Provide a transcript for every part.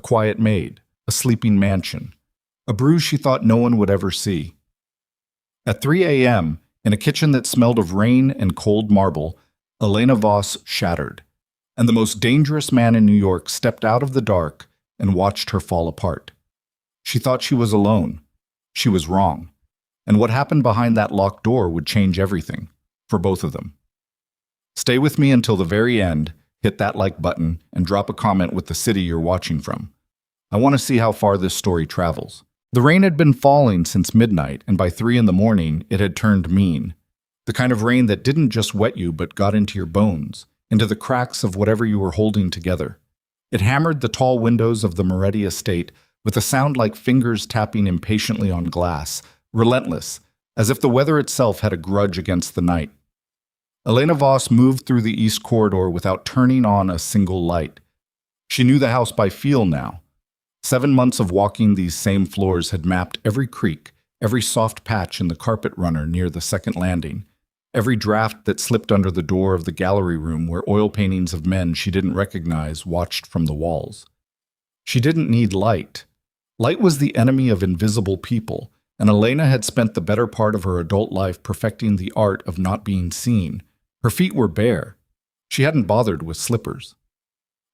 quiet maid, a sleeping mansion, a bruise she thought no one would ever see. At 3 a.m., in a kitchen that smelled of rain and cold marble, Elena Voss shattered, and the most dangerous man in New York stepped out of the dark and watched her fall apart. She thought she was alone. She was wrong. And what happened behind that locked door would change everything, for both of them. Stay with me until the very end, hit that like button, and drop a comment with the city you're watching from. I want to see how far this story travels. The rain had been falling since midnight, and by 3 in the morning, it had turned mean. The kind of rain that didn't just wet you but got into your bones, into the cracks of whatever you were holding together. It hammered the tall windows of the Moretti estate with a sound like fingers tapping impatiently on glass, relentless, as if the weather itself had a grudge against the night. Elena Voss moved through the east corridor without turning on a single light. She knew the house by feel now. 7 months of walking these same floors had mapped every creak, every soft patch in the carpet runner near the second landing, every draft that slipped under the door of the gallery room where oil paintings of men she didn't recognize watched from the walls. She didn't need light. Light was the enemy of invisible people, and Elena had spent the better part of her adult life perfecting the art of not being seen. Her feet were bare. She hadn't bothered with slippers.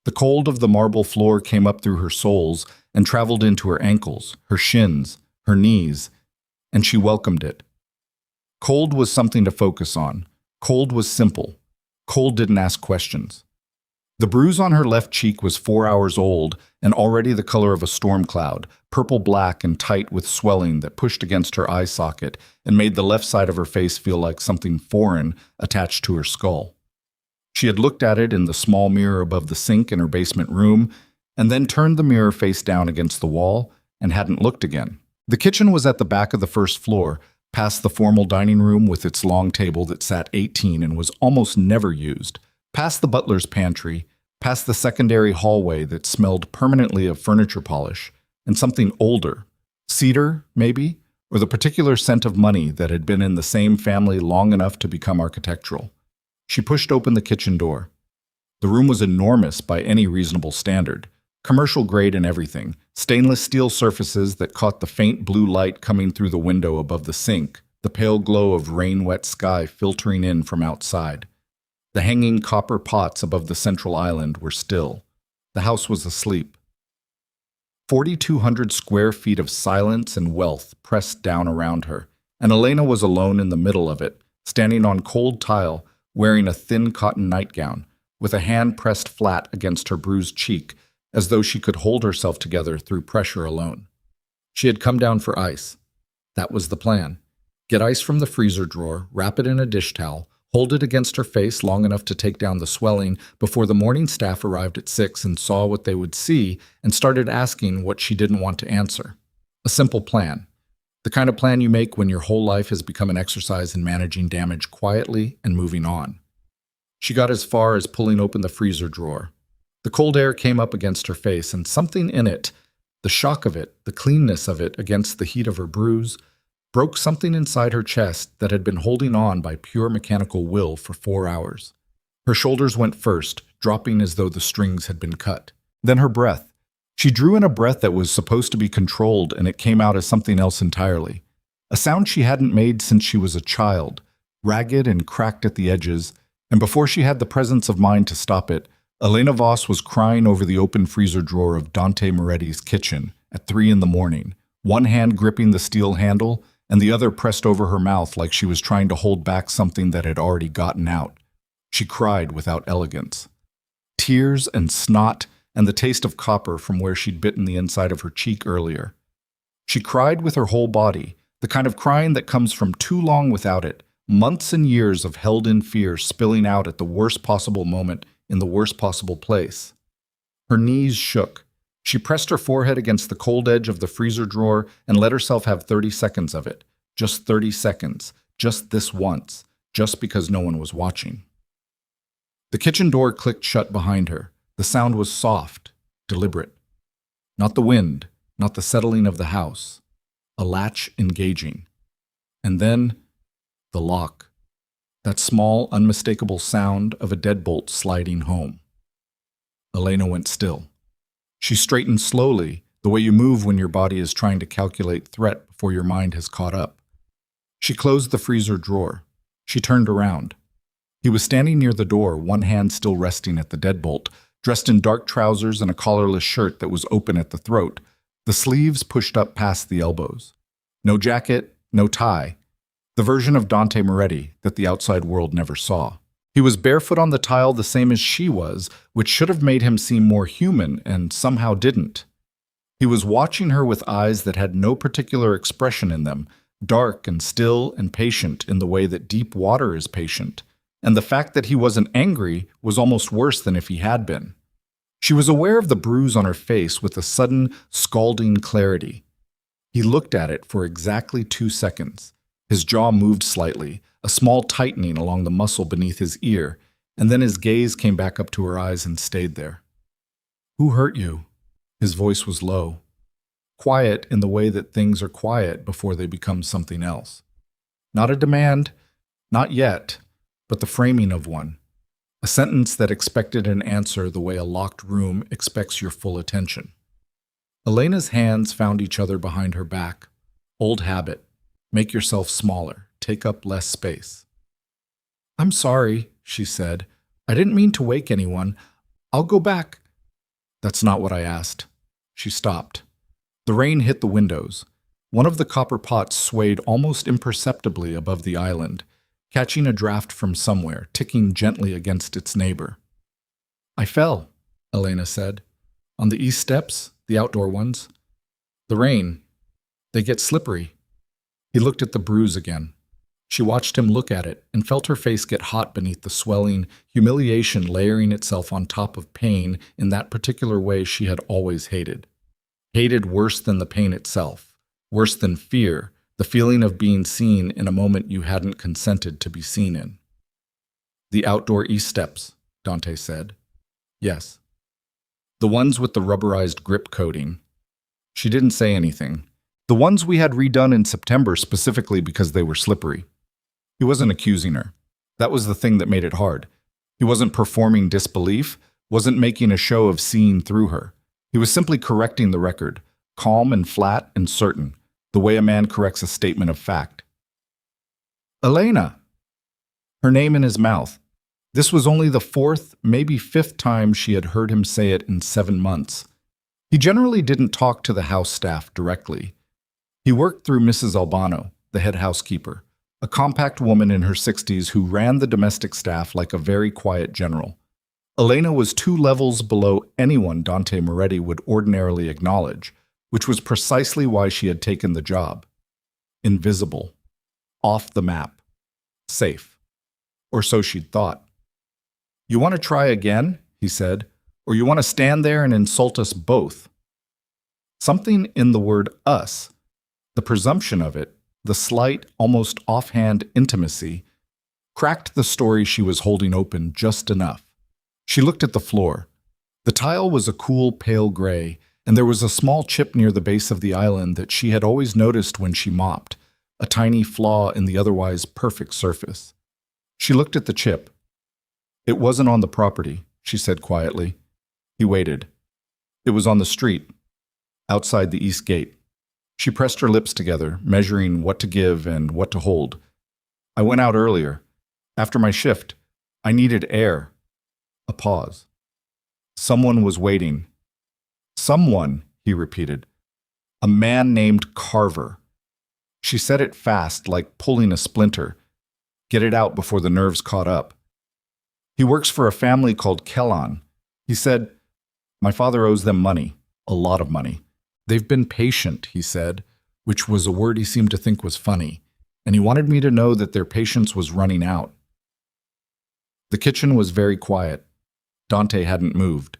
The cold of the marble floor came up through her soles and traveled into her ankles, her shins, her knees, and she welcomed it. Cold was something to focus on. Cold was simple. Cold didn't ask questions. The bruise on her left cheek was 4 hours old and already the color of a storm cloud, purple-black and tight with swelling that pushed against her eye socket and made the left side of her face feel like something foreign attached to her skull. She had looked at it in the small mirror above the sink in her basement room and then turned the mirror face down against the wall and hadn't looked again. The kitchen was at the back of the first floor, past the formal dining room with its long table that sat 18 and was almost never used, past the butler's pantry, past the secondary hallway that smelled permanently of furniture polish and something older, cedar, maybe, or the particular scent of money that had been in the same family long enough to become architectural. She pushed open the kitchen door. The room was enormous by any reasonable standard, commercial grade and everything, stainless steel surfaces that caught the faint blue light coming through the window above the sink, the pale glow of rain-wet sky filtering in from outside. The hanging copper pots above the central island were still. The house was asleep. 4,200 square feet of silence and wealth pressed down around her, and Elena was alone in the middle of it, standing on cold tile, wearing a thin cotton nightgown, with a hand pressed flat against her bruised cheek, as though she could hold herself together through pressure alone. She had come down for ice. That was the plan. Get ice from the freezer drawer, wrap it in a dish towel, hold it against her face long enough to take down the swelling before the morning staff arrived at 6 and saw what they would see and started asking what she didn't want to answer. A simple plan. The kind of plan you make when your whole life has become an exercise in managing damage quietly and moving on. She got as far as pulling open the freezer drawer. The cold air came up against her face, and something in it, the shock of it, the cleanness of it against the heat of her bruise, broke something inside her chest that had been holding on by pure mechanical will for 4 hours. Her shoulders went first, dropping as though the strings had been cut. Then her breath. She drew in a breath that was supposed to be controlled, and it came out as something else entirely. A sound she hadn't made since she was a child, ragged and cracked at the edges, and before she had the presence of mind to stop it, Elena Voss was crying over the open freezer drawer of Dante Moretti's kitchen at 3 in the morning, one hand gripping the steel handle and the other pressed over her mouth like she was trying to hold back something that had already gotten out. She cried without elegance. Tears and snot and the taste of copper from where she'd bitten the inside of her cheek earlier. She cried with her whole body, the kind of crying that comes from too long without it, months and years of held-in fear spilling out at the worst possible moment in the worst possible place. Her knees shook. She pressed her forehead against the cold edge of the freezer drawer and let herself have 30 seconds of it. Just 30 seconds. Just this once. Just because no one was watching. The kitchen door clicked shut behind her. The sound was soft, deliberate. Not the wind, not the settling of the house. A latch engaging. And then, the lock. That small, unmistakable sound of a deadbolt sliding home. Elena went still. She straightened slowly, the way you move when your body is trying to calculate threat before your mind has caught up. She closed the freezer drawer. She turned around. He was standing near the door, one hand still resting at the deadbolt, dressed in dark trousers and a collarless shirt that was open at the throat, the sleeves pushed up past the elbows. No jacket, no tie. The version of Dante Moretti that the outside world never saw. He was barefoot on the tile the same as she was, which should have made him seem more human and somehow didn't. He was watching her with eyes that had no particular expression in them, dark and still and patient in the way that deep water is patient. And the fact that he wasn't angry was almost worse than if he had been. She was aware of the bruise on her face with a sudden, scalding clarity. He looked at it for exactly 2 seconds. His jaw moved slightly, a small tightening along the muscle beneath his ear, and then his gaze came back up to her eyes and stayed there. "Who hurt you?" His voice was low, quiet in the way that things are quiet before they become something else. Not a demand, not yet, but the framing of one. A sentence that expected an answer the way a locked room expects your full attention. Elena's hands found each other behind her back. Old habit. Make yourself smaller. Take up less space. "I'm sorry," she said. "I didn't mean to wake anyone. I'll go back." "That's not what I asked." She stopped. The rain hit the windows. One of the copper pots swayed almost imperceptibly above the island, catching a draft from somewhere, ticking gently against its neighbor. "I fell," Elena said. "On the east steps, the outdoor ones. The rain. They get slippery." He looked at the bruise again. She watched him look at it and felt her face get hot beneath the swelling, humiliation layering itself on top of pain in that particular way she had always hated. Hated worse than the pain itself, worse than fear, the feeling of being seen in a moment you hadn't consented to be seen in. "The outdoor east steps," Dante said. "Yes." "The ones with the rubberized grip coating." She didn't say anything. "The ones we had redone in September specifically because they were slippery." He wasn't accusing her. That was the thing that made it hard. He wasn't performing disbelief, wasn't making a show of seeing through her. He was simply correcting the record, calm and flat and certain, the way a man corrects a statement of fact. "Elena!" Her name in his mouth. This was only the 4th, maybe 5th time she had heard him say it in 7 months. He generally didn't talk to the house staff directly. He worked through Mrs. Albano, the head housekeeper, a compact woman in her 60s who ran the domestic staff like a very quiet general. Elena was 2 levels below anyone Dante Moretti would ordinarily acknowledge, which was precisely why she had taken the job. Invisible. Off the map. Safe. Or so she'd thought. "You want to try again?" he said. "Or you want to stand there and insult us both?" Something in the word us, the presumption of it, the slight, almost offhand intimacy, cracked the story she was holding open just enough. She looked at the floor. The tile was a cool, pale gray, and there was a small chip near the base of the island that she had always noticed when she mopped, a tiny flaw in the otherwise perfect surface. She looked at the chip. "It wasn't on the property," she said quietly. He waited. "It was on the street, outside the east gate." She pressed her lips together, measuring what to give and what to hold. "I went out earlier. After my shift. I needed air." A pause. "Someone was waiting." "Someone," he repeated. "A man named Carver." She said it fast, like pulling a splinter. Get it out before the nerves caught up. "He works for a family called Kellan. He said, my father owes them money, a lot of money. They've been patient," he said, which was a word he seemed to think was funny, and he wanted me to know that their patience was running out. The kitchen was very quiet. Dante hadn't moved.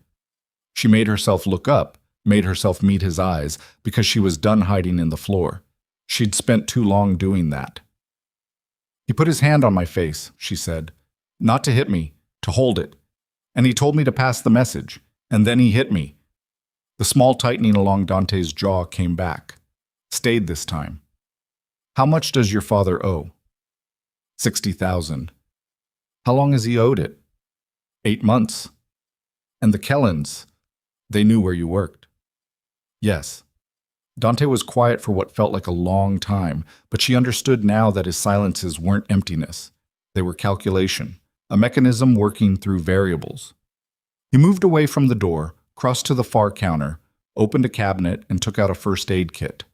She made herself look up, made herself meet his eyes, because she was done hiding in the floor. She'd spent too long doing that. "He put his hand on my face," she said. "Not to hit me, to hold it. And he told me to pass the message, and then he hit me." The small tightening along Dante's jaw came back. Stayed this time. "How much does your father owe?" 60,000. "How long has he owed it?" 8 months. "And the Kellans, they knew where you worked." Yes. Dante was quiet for what felt like a long time, but she understood now that his silences weren't emptiness. They were calculation, a mechanism working through variables. He moved away from the door, crossed to the far counter, opened a cabinet, and took out a first aid kit.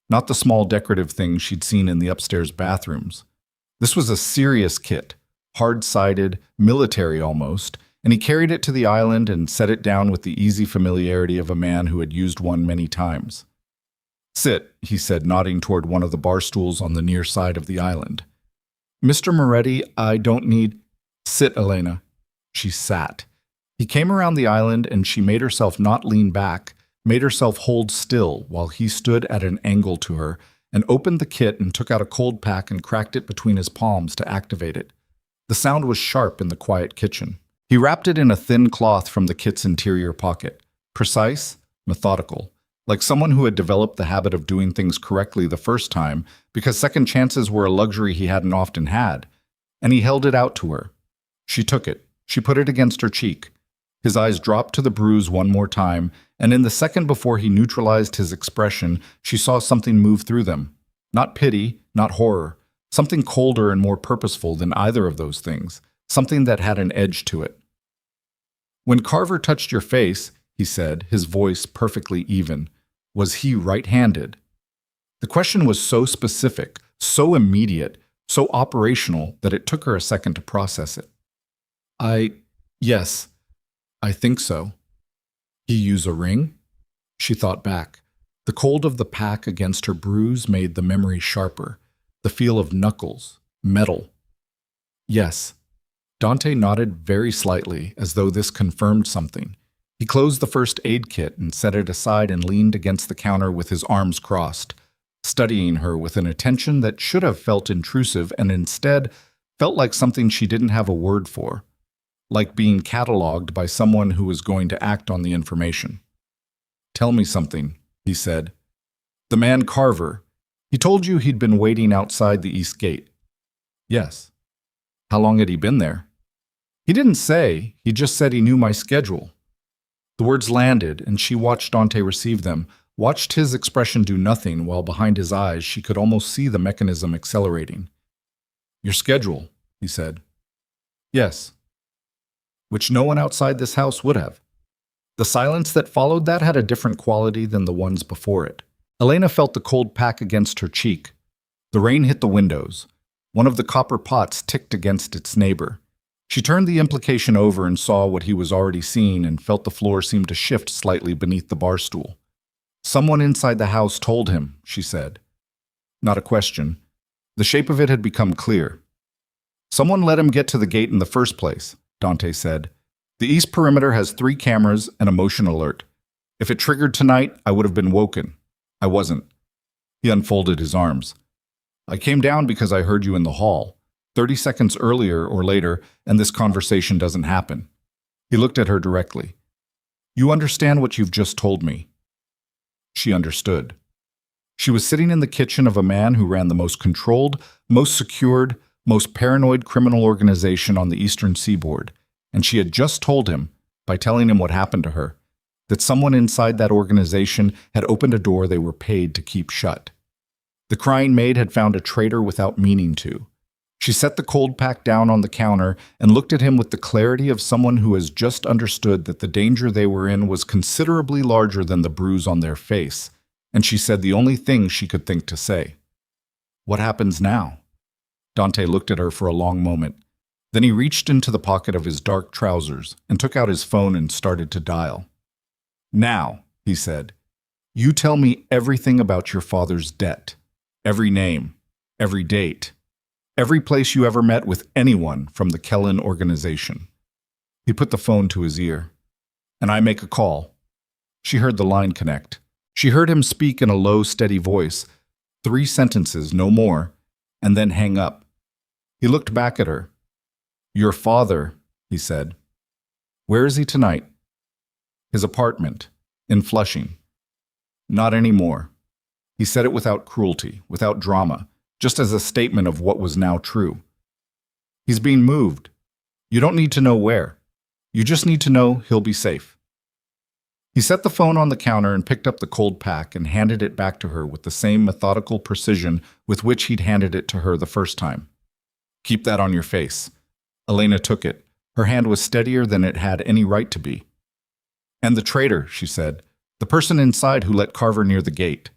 Not the small decorative things she'd seen in the upstairs bathrooms. This was a serious kit, hard-sided, military almost, and he carried it to the island and set it down with the easy familiarity of a man who had used one many times. "Sit," he said, nodding toward one of the bar stools on the near side of the island. "Mr. Moretti, I don't need—" "Sit, Elena." She sat. He came around the island and she made herself not lean back, made herself hold still while he stood at an angle to her and opened the kit and took out a cold pack and cracked it between his palms to activate it. The sound was sharp in the quiet kitchen. He wrapped it in a thin cloth from the kit's interior pocket. Precise, methodical, like someone who had developed the habit of doing things correctly the first time because second chances were a luxury he hadn't often had. And he held it out to her. She took it. She put it against her cheek. His eyes dropped to the bruise one more time, and in the second before he neutralized his expression, she saw something move through them. Not pity, not horror. Something colder and more purposeful than either of those things. Something that had an edge to it. "When Carver touched your face," he said, his voice perfectly even, "was he right-handed?" The question was so specific, so immediate, so operational that it took her a second to process it. Yes, I think so." "He use a ring?" She thought back. The cold of the pack against her bruise made the memory sharper. The feel of knuckles, metal. "Yes." Dante nodded very slightly, as though this confirmed something. He closed the first aid kit and set it aside and leaned against the counter with his arms crossed, studying her with an attention that should have felt intrusive and instead felt like something she didn't have a word for. Like being cataloged by someone who was going to act on the information. "Tell me something," he said. "The man Carver, he told you he'd been waiting outside the east gate." "Yes." "How long had he been there?" "He didn't say. He just said he knew my schedule." The words landed, and she watched Dante receive them, watched his expression do nothing while behind his eyes she could almost see the mechanism accelerating. "Your schedule," he said. "Yes." "Which no one outside this house would have." The silence that followed that had a different quality than the ones before it. Elena felt the cold pack against her cheek. The rain hit the windows. One of the copper pots ticked against its neighbor. She turned the implication over and saw what he was already seeing and felt the floor seem to shift slightly beneath the bar stool. "Someone inside the house told him," she said. Not a question. The shape of it had become clear. "Someone let him get to the gate in the first place," Dante said. "The east perimeter has 3 cameras and a motion alert. If it triggered tonight, I would have been woken. I wasn't." He unfolded his arms. "I came down because I heard you in the hall. 30 seconds earlier or later, and this conversation doesn't happen." He looked at her directly. "You understand what you've just told me?" She understood. She was sitting in the kitchen of a man who ran the most controlled, most secured, most paranoid criminal organization on the eastern seaboard, and she had just told him, by telling him what happened to her, that someone inside that organization had opened a door they were paid to keep shut. The crying maid had found a traitor without meaning to. She set the cold pack down on the counter and looked at him with the clarity of someone who has just understood that the danger they were in was considerably larger than the bruise on their face, and she said the only thing she could think to say. "What happens now?" Dante looked at her for a long moment. Then he reached into the pocket of his dark trousers and took out his phone and started to dial. "Now," he said, "you tell me everything about your father's debt. Every name, every date, every place you ever met with anyone from the Kellen organization." He put the phone to his ear. "And I make a call." She heard the line connect. She heard him speak in a low, steady voice, 3 sentences, no more, and then hang up. He looked back at her. "Your father," he said. "Where is he tonight?" "His apartment, in Flushing." "Not anymore." He said it without cruelty, without drama, just as a statement of what was now true. "He's being moved. You don't need to know where. You just need to know he'll be safe." He set the phone on the counter and picked up the cold pack and handed it back to her with the same methodical precision with which he'd handed it to her the first time. "Keep that on your face." Elena took it. Her hand was steadier than it had any right to be. "And the traitor," she said. "The person inside who let Carver near the gate."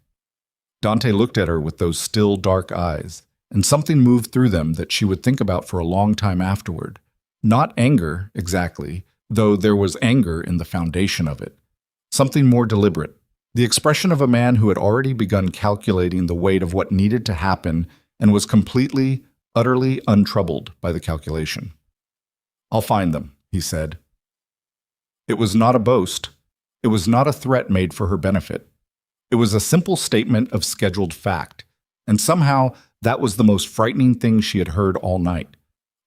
Dante looked at her with those still, dark eyes, and something moved through them that she would think about for a long time afterward. Not anger, exactly, though there was anger in the foundation of it. Something more deliberate. The expression of a man who had already begun calculating the weight of what needed to happen and was completely, utterly untroubled by the calculation. "I'll find them," he said. It was not a boast. It was not a threat made for her benefit. It was a simple statement of scheduled fact, and somehow that was the most frightening thing she had heard all night.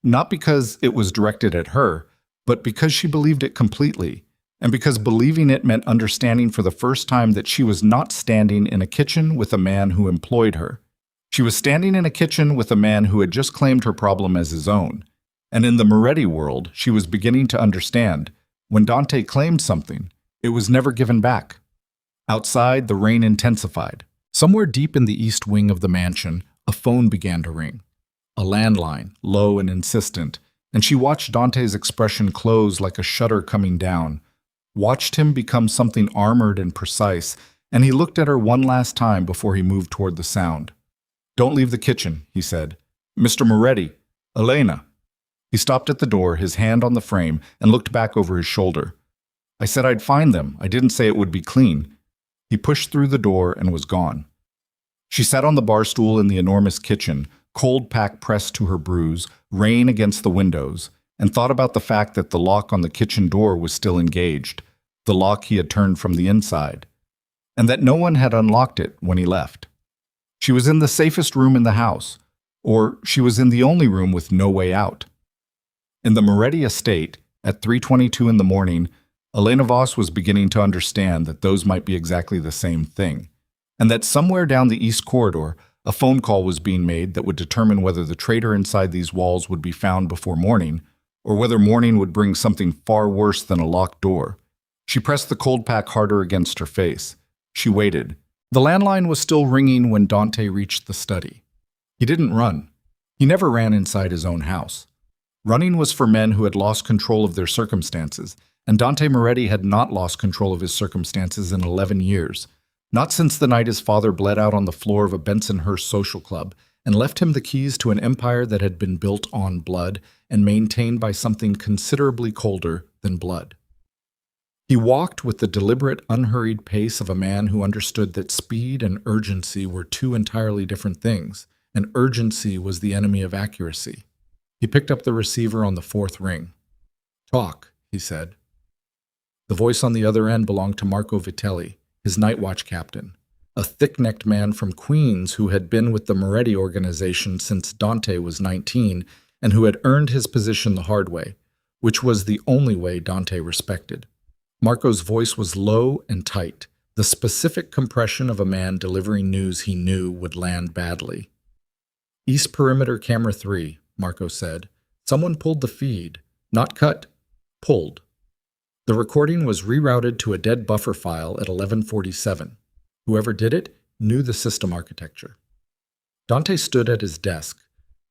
Not because it was directed at her, but because she believed it completely, and because believing it meant understanding for the first time that she was not standing in a kitchen with a man who employed her. She was standing in a kitchen with a man who had just claimed her problem as his own. And in the Moretti world, she was beginning to understand, when Dante claimed something, it was never given back. Outside, the rain intensified. Somewhere deep in the east wing of the mansion, a phone began to ring. A landline, low and insistent, and she watched Dante's expression close like a shutter coming down, watched him become something armored and precise, and he looked at her one last time before he moved toward the sound. "Don't leave the kitchen," he said. "Mr. Moretti, Elena." He stopped at the door, his hand on the frame, and looked back over his shoulder. "I said I'd find them. I didn't say it would be clean." He pushed through the door and was gone. She sat on the bar stool in the enormous kitchen, cold pack pressed to her bruise, rain against the windows, and thought about the fact that the lock on the kitchen door was still engaged, the lock he had turned from the inside, and that no one had unlocked it when he left. She was in the safest room in the house, or she was in the only room with no way out. In the Moretti estate, at 3:22 in the morning, Elena Voss was beginning to understand that those might be exactly the same thing, and that somewhere down the east corridor, a phone call was being made that would determine whether the traitor inside these walls would be found before morning, or whether morning would bring something far worse than a locked door. She pressed the cold pack harder against her face. She waited. The landline was still ringing when Dante reached the study. He didn't run. He never ran inside his own house. Running was for men who had lost control of their circumstances, and Dante Moretti had not lost control of his circumstances in 11 years. Not since the night his father bled out on the floor of a Bensonhurst social club and left him the keys to an empire that had been built on blood and maintained by something considerably colder than blood. He walked with the deliberate, unhurried pace of a man who understood that speed and urgency were two entirely different things, and urgency was the enemy of accuracy. He picked up the receiver on the fourth ring. "Talk," he said. The voice on the other end belonged to Marco Vitelli, his night watch captain, a thick-necked man from Queens who had been with the Moretti organization since Dante was 19 and who had earned his position the hard way, which was the only way Dante respected. Marco's voice was low and tight, the specific compression of a man delivering news he knew would land badly. "East Perimeter Camera 3, Marco said. "Someone pulled the feed. Not cut. Pulled." The recording was rerouted to a dead buffer file at 11:47. Whoever did it knew the system architecture. Dante stood at his desk.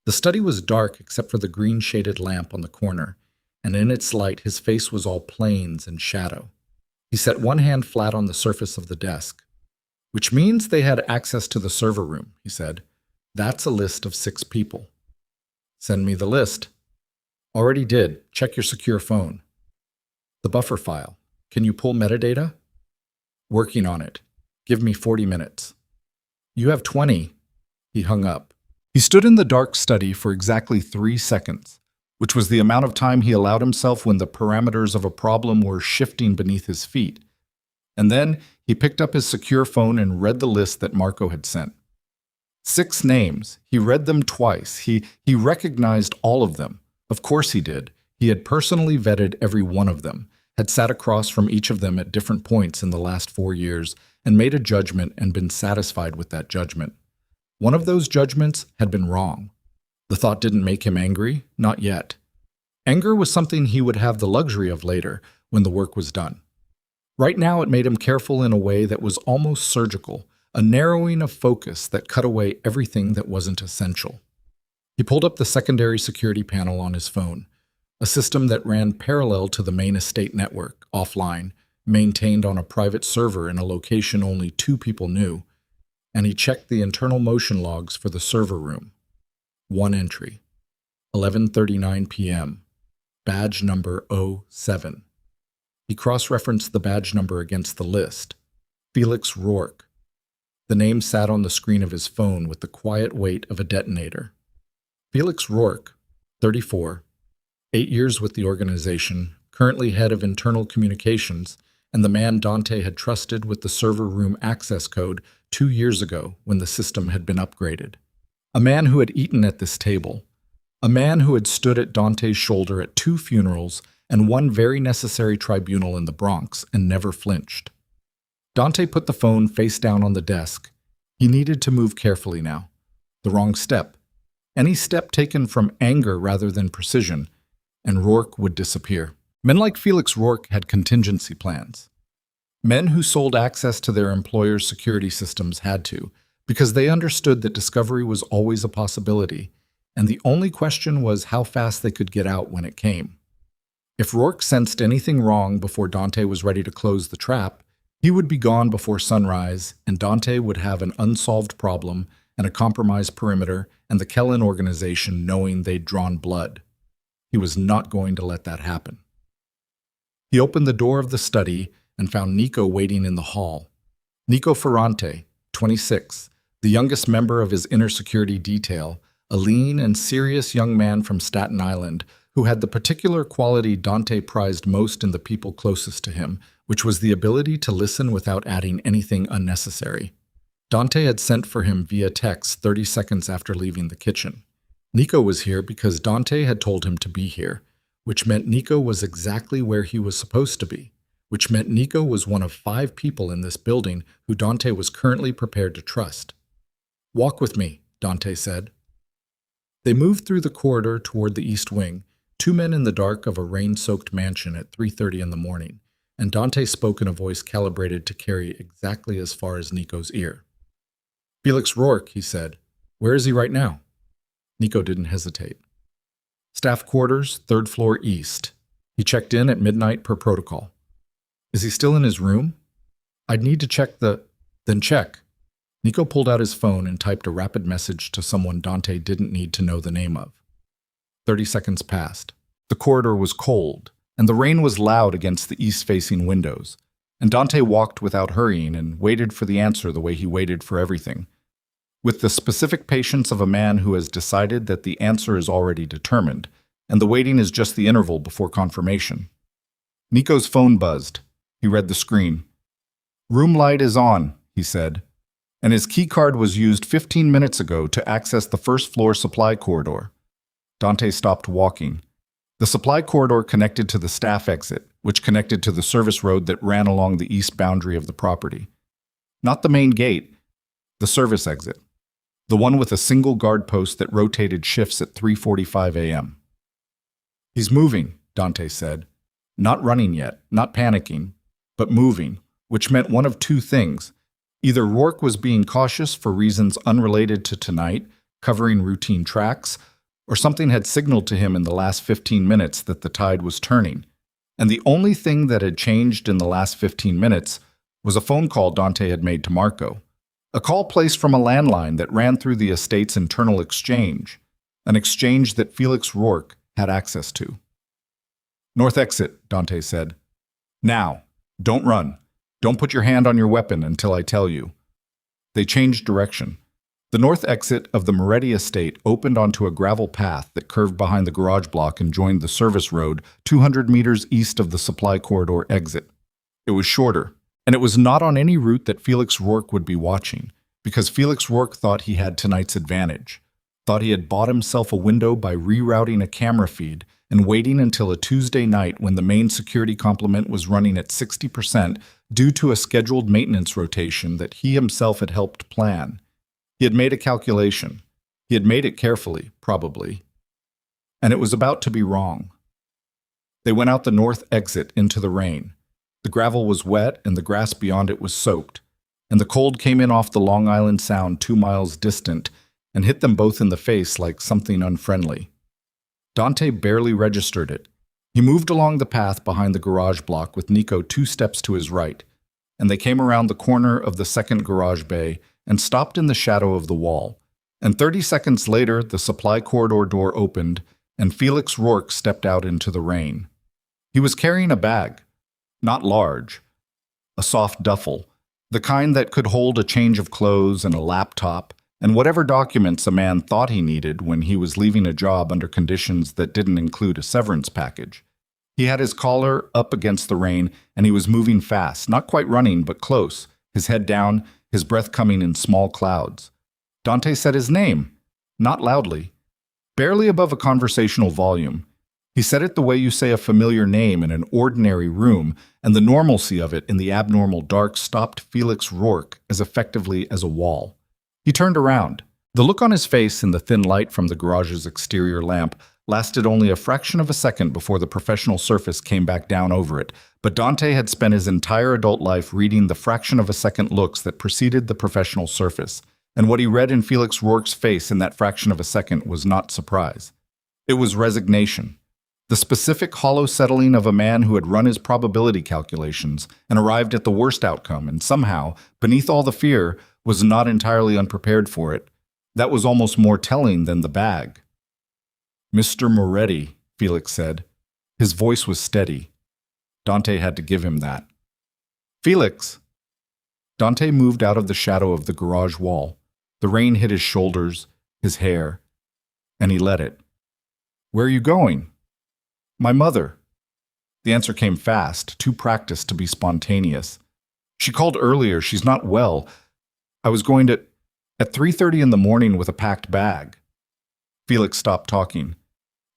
The study was dark except for the green-shaded lamp on the corner, and in its light his face was all planes and shadow. He set one hand flat on the surface of the desk. "Which means they had access to the server room," he said. "That's a list of 6 people." "Send me the list." "Already did. Check your secure phone." "The buffer file. Can you pull metadata?" "Working on it. Give me 40 minutes. "You have 20. He hung up. He stood in the dark study for exactly 3 seconds, which was the amount of time he allowed himself when the parameters of a problem were shifting beneath his feet. And then he picked up his secure phone and read the list that Marco had sent. 6 names. He read them twice. He recognized all of them. Of course he did. He had personally vetted every one of them, had sat across from each of them at different points in the last 4 years, and made a judgment and been satisfied with that judgment. One of those judgments had been wrong. The thought didn't make him angry, not yet. Anger was something he would have the luxury of later, when the work was done. Right now, it made him careful in a way that was almost surgical, a narrowing of focus that cut away everything that wasn't essential. He pulled up the secondary security panel on his phone, a system that ran parallel to the main estate network, offline, maintained on a private server in a location only 2 people knew, and he checked the internal motion logs for the server room. 1 entry, 11:39 p.m., badge number 07. He cross-referenced the badge number against the list. Felix Rourke. The name sat on the screen of his phone with the quiet weight of a detonator. Felix Rourke, 34, 8 years with the organization, currently head of internal communications, and the man Dante had trusted with the server room access code 2 years ago when the system had been upgraded. A man who had eaten at this table. A man who had stood at Dante's shoulder at 2 funerals and 1 very necessary tribunal in the Bronx and never flinched. Dante put the phone face down on the desk. He needed to move carefully now. The wrong step. Any step taken from anger rather than precision, and Rourke would disappear. Men like Felix Rourke had contingency plans. Men who sold access to their employers' security systems had to, because they understood that discovery was always a possibility, and the only question was how fast they could get out when it came. If Rourke sensed anything wrong before Dante was ready to close the trap, he would be gone before sunrise, and Dante would have an unsolved problem and a compromised perimeter and the Kellen organization knowing they'd drawn blood. He was not going to let that happen. He opened the door of the study and found Nico waiting in the hall. Nico Ferrante, 26, the youngest member of his inner security detail, a lean and serious young man from Staten Island who had the particular quality Dante prized most in the people closest to him, which was the ability to listen without adding anything unnecessary. Dante had sent for him via text 30 seconds after leaving the kitchen. Nico was here because Dante had told him to be here, which meant Nico was exactly where he was supposed to be, which meant Nico was one of 5 people in this building who Dante was currently prepared to trust. "Walk with me," Dante said. They moved through the corridor toward the east wing, 2 men in the dark of a rain-soaked mansion at 3:30 in the morning, and Dante spoke in a voice calibrated to carry exactly as far as Nico's ear. "Felix Rourke," he said. "Where is he right now?" Nico didn't hesitate. "Staff quarters, 3rd floor east. He checked in at midnight per protocol." "Is he still in his room?" "I'd need to check the—" "Then check." Nico pulled out his phone and typed a rapid message to someone Dante didn't need to know the name of. 30 seconds passed. The corridor was cold, and the rain was loud against the east-facing windows, and Dante walked without hurrying and waited for the answer the way he waited for everything, with the specific patience of a man who has decided that the answer is already determined, and the waiting is just the interval before confirmation. Nico's phone buzzed. He read the screen. "Room light is on," he said, and his keycard was used 15 minutes ago to access the 1st-floor supply corridor. Dante stopped walking. The supply corridor connected to the staff exit, which connected to the service road that ran along the east boundary of the property. Not the main gate, the service exit. The one with a single guard post that rotated shifts at 3:45 a.m. "He's moving," Dante said. Not running yet, not panicking, but moving, which meant one of 2 things. Either Rourke was being cautious for reasons unrelated to tonight, covering routine tracks, or something had signaled to him in the last 15 minutes that the tide was turning. And the only thing that had changed in the last 15 minutes was a phone call Dante had made to Marco. A call placed from a landline that ran through the estate's internal exchange, an exchange that Felix Rourke had access to. "North exit," Dante said. "Now. Don't run. Don't put your hand on your weapon until I tell you." They changed direction. The north exit of the Moretti estate opened onto a gravel path that curved behind the garage block and joined the service road 200 meters east of the supply corridor exit. It was shorter, and it was not on any route that Felix Rourke would be watching, because Felix Rourke thought he had tonight's advantage, thought he had bought himself a window by rerouting a camera feed and waiting until a Tuesday night when the main security complement was running at 60% due to a scheduled maintenance rotation that he himself had helped plan. He had made a calculation. He had made it carefully, probably. And it was about to be wrong. They went out the north exit into the rain. The gravel was wet and the grass beyond it was soaked, and the cold came in off the Long Island Sound 2 miles distant and hit them both in the face like something unfriendly. Dante barely registered it. He moved along the path behind the garage block with Nico 2 steps to his right, and they came around the corner of the second garage bay and stopped in the shadow of the wall. And 30 seconds later, the supply corridor door opened, and Felix Rourke stepped out into the rain. He was carrying a bag. Not large. A soft duffel, the kind that could hold a change of clothes and a laptop, and whatever documents a man thought he needed when he was leaving a job under conditions that didn't include a severance package. He had his collar up against the rain, and he was moving fast, not quite running, but close, his head down, his breath coming in small clouds. Dante said his name, not loudly, barely above a conversational volume. He said it the way you say a familiar name in an ordinary room, and the normalcy of it in the abnormal dark stopped Felix Rourke as effectively as a wall. He turned around. The look on his face in the thin light from the garage's exterior lamp lasted only a fraction of a second before the professional surface came back down over it, but Dante had spent his entire adult life reading the fraction of a second looks that preceded the professional surface, and what he read in Felix Rourke's face in that fraction of a second was not surprise. It was resignation. The specific hollow settling of a man who had run his probability calculations and arrived at the worst outcome and somehow, beneath all the fear, was not entirely unprepared for it. That was almost more telling than the bag. "Mr. Moretti," Felix said. His voice was steady. Dante had to give him that. "Felix!" Dante moved out of the shadow of the garage wall. The rain hit his shoulders, his hair, and he let it. "Where are you going?" "My mother." The answer came fast, too practiced to be spontaneous. "She called earlier. She's not well. I was going to... at 3:30 in the morning with a packed bag." Felix stopped talking.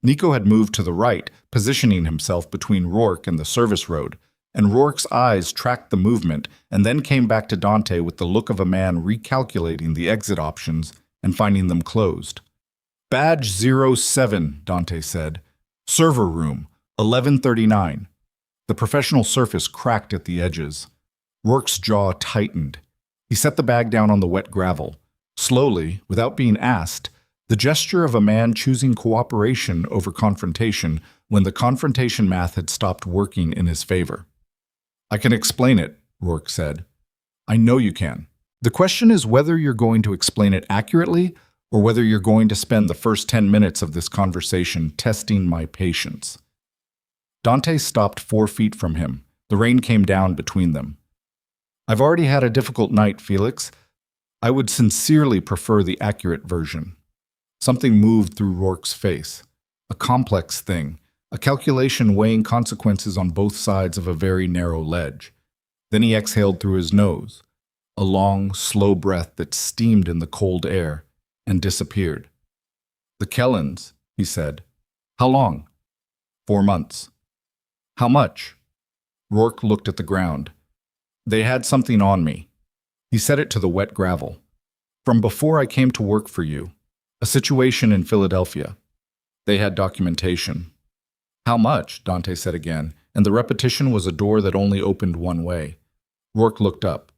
Nico had moved to the right, positioning himself between Rourke and the service road, and Rourke's eyes tracked the movement and then came back to Dante with the look of a man recalculating the exit options and finding them closed. "Badge 07, Dante said. "Server room, 1139. The professional surface cracked at the edges. Rourke's jaw tightened. He set the bag down on the wet gravel. Slowly, without being asked, the gesture of a man choosing cooperation over confrontation when the confrontation math had stopped working in his favor. "I can explain it," Rourke said. "I know you can. The question is whether you're going to explain it accurately or whether you're going to spend the first 10 minutes of this conversation testing my patience." Dante stopped 4 feet from him. The rain came down between them. "I've already had a difficult night, Felix. I would sincerely prefer the accurate version." Something moved through Rourke's face. A complex thing, a calculation weighing consequences on both sides of a very narrow ledge. Then he exhaled through his nose, a long, slow breath that steamed in the cold air, and disappeared. "The Kellens," he said. "How long?" 4 months. "How much?" Rourke looked at the ground. "They had something on me." He said it to the wet gravel. "From before I came to work for you. A situation in Philadelphia. They had documentation." "How much?" Dante said again, and the repetition was a door that only opened one way. Rourke looked up.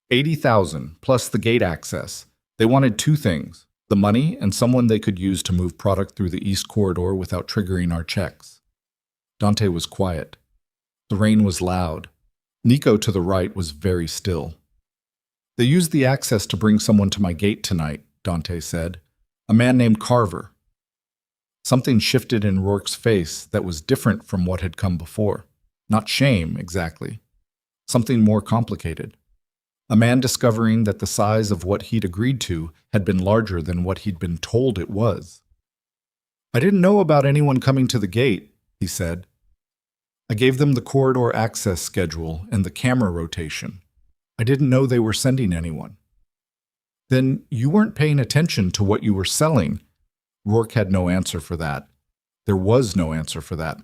80,000 plus the gate access. They wanted 2 things, the money and someone they could use to move product through the East Corridor without triggering our checks. Dante was quiet. The rain was loud. Nico to the right was very still. "They used the access to bring someone to my gate tonight," Dante said. "A man named Carver." Something shifted in Rourke's face that was different from what had come before. Not shame, exactly. Something more complicated. A man discovering that the size of what he'd agreed to had been larger than what he'd been told it was. "I didn't know about anyone coming to the gate," he said. "I gave them the corridor access schedule and the camera rotation. I didn't know they were sending anyone." "Then you weren't paying attention to what you were selling." Rourke had no answer for that. There was no answer for that.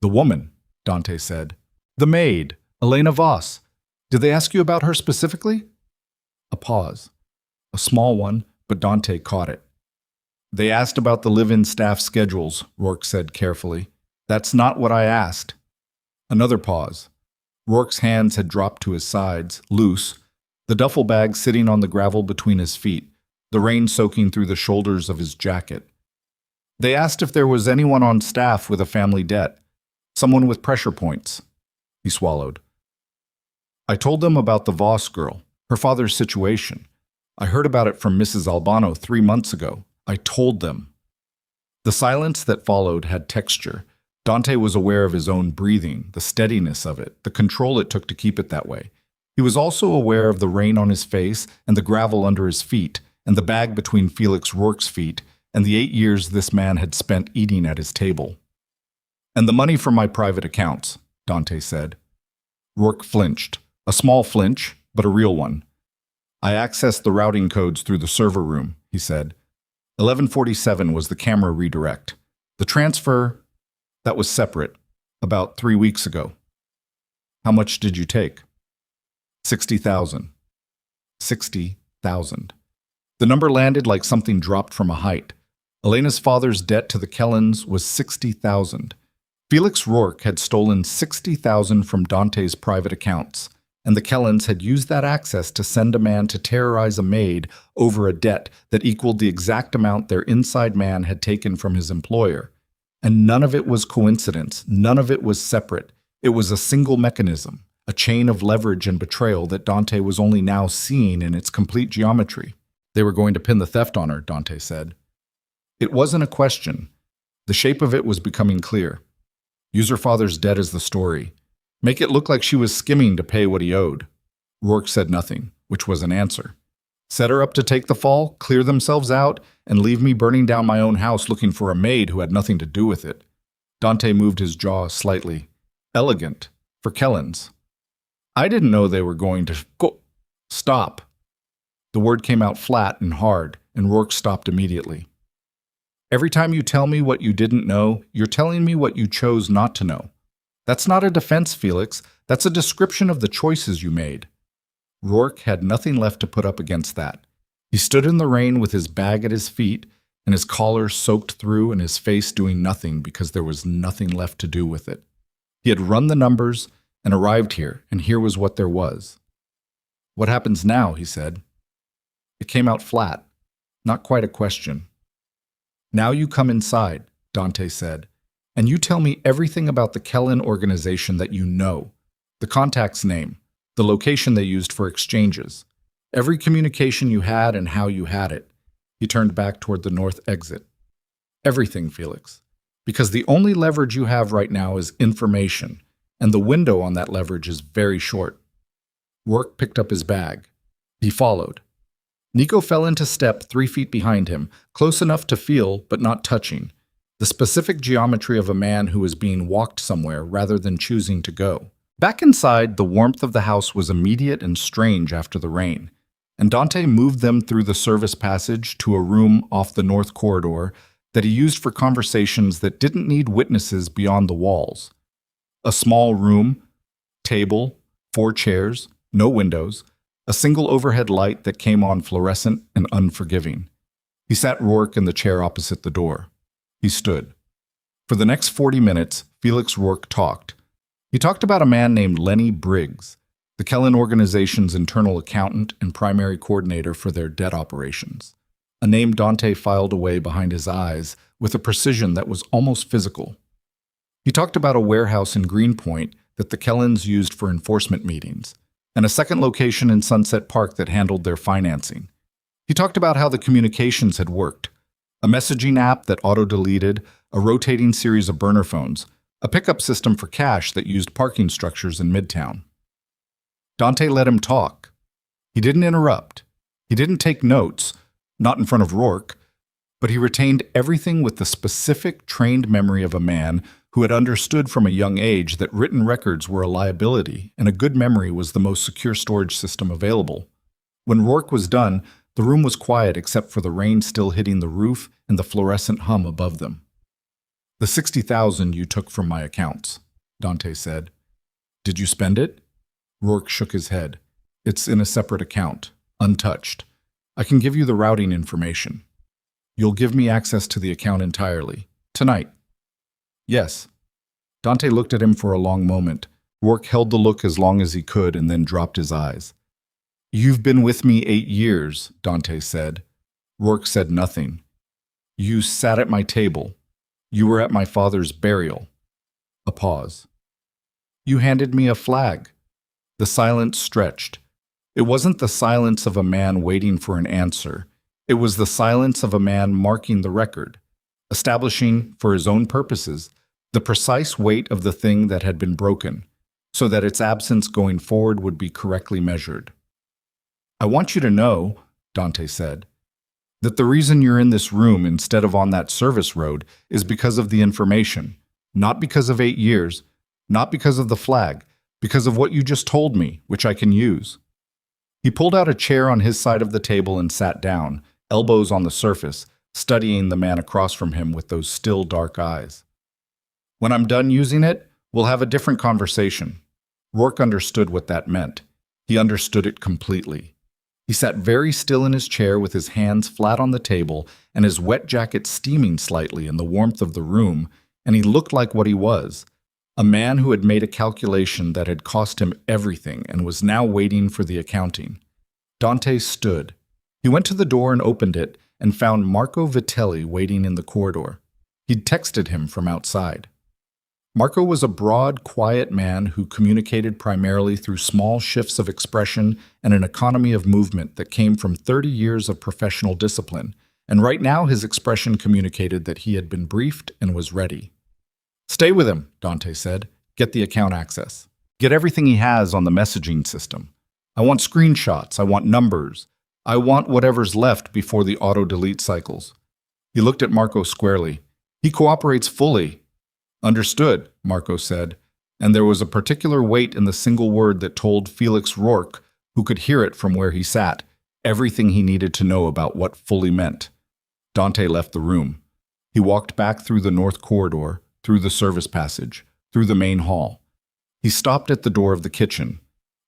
"The woman," Dante said. "The maid, Elena Voss. Did they ask you about her specifically?" A pause. A small one, but Dante caught it. "They asked about the live-in staff schedules," Rourke said carefully. "That's not what I asked." Another pause. Rourke's hands had dropped to his sides, loose, the duffel bag sitting on the gravel between his feet, the rain soaking through the shoulders of his jacket. They asked if there was anyone on staff with a family debt, someone with pressure points. He swallowed. I told them about the Voss girl, her father's situation. I heard about it from Mrs. Albano 3 months ago. I told them. The silence that followed had texture. Dante was aware of his own breathing, the steadiness of it, the control it took to keep it that way. He was also aware of the rain on his face and the gravel under his feet, and the bag between Felix Rourke's feet, and the 8 years this man had spent eating at his table. And the money from my private accounts, Dante said. Rourke flinched. A small flinch, but a real one. I accessed the routing codes through the server room, he said. 1147 was the camera redirect. The transfer, that was separate, about 3 weeks ago. How much did you take? 60,000. 60,000. The number landed like something dropped from a height. Elena's father's debt to the Kellens was 60,000. Felix Rourke had stolen 60,000 from Dante's private accounts, and the Kellens had used that access to send a man to terrorize a maid over a debt that equaled the exact amount their inside man had taken from his employer. And none of it was coincidence, none of it was separate. It was a single mechanism, a chain of leverage and betrayal that Dante was only now seeing in its complete geometry. They were going to pin the theft on her, Dante said. It wasn't a question. The shape of it was becoming clear. Use her father's debt as the story. Make it look like she was skimming to pay what he owed. Rourke said nothing, which was an answer. Set her up to take the fall, clear themselves out, and leave me burning down my own house looking for a maid who had nothing to do with it. Dante moved his jaw slightly. Elegant. For Kellens. I didn't know they were going to go. Stop. The word came out flat and hard, and Rourke stopped immediately. Every time you tell me what you didn't know, you're telling me what you chose not to know. That's not a defense, Felix. That's a description of the choices you made. Rourke had nothing left to put up against that. He stood in the rain with his bag at his feet and his collar soaked through and his face doing nothing because there was nothing left to do with it. He had run the numbers and arrived here, and here was what there was. What happens now, he said. It came out flat, not quite a question. Now you come inside, Dante said, and you tell me everything about the Kellen organization that you know, the contact's name, the location they used for exchanges, every communication you had and how you had it. He turned back toward the north exit. Everything, Felix, because the only leverage you have right now is information, and the window on that leverage is very short. Rourke picked up his bag. He followed. Nico fell into step 3 feet behind him, close enough to feel but not touching, the specific geometry of a man who is being walked somewhere rather than choosing to go. Back inside, the warmth of the house was immediate and strange after the rain, and Dante moved them through the service passage to a room off the north corridor that he used for conversations that didn't need witnesses beyond the walls. A small room, table, 4 chairs, no windows, a single overhead light that came on fluorescent and unforgiving. He sat Rourke in the chair opposite the door. He stood. For the next 40 minutes, Felix Rourke talked. He talked about a man named Lenny Briggs, the Kellen organization's internal accountant and primary coordinator for their debt operations, a name Dante filed away behind his eyes with a precision that was almost physical. He talked about a warehouse in Greenpoint that the Kellens used for enforcement meetings, and a second location in Sunset Park that handled their financing. He talked about how the communications had worked, a messaging app that auto-deleted, a rotating series of burner phones, a pickup system for cash that used parking structures in Midtown. Dante let him talk. He didn't interrupt. He didn't take notes, not in front of Rourke, but he retained everything with the specific, trained memory of a man who had understood from a young age that written records were a liability and a good memory was the most secure storage system available. When Rourke was done, the room was quiet except for the rain still hitting the roof and the fluorescent hum above them. The 60,000 you took from my accounts, Dante said. Did you spend it? Rourke shook his head. It's in a separate account, untouched. I can give you the routing information. You'll give me access to the account entirely. Tonight. Yes. Dante looked at him for a long moment, Rourke held the look as long as he could and then dropped his eyes. "You've been with me 8 years," Dante said. Rourke said nothing. "You sat at my table. You were at my father's burial." A pause. "You handed me a flag." The silence stretched. It wasn't the silence of a man waiting for an answer. It was the silence of a man marking the record, establishing, for his own purposes, the precise weight of the thing that had been broken, so that its absence going forward would be correctly measured. "I want you to know," Dante said, "that the reason you're in this room instead of on that service road is because of the information, not because of 8 years, not because of the flag, because of what you just told me, which I can use." He pulled out a chair on his side of the table and sat down, elbows on the surface, studying the man across from him with those still dark eyes. "When I'm done using it, we'll have a different conversation." Rourke understood what that meant. He understood it completely. He sat very still in his chair with his hands flat on the table and his wet jacket steaming slightly in the warmth of the room, and he looked like what he was, a man who had made a calculation that had cost him everything and was now waiting for the accounting. Dante stood. He went to the door and opened it and found Marco Vitelli waiting in the corridor. He'd texted him from outside. Marco was a broad, quiet man who communicated primarily through small shifts of expression and an economy of movement that came from 30 years of professional discipline, and right now his expression communicated that he had been briefed and was ready. "Stay with him," Dante said. "Get the account access. Get everything he has on the messaging system. I want screenshots. I want numbers. I want whatever's left before the auto-delete cycles." He looked at Marco squarely. "He cooperates fully." "Understood," Marco said, and there was a particular weight in the single word that told Felix Rourke, who could hear it from where he sat, everything he needed to know about what fully meant. Dante left the room. He walked back through the north corridor, through the service passage, through the main hall. He stopped at the door of the kitchen.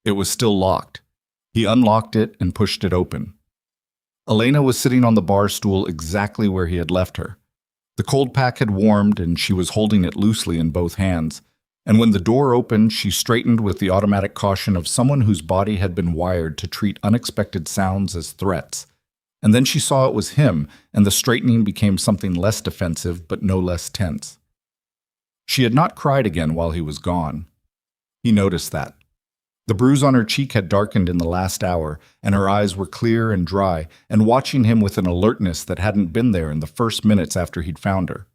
It was still locked. He unlocked it and pushed it open. Elena was sitting on the bar stool exactly where he had left her. The cold pack had warmed and she was holding it loosely in both hands, and when the door opened, she straightened with the automatic caution of someone whose body had been wired to treat unexpected sounds as threats. And then she saw it was him, and the straightening became something less defensive but no less tense. She had not cried again while he was gone. He noticed that. The bruise on her cheek had darkened in the last hour, and her eyes were clear and dry, and watching him with an alertness that hadn't been there in the first minutes after he'd found her.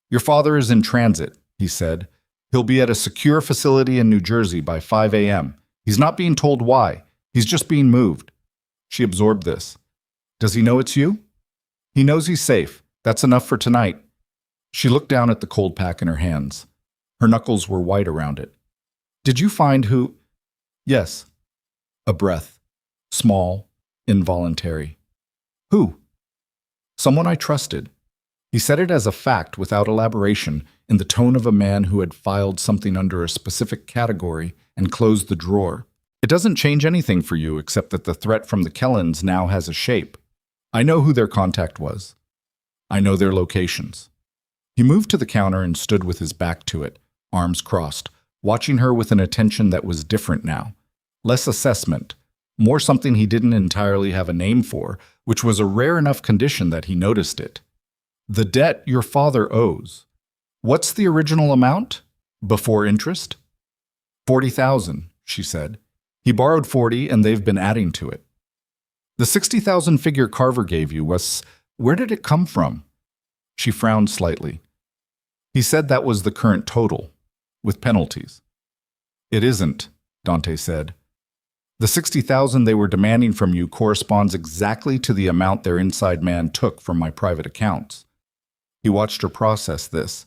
"Your father is in transit," he said. "He'll be at a secure facility in New Jersey by 5 a.m. He's not being told why. He's just being moved." She absorbed this. "Does he know it's you?" "He knows he's safe. That's enough for tonight." She looked down at the cold pack in her hands. Her knuckles were white around it. "Did you find who—" "Yes." A breath. Small, involuntary. "Who?" "Someone I trusted." He said it as a fact without elaboration, in the tone of a man who had filed something under a specific category and closed the drawer. "It doesn't change anything for you except that the threat from the Kellens now has a shape. I know who their contact was. I know their locations." He moved to the counter and stood with his back to it, arms crossed, watching her with an attention that was different now. Less assessment, more something he didn't entirely have a name for, which was a rare enough condition that he noticed it. "The debt your father owes. What's the original amount? Before interest?" 40,000, she said. "He borrowed 40 and they've been adding to it." "The 60,000 figure Carver gave you was, where did it come from?" She frowned slightly. "He said that was the current total, with penalties." "It isn't," Dante said. "The 60,000 they were demanding from you corresponds exactly to the amount their inside man took from my private accounts." He watched her process this,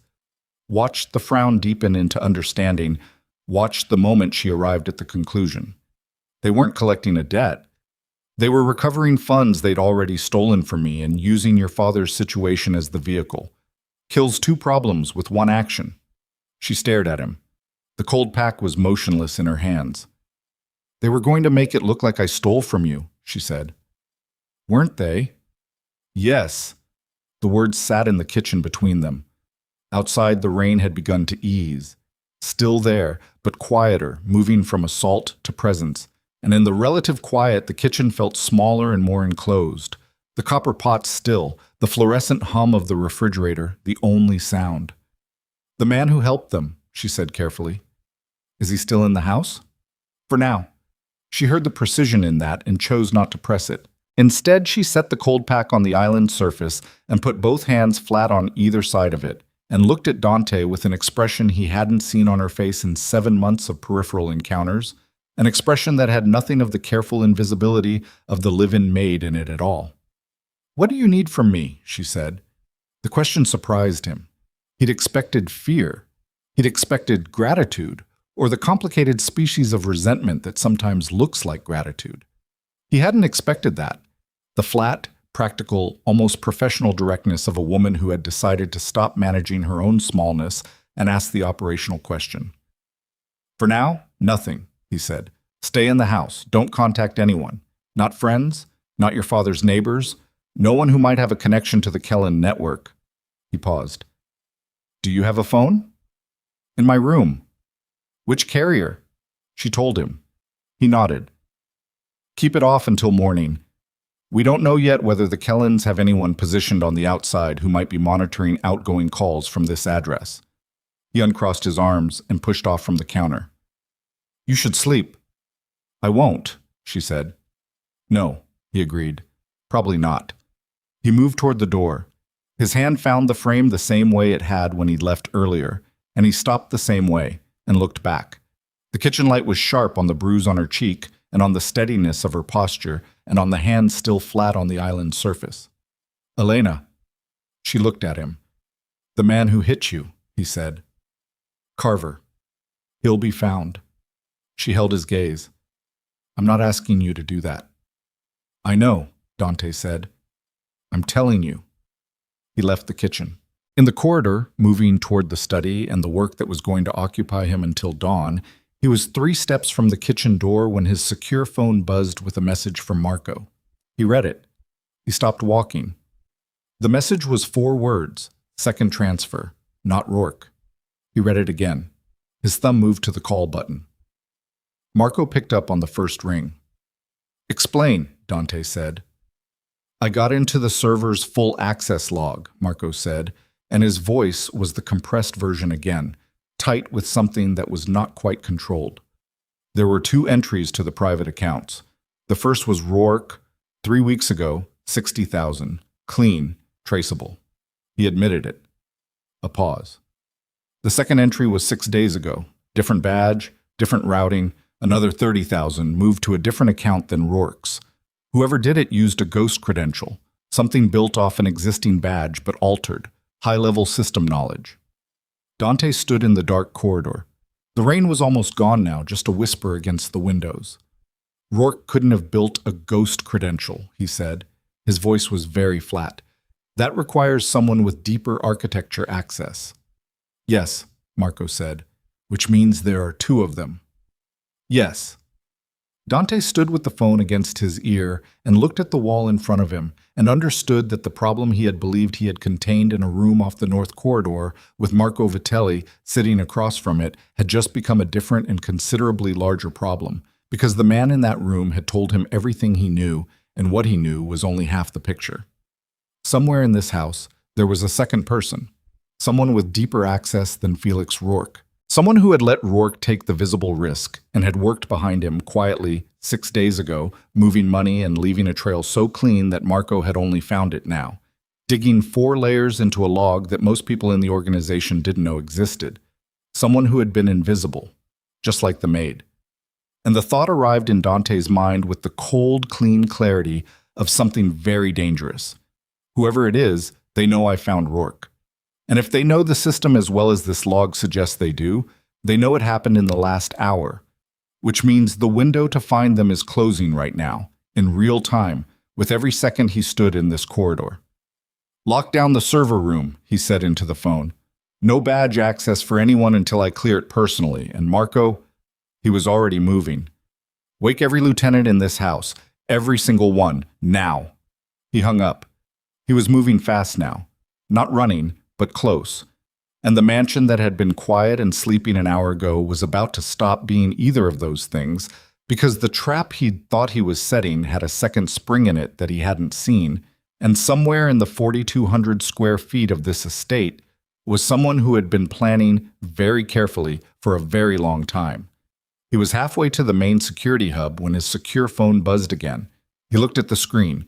watched the frown deepen into understanding, watched the moment she arrived at the conclusion. They weren't collecting a debt. They were recovering funds they'd already stolen from me and using your father's situation as the vehicle. Kills 2 problems with 1 action. She stared at him. The cold pack was motionless in her hands. "They were going to make it look like I stole from you," she said. "Weren't they?" "Yes." The words sat in the kitchen between them. Outside, the rain had begun to ease. Still there, but quieter, moving from assault to presence. And in the relative quiet, the kitchen felt smaller and more enclosed. The copper pot still, the fluorescent hum of the refrigerator, the only sound. "The man who helped them," she said carefully. "Is he still in the house?" "For now." She heard the precision in that and chose not to press it. Instead, she set the cold pack on the island surface and put both hands flat on either side of it, and looked at Dante with an expression he hadn't seen on her face in 7 months of peripheral encounters, an expression that had nothing of the careful invisibility of the live-in maid in it at all. "What do you need from me?" she said. The question surprised him. He'd expected fear. He'd expected gratitude, or the complicated species of resentment that sometimes looks like gratitude. He hadn't expected that. The flat, practical, almost professional directness of a woman who had decided to stop managing her own smallness and ask the operational question. "For now, nothing," he said. "Stay in the house. Don't contact anyone. Not friends, not your father's neighbors, no one who might have a connection to the Kellen network." He paused. "Do you have a phone?" "In my room." "Which carrier?" She told him. He nodded. "Keep it off until morning. We don't know yet whether the Kellens have anyone positioned on the outside who might be monitoring outgoing calls from this address." He uncrossed his arms and pushed off from the counter. "You should sleep." "I won't," she said. "No," he agreed. "Probably not." He moved toward the door. His hand found the frame the same way it had when he'd left earlier, and he stopped the same way and looked back. The kitchen light was sharp on the bruise on her cheek and on the steadiness of her posture and on the hand still flat on the island surface. "Elena." She looked at him. "The man who hit you," he said. "Carver. He'll be found." She held his gaze. "I'm not asking you to do that." "I know," Dante said. "I'm telling you." He left the kitchen. In the corridor, moving toward the study and the work that was going to occupy him until dawn, he was 3 steps from the kitchen door when his secure phone buzzed with a message from Marco. He read it. He stopped walking. The message was 4 words, second transfer, not Rourke. He read it again. His thumb moved to the call button. Marco picked up on the first ring. "Explain," Dante said. "I got into the server's full access log," Marco said, and his voice was the compressed version again, tight with something that was not quite controlled. There were 2 entries to the private accounts. The first was Rourke, 3 weeks ago, 60,000, clean, traceable. He admitted it. A pause. The second entry was 6 days ago, different badge, different routing, another 30,000 moved to a different account than Rourke's. Whoever did it used a ghost credential, something built off an existing badge but altered, high-level system knowledge. Dante stood in the dark corridor. The rain was almost gone now, just a whisper against the windows. "Rourke couldn't have built a ghost credential," he said. His voice was very flat. "That requires someone with deeper architecture access." "Yes," Marco said, "which means there are 2 of them." "Yes." Dante stood with the phone against his ear and looked at the wall in front of him and understood that the problem he had believed he had contained in a room off the north corridor with Marco Vitelli sitting across from it had just become a different and considerably larger problem, because the man in that room had told him everything he knew, and what he knew was only half the picture. Somewhere in this house, there was a second person, someone with deeper access than Felix Rourke. Someone who had let Rourke take the visible risk and had worked behind him quietly 6 days ago, moving money and leaving a trail so clean that Marco had only found it now, digging 4 layers into a log that most people in the organization didn't know existed. Someone who had been invisible, just like the Maid. And the thought arrived in Dante's mind with the cold, clean clarity of something very dangerous. Whoever it is, they know I found Rourke. And if they know the system as well as this log suggests they do, they know it happened in the last hour, which means the window to find them is closing right now, in real time, with every second he stood in this corridor. "Lock down the server room," he said into the phone. "No badge access for anyone until I clear it personally, and Marco," he was already moving. "Wake every lieutenant in this house, every single one, now." He hung up. He was moving fast now, not running, but close. And the mansion that had been quiet and sleeping an hour ago was about to stop being either of those things because the trap he'd thought he was setting had a second spring in it that he hadn't seen, and somewhere in the 4,200 square feet of this estate was someone who had been planning very carefully for a very long time. He was halfway to the main security hub when his secure phone buzzed again. He looked at the screen.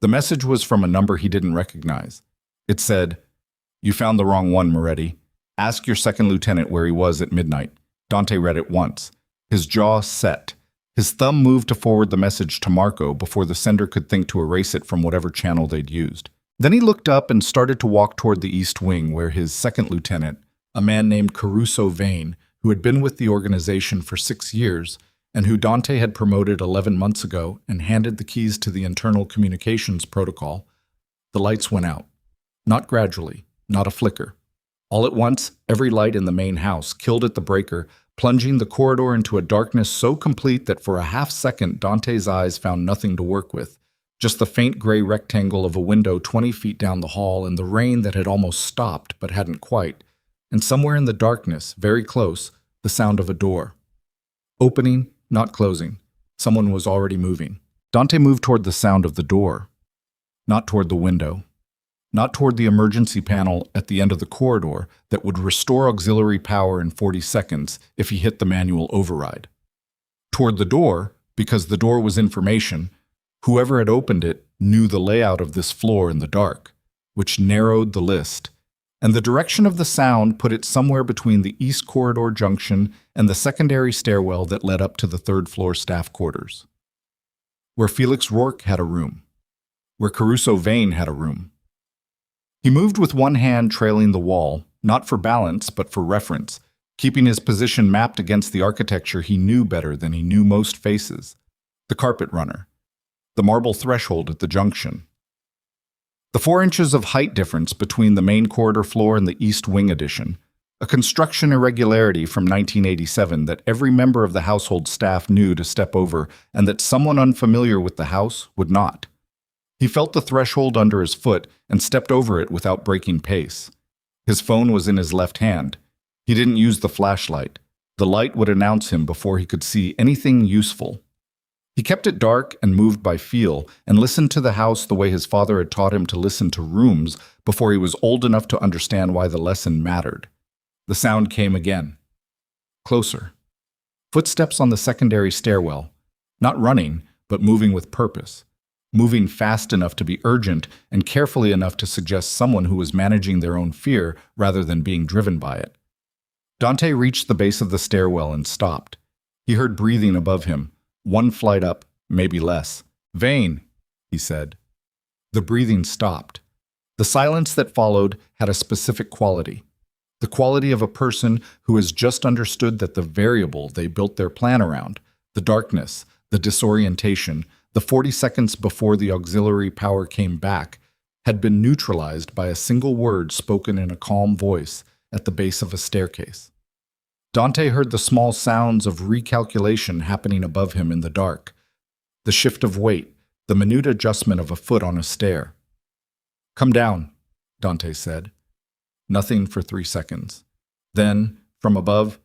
The message was from a number he didn't recognize. It said, "You found the wrong one, Moretti. Ask your second lieutenant where he was at midnight." Dante read it once. His jaw set. His thumb moved to forward the message to Marco before the sender could think to erase it from whatever channel they'd used. Then he looked up and started to walk toward the east wing where his second lieutenant, a man named Caruso Vane, who had been with the organization for 6 years and who Dante had promoted 11 months ago and handed the keys to the internal communications protocol. The lights went out. Not gradually, not a flicker. All at once, every light in the main house killed at the breaker, plunging the corridor into a darkness so complete that for a half second Dante's eyes found nothing to work with, just the faint gray rectangle of a window 20 feet down the hall and the rain that had almost stopped but hadn't quite, and somewhere in the darkness, very close, the sound of a door. Opening, not closing. Someone was already moving. Dante moved toward the sound of the door, not toward the window. Not toward the emergency panel at the end of the corridor that would restore auxiliary power in 40 seconds if he hit the manual override. Toward the door, because the door was information, whoever had opened it knew the layout of this floor in the dark, which narrowed the list, and the direction of the sound put it somewhere between the East Corridor junction and the secondary stairwell that led up to the third-floor staff quarters. Where Felix Rourke had a room. Where Caruso Vane had a room. He moved with one hand trailing the wall, not for balance, but for reference, keeping his position mapped against the architecture he knew better than he knew most faces. The carpet runner. The marble threshold at the junction. The 4 inches of height difference between the main corridor floor and the East Wing addition. A construction irregularity from 1987 that every member of the household staff knew to step over and that someone unfamiliar with the house would not. He felt the threshold under his foot and stepped over it without breaking pace. His phone was in his left hand. He didn't use the flashlight. The light would announce him before he could see anything useful. He kept it dark and moved by feel and listened to the house the way his father had taught him to listen to rooms before he was old enough to understand why the lesson mattered. The sound came again. Closer. Footsteps on the secondary stairwell. Not running, but moving with purpose. Moving fast enough to be urgent and carefully enough to suggest someone who was managing their own fear rather than being driven by it. Dante reached the base of the stairwell and stopped. He heard breathing above him, 1 flight up, maybe less. "Vane," he said. The breathing stopped. The silence that followed had a specific quality. The quality of a person who has just understood that the variable they built their plan around, the darkness, the disorientation, the 40 seconds before the auxiliary power came back, had been neutralized by a single word spoken in a calm voice at the base of a staircase. Dante heard the small sounds of recalculation happening above him in the dark, the shift of weight, the minute adjustment of a foot on a stair. "Come down," Dante said. Nothing for 3 seconds. Then, from above,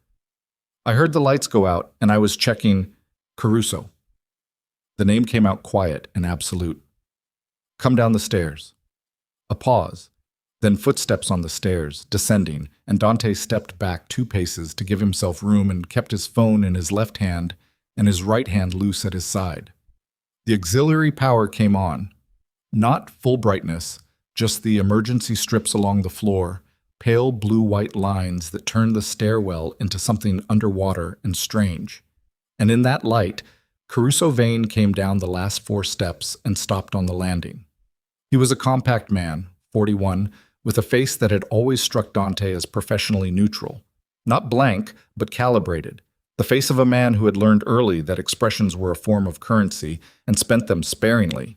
"I heard the lights go out and I was checking Caruso." The name came out quiet and absolute. "Come down the stairs." A pause, then footsteps on the stairs, descending, and Dante stepped back 2 paces to give himself room and kept his phone in his left hand and his right hand loose at his side. The auxiliary power came on. Not full brightness, just the emergency strips along the floor, pale blue-white lines that turned the stairwell into something underwater and strange. And in that light, Caruso Vane came down the last 4 steps and stopped on the landing. He was a compact man, 41, with a face that had always struck Dante as professionally neutral. Not blank, but calibrated. The face of a man who had learned early that expressions were a form of currency and spent them sparingly.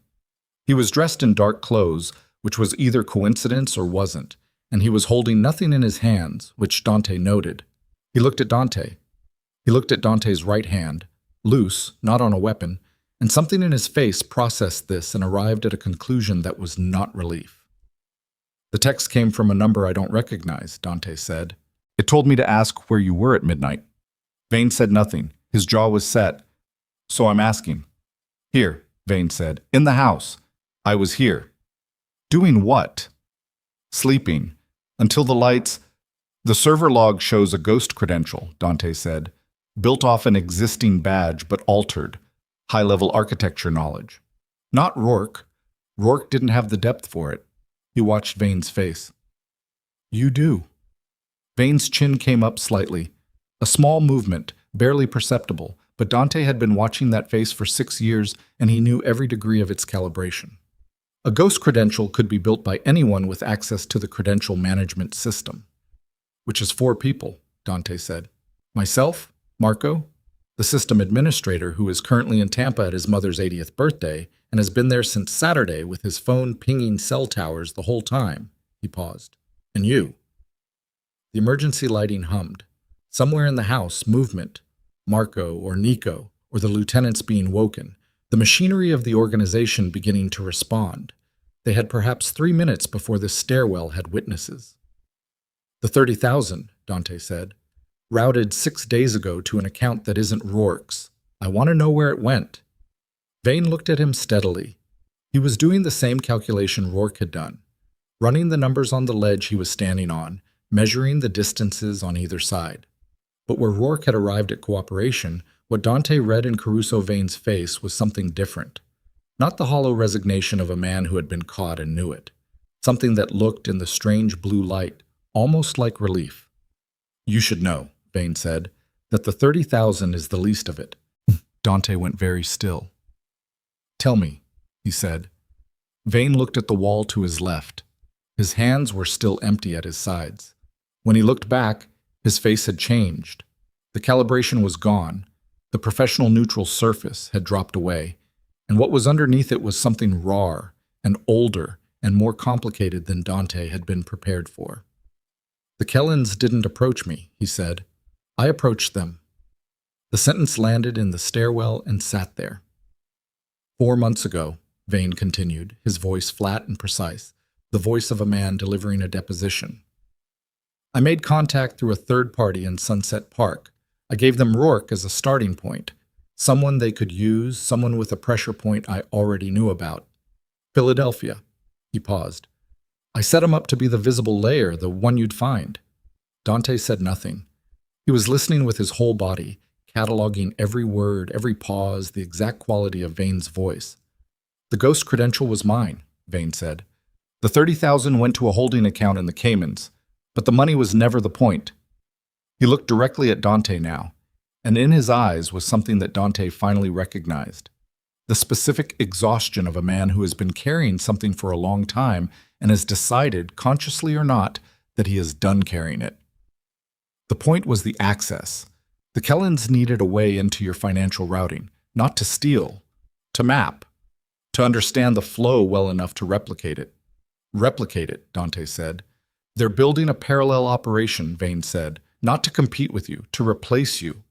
He was dressed in dark clothes, which was either coincidence or wasn't, and he was holding nothing in his hands, which Dante noted. He looked at Dante. He looked at Dante's right hand, loose, not on a weapon, and something in his face processed this and arrived at a conclusion that was not relief. The text came from a number I don't recognize, Dante said. It told me to ask where you were at midnight. Vane said nothing. His jaw was set. So I'm asking. Here, Vane said. In the house. I was here. Doing what? Sleeping. Until the lights... The server log shows a ghost credential, Dante said. Built off an existing badge, but altered. High-level architecture knowledge. Not Rourke. Rourke didn't have the depth for it. He watched Vane's face. You do. Vane's chin came up slightly. A small movement, barely perceptible, but Dante had been watching that face for 6 years, and he knew every degree of its calibration. A ghost credential could be built by anyone with access to the credential management system. Which is 4 people, Dante said. Myself, Marco, the system administrator who is currently in Tampa at his mother's 80th birthday and has been there since Saturday with his phone pinging cell towers the whole time. He paused. And you. The emergency lighting hummed. Somewhere in the house, movement. Marco or Nico or the lieutenants being woken. The machinery of the organization beginning to respond. They had perhaps 3 minutes before this stairwell had witnesses. The 30,000, Dante said, routed 6 days ago to an account that isn't Rourke's. I want to know where it went. Vane looked at him steadily. He was doing the same calculation Rourke had done, running the numbers on the ledge he was standing on, measuring the distances on either side. But where Rourke had arrived at cooperation, what Dante read in Caruso Vane's face was something different. Not the hollow resignation of a man who had been caught and knew it. Something that looked in the strange blue light almost like relief. You should know, Vane said, that the 30,000 is the least of it. Dante went very still. Tell me, he said. Vane looked at the wall to his left. His hands were still empty at his sides. When he looked back, his face had changed. The calibration was gone. The professional neutral surface had dropped away, and what was underneath it was something raw and older and more complicated than Dante had been prepared for. The Kellans didn't approach me, he said. I approached them. The sentence landed in the stairwell and sat there. 4 months ago, Vane continued, his voice flat and precise, the voice of a man delivering a deposition. I made contact through a third party in Sunset Park. I gave them Rourke as a starting point, someone they could use, someone with a pressure point I already knew about. Philadelphia. He paused. I set him up to be the visible layer, the one you'd find. Dante said nothing. He was listening with his whole body, cataloging every word, every pause, the exact quality of Vane's voice. The ghost credential was mine, Vane said. The 30,000 went to a holding account in the Caymans, but the money was never the point. He looked directly at Dante now, and in his eyes was something that Dante finally recognized. The specific exhaustion of a man who has been carrying something for a long time and has decided, consciously or not, that he is done carrying it. The point was the access. The Kellans needed a way into your financial routing, not to steal, to map, to understand the flow well enough to replicate it. Replicate it, Dante said. They're building a parallel operation, Vane said, not to compete with you, to replace you.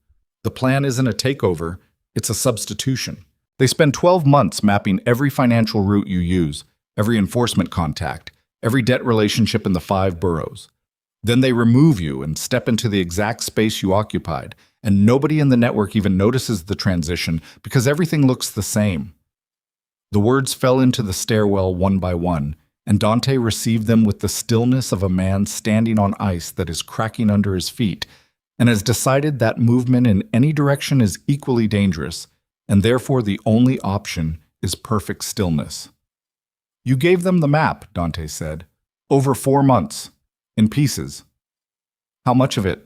The plan isn't a takeover, it's a substitution. They spend 12 months mapping every financial route you use, every enforcement contact, every debt relationship in the 5 boroughs. Then they remove you and step into the exact space you occupied, and nobody in the network even notices the transition because everything looks the same. The words fell into the stairwell one by one, and Dante received them with the stillness of a man standing on ice that is cracking under his feet, and has decided that movement in any direction is equally dangerous, and therefore the only option is perfect stillness. You gave them the map, Dante said. Over 4 months. In pieces. How much of it?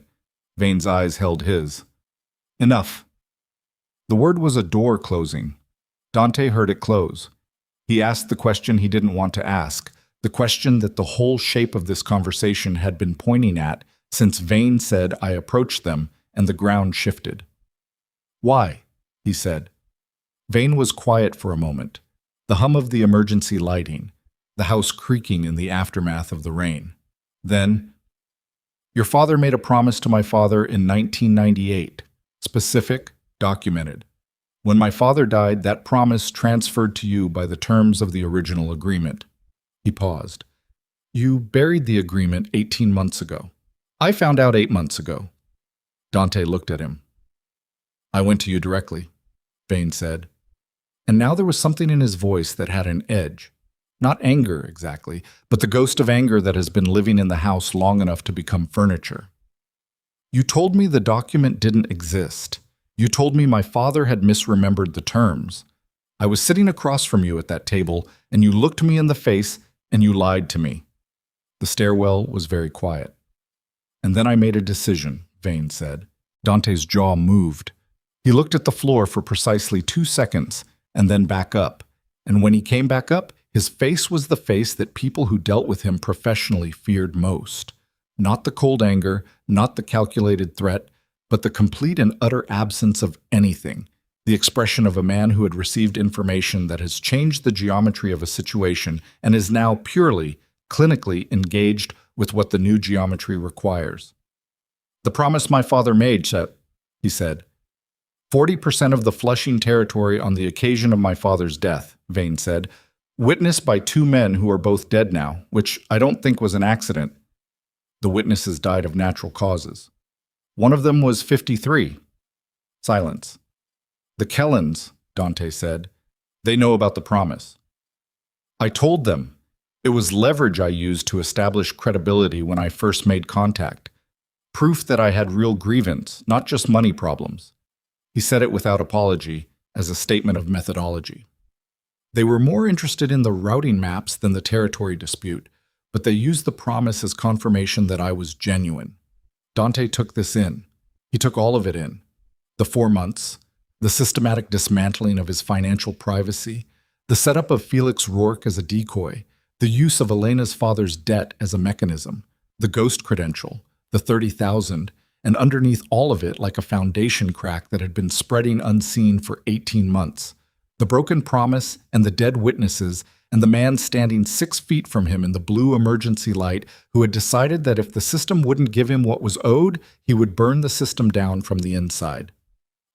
Vane's eyes held his. Enough. The word was a door closing. Dante heard it close. He asked the question he didn't want to ask, the question that the whole shape of this conversation had been pointing at since Vane said I approached them and the ground shifted. Why? He said. Vane was quiet for a moment, the hum of the emergency lighting, the house creaking in the aftermath of the rain. Then, your father made a promise to my father in 1998, specific, documented. When my father died, that promise transferred to you by the terms of the original agreement. He paused. You buried the agreement 18 months ago. I found out 8 months ago. Dante looked at him. I went to you directly, Vane said. And now there was something in his voice that had an edge. Not anger, exactly, but the ghost of anger that has been living in the house long enough to become furniture. You told me the document didn't exist. You told me my father had misremembered the terms. I was sitting across from you at that table, and you looked me in the face, and you lied to me. The stairwell was very quiet. And then I made a decision, Vane said. Dante's jaw moved. He looked at the floor for precisely 2 seconds, and then back up. And when he came back up, his face was the face that people who dealt with him professionally feared most. Not the cold anger, not the calculated threat, but the complete and utter absence of anything. The expression of a man who had received information that has changed the geometry of a situation and is now purely, clinically engaged with what the new geometry requires. The promise my father made, he said. 40% of the Flushing territory on the occasion of my father's death, Vane said, witnessed by 2 men who are both dead now, which I don't think was an accident. The witnesses died of natural causes. One of them was 53. Silence. The Kellens, Dante said, they know about the promise. I told them. It was leverage I used to establish credibility when I first made contact. Proof that I had real grievance, not just money problems. He said it without apology, as a statement of methodology. They were more interested in the routing maps than the territory dispute, but they used the promise as confirmation that I was genuine. Dante took this in. He took all of it in. The 4 months, the systematic dismantling of his financial privacy, the setup of Felix Rourke as a decoy, the use of Elena's father's debt as a mechanism, the ghost credential, the 30,000, and underneath all of it like a foundation crack that had been spreading unseen for 18 months, the broken promise and the dead witnesses and the man standing 6 feet from him in the blue emergency light who had decided that if the system wouldn't give him what was owed, he would burn the system down from the inside.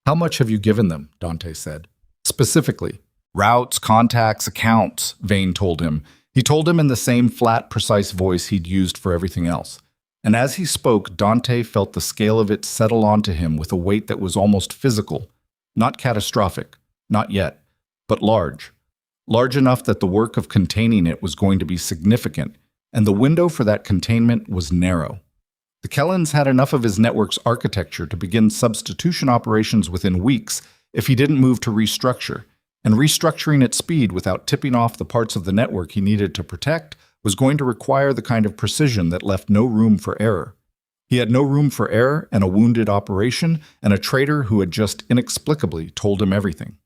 How much have you given them? Dante said. Specifically. Routes, contacts, accounts, Vane told him. He told him in the same flat, precise voice he'd used for everything else. And as he spoke, Dante felt the scale of it settle onto him with a weight that was almost physical. Not catastrophic, not yet, but large. Large enough that the work of containing it was going to be significant, and the window for that containment was narrow. The Kellens had enough of his network's architecture to begin substitution operations within weeks if he didn't move to restructure, and restructuring at speed without tipping off the parts of the network he needed to protect was going to require the kind of precision that left no room for error. He had no room for error and a wounded operation and a traitor who had just inexplicably told him everything.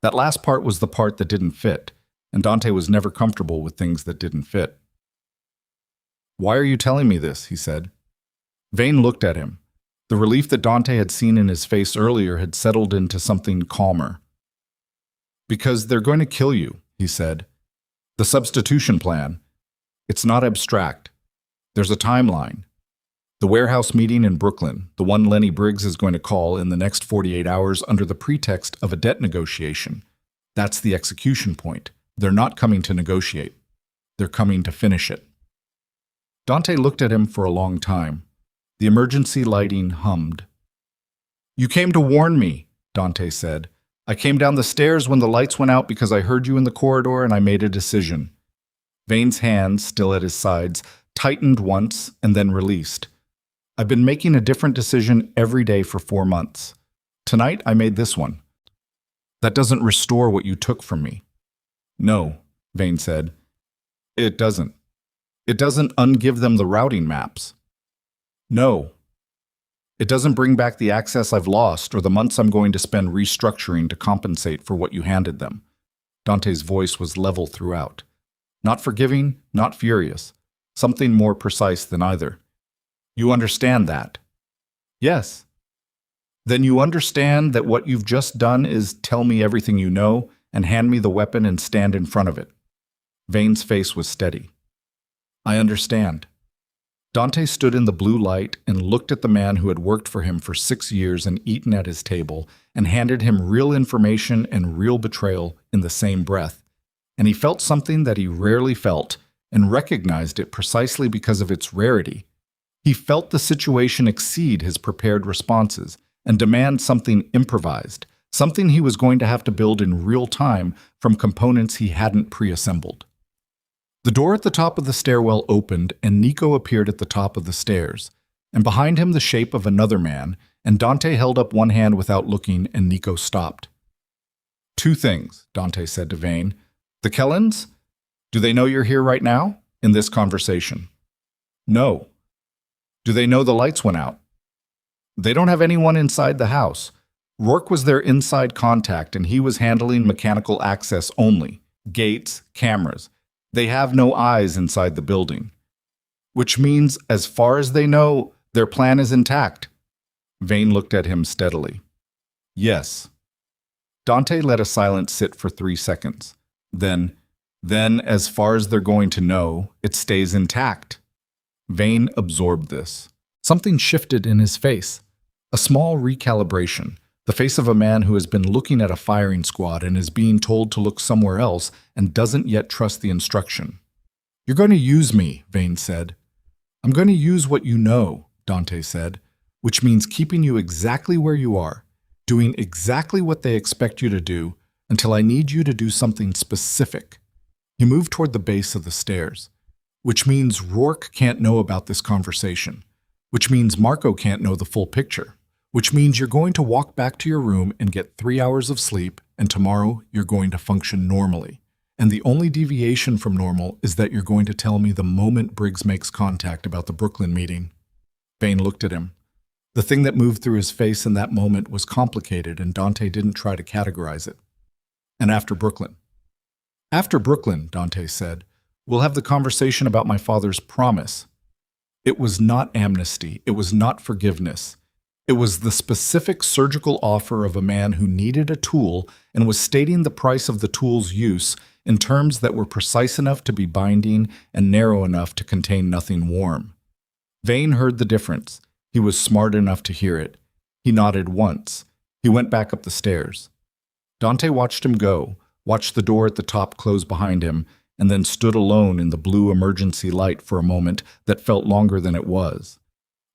That last part was the part that didn't fit, and Dante was never comfortable with things that didn't fit. Why are you telling me this? He said. Vane looked at him. The relief that Dante had seen in his face earlier had settled into something calmer. Because they're going to kill you, he said. The substitution plan. It's not abstract. There's a timeline. The warehouse meeting in Brooklyn, the one Lenny Briggs is going to call in the next 48 hours under the pretext of a debt negotiation. That's the execution point. They're not coming to negotiate. They're coming to finish it. Dante looked at him for a long time. The emergency lighting hummed. You came to warn me, Dante said. I came down the stairs when the lights went out because I heard you in the corridor and I made a decision. Vane's hands, still at his sides, tightened once and then released. I've been making a different decision every day for 4 months. Tonight I made this one. That doesn't restore what you took from me. No, Vane said. It doesn't. It doesn't ungive them the routing maps. No. It doesn't bring back the access I've lost or the months I'm going to spend restructuring to compensate for what you handed them. Dante's voice was level throughout. Not forgiving, not furious. Something more precise than either. You understand that? Yes. Then you understand that what you've just done is tell me everything you know and hand me the weapon and stand in front of it. Vane's face was steady. I understand. Dante stood in the blue light and looked at the man who had worked for him for 6 years and eaten at his table and handed him real information and real betrayal in the same breath. And he felt something that he rarely felt, and recognized it precisely because of its rarity. He felt the situation exceed his prepared responses and demand something improvised, something he was going to have to build in real time from components he hadn't pre-assembled. The door at the top of the stairwell opened and Nico appeared at the top of the stairs, and behind him the shape of another man, and Dante held up one hand without looking and Nico stopped. "Two things," Dante said to Vane. "The Kellens? Do they know you're here right now, in this conversation?" "No." "Do they know the lights went out?" "They don't have anyone inside the house. Rourke was their inside contact and he was handling mechanical access only. Gates, cameras. They have no eyes inside the building. Which means, as far as they know, their plan is intact." Vane looked at him steadily. "Yes." Dante let a silence sit for 3 seconds. Then, as far as they're going to know, it stays intact. Vane absorbed this. Something shifted in his face. A small recalibration. The face of a man who has been looking at a firing squad and is being told to look somewhere else and doesn't yet trust the instruction. "You're going to use me," Vane said. "I'm going to use what you know," Dante said, "which means keeping you exactly where you are, doing exactly what they expect you to do until I need you to do something specific." He moved toward the base of the stairs. "Which means Rourke can't know about this conversation. Which means Marco can't know the full picture. Which means you're going to walk back to your room and get 3 hours of sleep, and tomorrow you're going to function normally. And the only deviation from normal is that you're going to tell me the moment Briggs makes contact about the Brooklyn meeting." Vane looked at him. The thing that moved through his face in that moment was complicated, and Dante didn't try to categorize it. "And after Brooklyn?" "After Brooklyn," Dante said, "we'll have the conversation about my father's promise." It was not amnesty. It was not forgiveness. It was the specific surgical offer of a man who needed a tool and was stating the price of the tool's use in terms that were precise enough to be binding and narrow enough to contain nothing warm. Vane heard the difference. He was smart enough to hear it. He nodded once. He went back up the stairs. Dante watched him go, watched the door at the top close behind him, and then stood alone in the blue emergency light for a moment that felt longer than it was.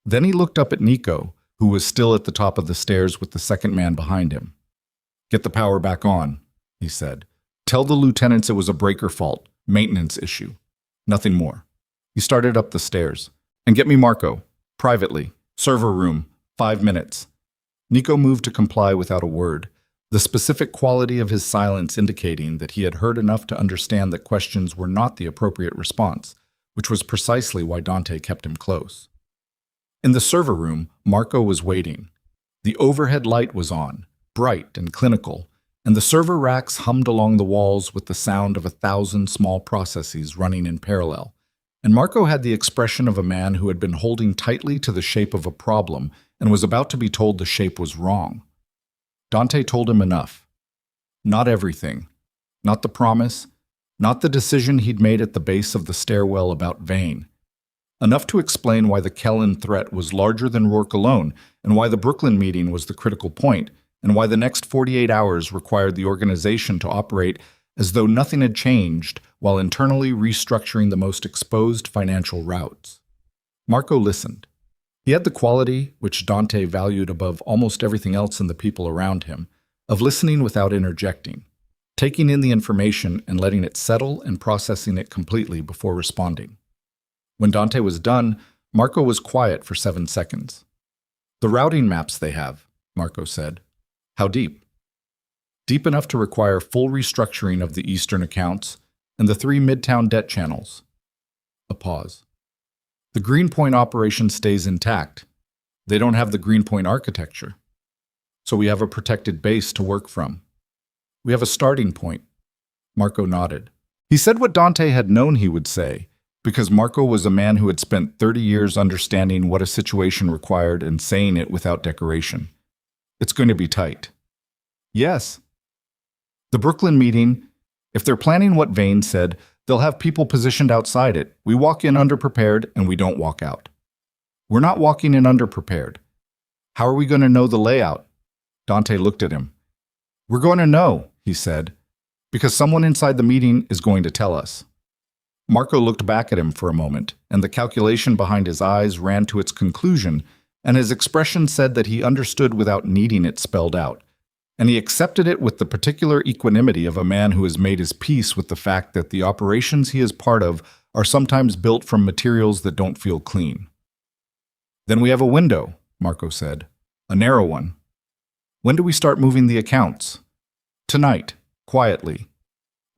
Then he looked up at Nico, who was still at the top of the stairs with the second man behind him. "Get the power back on," he said. "Tell the lieutenants it was a breaker fault, maintenance issue. Nothing more." He started up the stairs. "And get me Marco, privately, server room, 5 minutes." Nico moved to comply without a word, the specific quality of his silence indicating that he had heard enough to understand that questions were not the appropriate response, which was precisely why Dante kept him close. In the server room, Marco was waiting. The overhead light was on, bright and clinical, and the server racks hummed along the walls with the sound of 1,000 small processes running in parallel. And Marco had the expression of a man who had been holding tightly to the shape of a problem and was about to be told the shape was wrong. Dante told him enough. Not everything. Not the promise. Not the decision he'd made at the base of the stairwell about Vane. Enough to explain why the Kellen threat was larger than Rourke alone, and why the Brooklyn meeting was the critical point, and why the next 48 hours required the organization to operate as though nothing had changed while internally restructuring the most exposed financial routes. Marco listened. He had the quality, which Dante valued above almost everything else in the people around him, of listening without interjecting, taking in the information and letting it settle and processing it completely before responding. When Dante was done, Marco was quiet for 7 seconds. "The routing maps they have," Marco said. "How deep?" "Deep enough to require full restructuring of the Eastern accounts and the 3 Midtown debt channels." A pause. "The Greenpoint operation stays intact. They don't have the Greenpoint architecture. So we have a protected base to work from. We have a starting point." Marco nodded. He said what Dante had known he would say, because Marco was a man who had spent 30 years understanding what a situation required and saying it without decoration. "It's going to be tight." "Yes." "The Brooklyn meeting, if they're planning what Vane said, they'll have people positioned outside it. We walk in underprepared and we don't walk out." "We're not walking in underprepared. How are we going to know the layout?" Dante looked at him. "We're going to know," he said, "because someone inside the meeting is going to tell us." Marco looked back at him for a moment, and the calculation behind his eyes ran to its conclusion, and his expression said that he understood without needing it spelled out, and he accepted it with the particular equanimity of a man who has made his peace with the fact that the operations he is part of are sometimes built from materials that don't feel clean. "Then we have a window," Marco said. "A narrow one. When do we start moving the accounts?" "Tonight, quietly.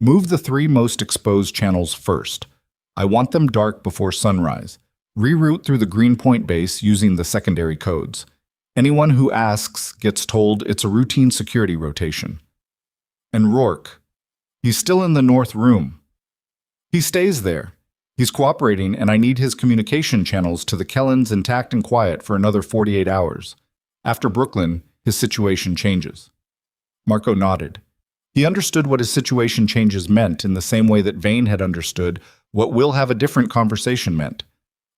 Move the 3 most exposed channels first. I want them dark before sunrise. Reroute through the Greenpoint base using the secondary codes. Anyone who asks gets told it's a routine security rotation. And Rourke, he's still in the north room. He stays there. He's cooperating, and I need his communication channels to the Kellens intact and quiet for another 48 hours. After Brooklyn, his situation changes." Marco nodded. He understood what his situation changes meant in the same way that Vane had understood what "we'll have a different conversation" meant.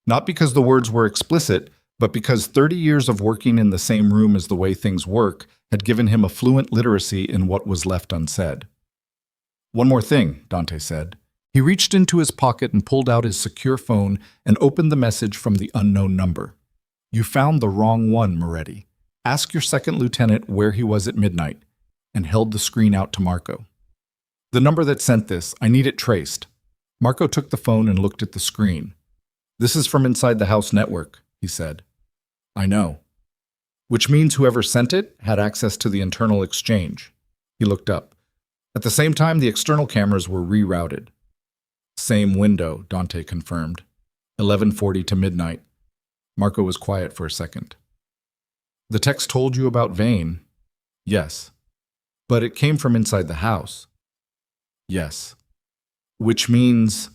Not because the words were explicit, but because 30 years of working in the same room as the way things work had given him a fluent literacy in what was left unsaid. "One more thing," Dante said. He reached into his pocket and pulled out his secure phone and opened the message from the unknown number. "You found the wrong one, Moretti. Ask your second lieutenant where he was at midnight," and held the screen out to Marco. "The number that sent this, I need it traced." Marco took the phone and looked at the screen. "This is from inside the house network," he said. "I know. Which means whoever sent it had access to the internal exchange." He looked up. At the same time, the external cameras were rerouted. "Same window," Dante confirmed. 11:40 to midnight. Marco was quiet for a second. "The text told you about Vane?" "Yes." "But it came from inside the house?" "Yes." "Which means—"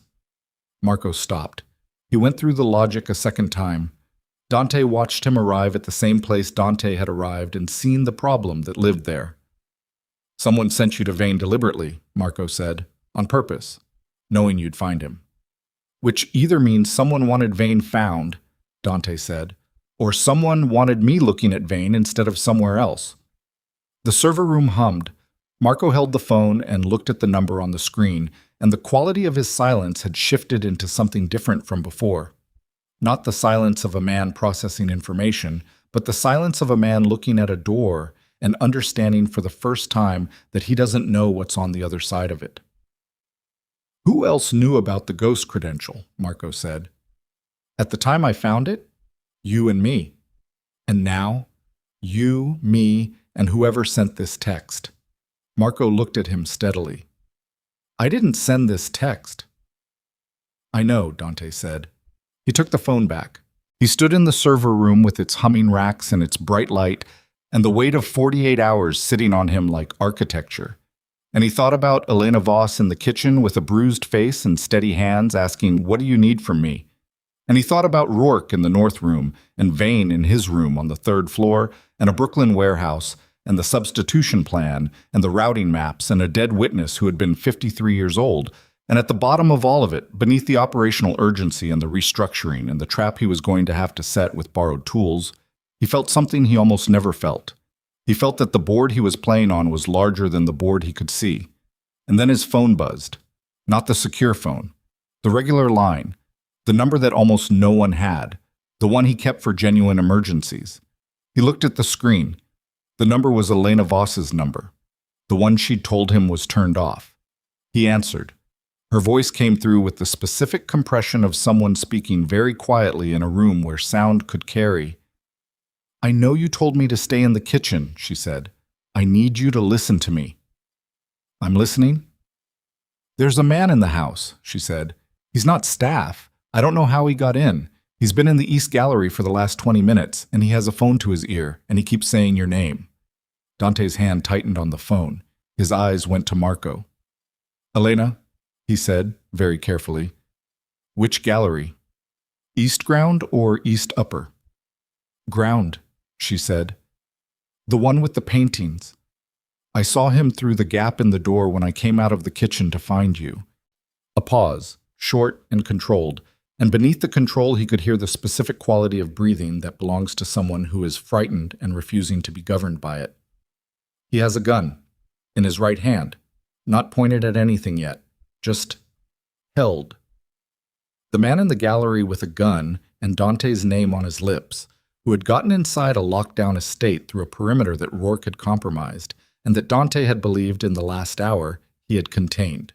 Marco stopped. He went through the logic a second time. Dante watched him arrive at the same place Dante had arrived and seen the problem that lived there. "Someone sent you to Vane deliberately," Marco said, "on purpose, knowing you'd find him." "Which either means someone wanted Vane found," Dante said, "or someone wanted me looking at Vane instead of somewhere else." The server room hummed. Marco held the phone and looked at the number on the screen, and the quality of his silence had shifted into something different from before. Not the silence of a man processing information, but the silence of a man looking at a door and understanding for the first time that he doesn't know what's on the other side of it. "Who else knew about the ghost credential?" Marco said. "At the time I found it, you and me. And now, you, me, and whoever sent this text." Marco looked at him steadily. "I didn't send this text." "I know," Dante said. He took the phone back. He stood in the server room with its humming racks and its bright light, and the weight of 48 hours sitting on him like architecture. And he thought about Elena Voss in the kitchen with a bruised face and steady hands asking, "What do you need from me?" And he thought about Rourke in the north room, and Vane in his room on the 3rd floor, and a Brooklyn warehouse, and the substitution plan, and the routing maps, and a dead witness who had been 53 years old. And at the bottom of all of it, beneath the operational urgency and the restructuring and the trap he was going to have to set with borrowed tools, he felt something he almost never felt. He felt that the board he was playing on was larger than the board he could see. And then his phone buzzed. Not the secure phone. The regular line. The number that almost no one had. The one he kept for genuine emergencies. He looked at the screen. The number was Elena Voss's number. The one she'd told him was turned off. He answered. Her voice came through with the specific compression of someone speaking very quietly in a room where sound could carry. "I know you told me to stay in the kitchen," she said. "I need you to listen to me." "I'm listening." "There's a man in the house," she said. "He's not staff. I don't know how he got in. He's been in the East Gallery for the last 20 minutes, and he has a phone to his ear, and he keeps saying your name." Dante's hand tightened on the phone. His eyes went to Marco. "Elena," he said, very carefully. "Which gallery? East ground or East upper?" "Ground," she said. "The one with the paintings. I saw him through the gap in the door when I came out of the kitchen to find you." A pause, short and controlled, and beneath the control he could hear the specific quality of breathing that belongs to someone who is frightened and refusing to be governed by it. "He has a gun, in his right hand, not pointed at anything yet, just held." The man in the gallery with a gun and Dante's name on his lips, who had gotten inside a lockdown estate through a perimeter that Rourke had compromised and that Dante had believed in the last hour he had contained.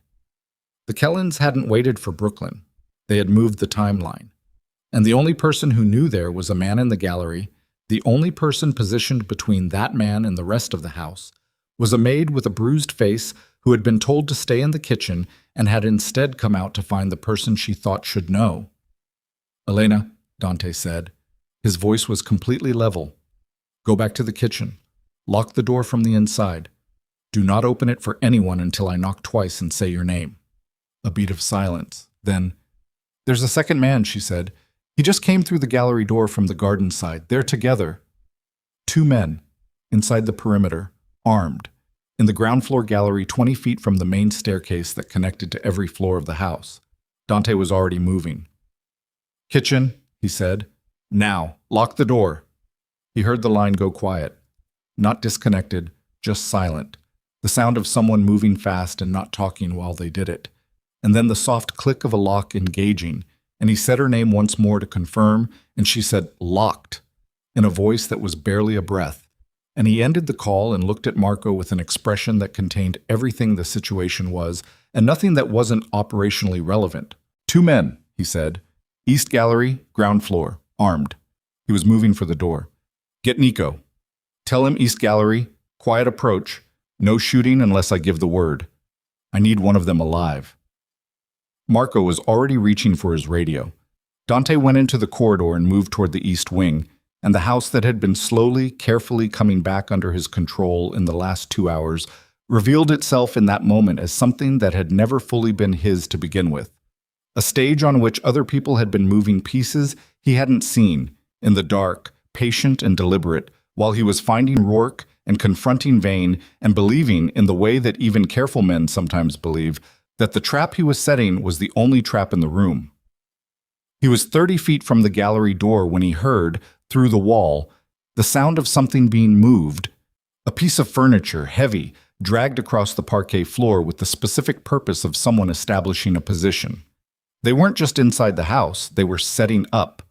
The Kellans hadn't waited for Brooklyn. They had moved the timeline. And the only person who knew there was a man in the gallery. The only person positioned between that man and the rest of the house was a maid with a bruised face who had been told to stay in the kitchen and had instead come out to find the person she thought should know. "Elena," Dante said. His voice was completely level. "Go back to the kitchen. Lock the door from the inside. Do not open it for anyone until I knock twice and say your name." A beat of silence. Then, "There's a second man," she said. "He just came through the gallery door from the garden side. They're together." 2 men, inside the perimeter, armed, in the ground floor gallery 20 feet from the main staircase that connected to every floor of the house. Dante was already moving. "Kitchen," he said. "Now, lock the door." He heard the line go quiet. Not disconnected, just silent. The sound of someone moving fast and not talking while they did it. And then the soft click of a lock engaging, and he said her name once more to confirm, and she said, "Locked," in a voice that was barely a breath. And he ended the call and looked at Marco with an expression that contained everything the situation was, and nothing that wasn't operationally relevant. 2 men, he said. "East gallery, ground floor, armed." He was moving for the door. "Get Nico. Tell him East gallery, quiet approach, no shooting unless I give the word. I need one of them alive." Marco was already reaching for his radio. Dante went into the corridor and moved toward the east wing, and the house that had been slowly, carefully coming back under his control in the last 2 hours revealed itself in that moment as something that had never fully been his to begin with. A stage on which other people had been moving pieces he hadn't seen, in the dark, patient and deliberate, while he was finding Rourke and confronting Vane and believing, in the way that even careful men sometimes believe, that the trap he was setting was the only trap in the room. He was 30 feet from the gallery door when he heard, through the wall, the sound of something being moved. A piece of furniture, heavy, dragged across the parquet floor with the specific purpose of someone establishing a position. They weren't just inside the house, they were setting up,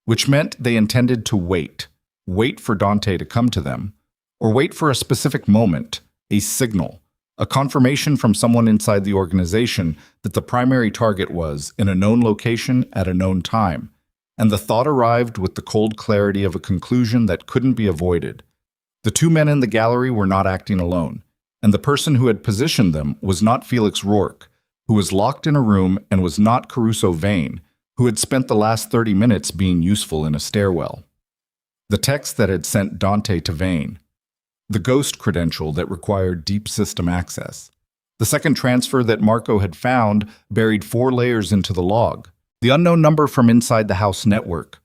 which meant they intended to wait for Dante to come to them, or wait for a specific moment, a signal, a confirmation from someone inside the organization that the primary target was in a known location at a known time, and the thought arrived with the cold clarity of a conclusion that couldn't be avoided. The 2 men in the gallery were not acting alone, and the person who had positioned them was not Felix Rourke, who was locked in a room, and was not Caruso Vane, who had spent the last 30 minutes being useful in a stairwell. The text that had sent Dante to Vane. The ghost credential that required deep system access. The second transfer that Marco had found buried 4 layers into the log. The unknown number from inside the house network.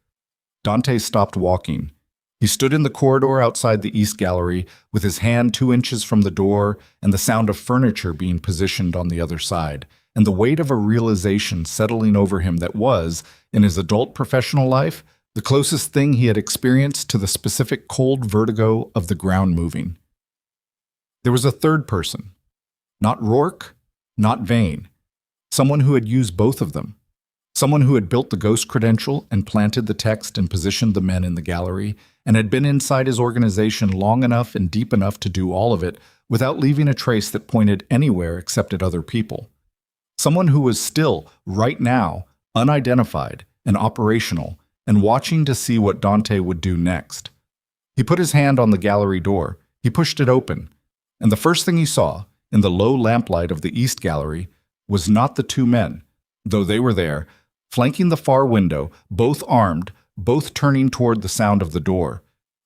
Dante stopped walking. He stood in the corridor outside the east gallery with his hand 2 inches from the door and the sound of furniture being positioned on the other side, and the weight of a realization settling over him that was, in his adult professional life, the closest thing he had experienced to the specific cold vertigo of the ground moving. There was a third person. Not Rourke, not Vane. Someone who had used both of them. Someone who had built the ghost credential and planted the text and positioned the men in the gallery, and had been inside his organization long enough and deep enough to do all of it without leaving a trace that pointed anywhere except at other people. Someone who was still, right now, unidentified and operational, and watching to see what Dante would do next. He put his hand on the gallery door. He pushed it open, and the first thing he saw, in the low lamplight of the east gallery, was not the 2 men, though they were there, flanking the far window, both armed, both turning toward the sound of the door,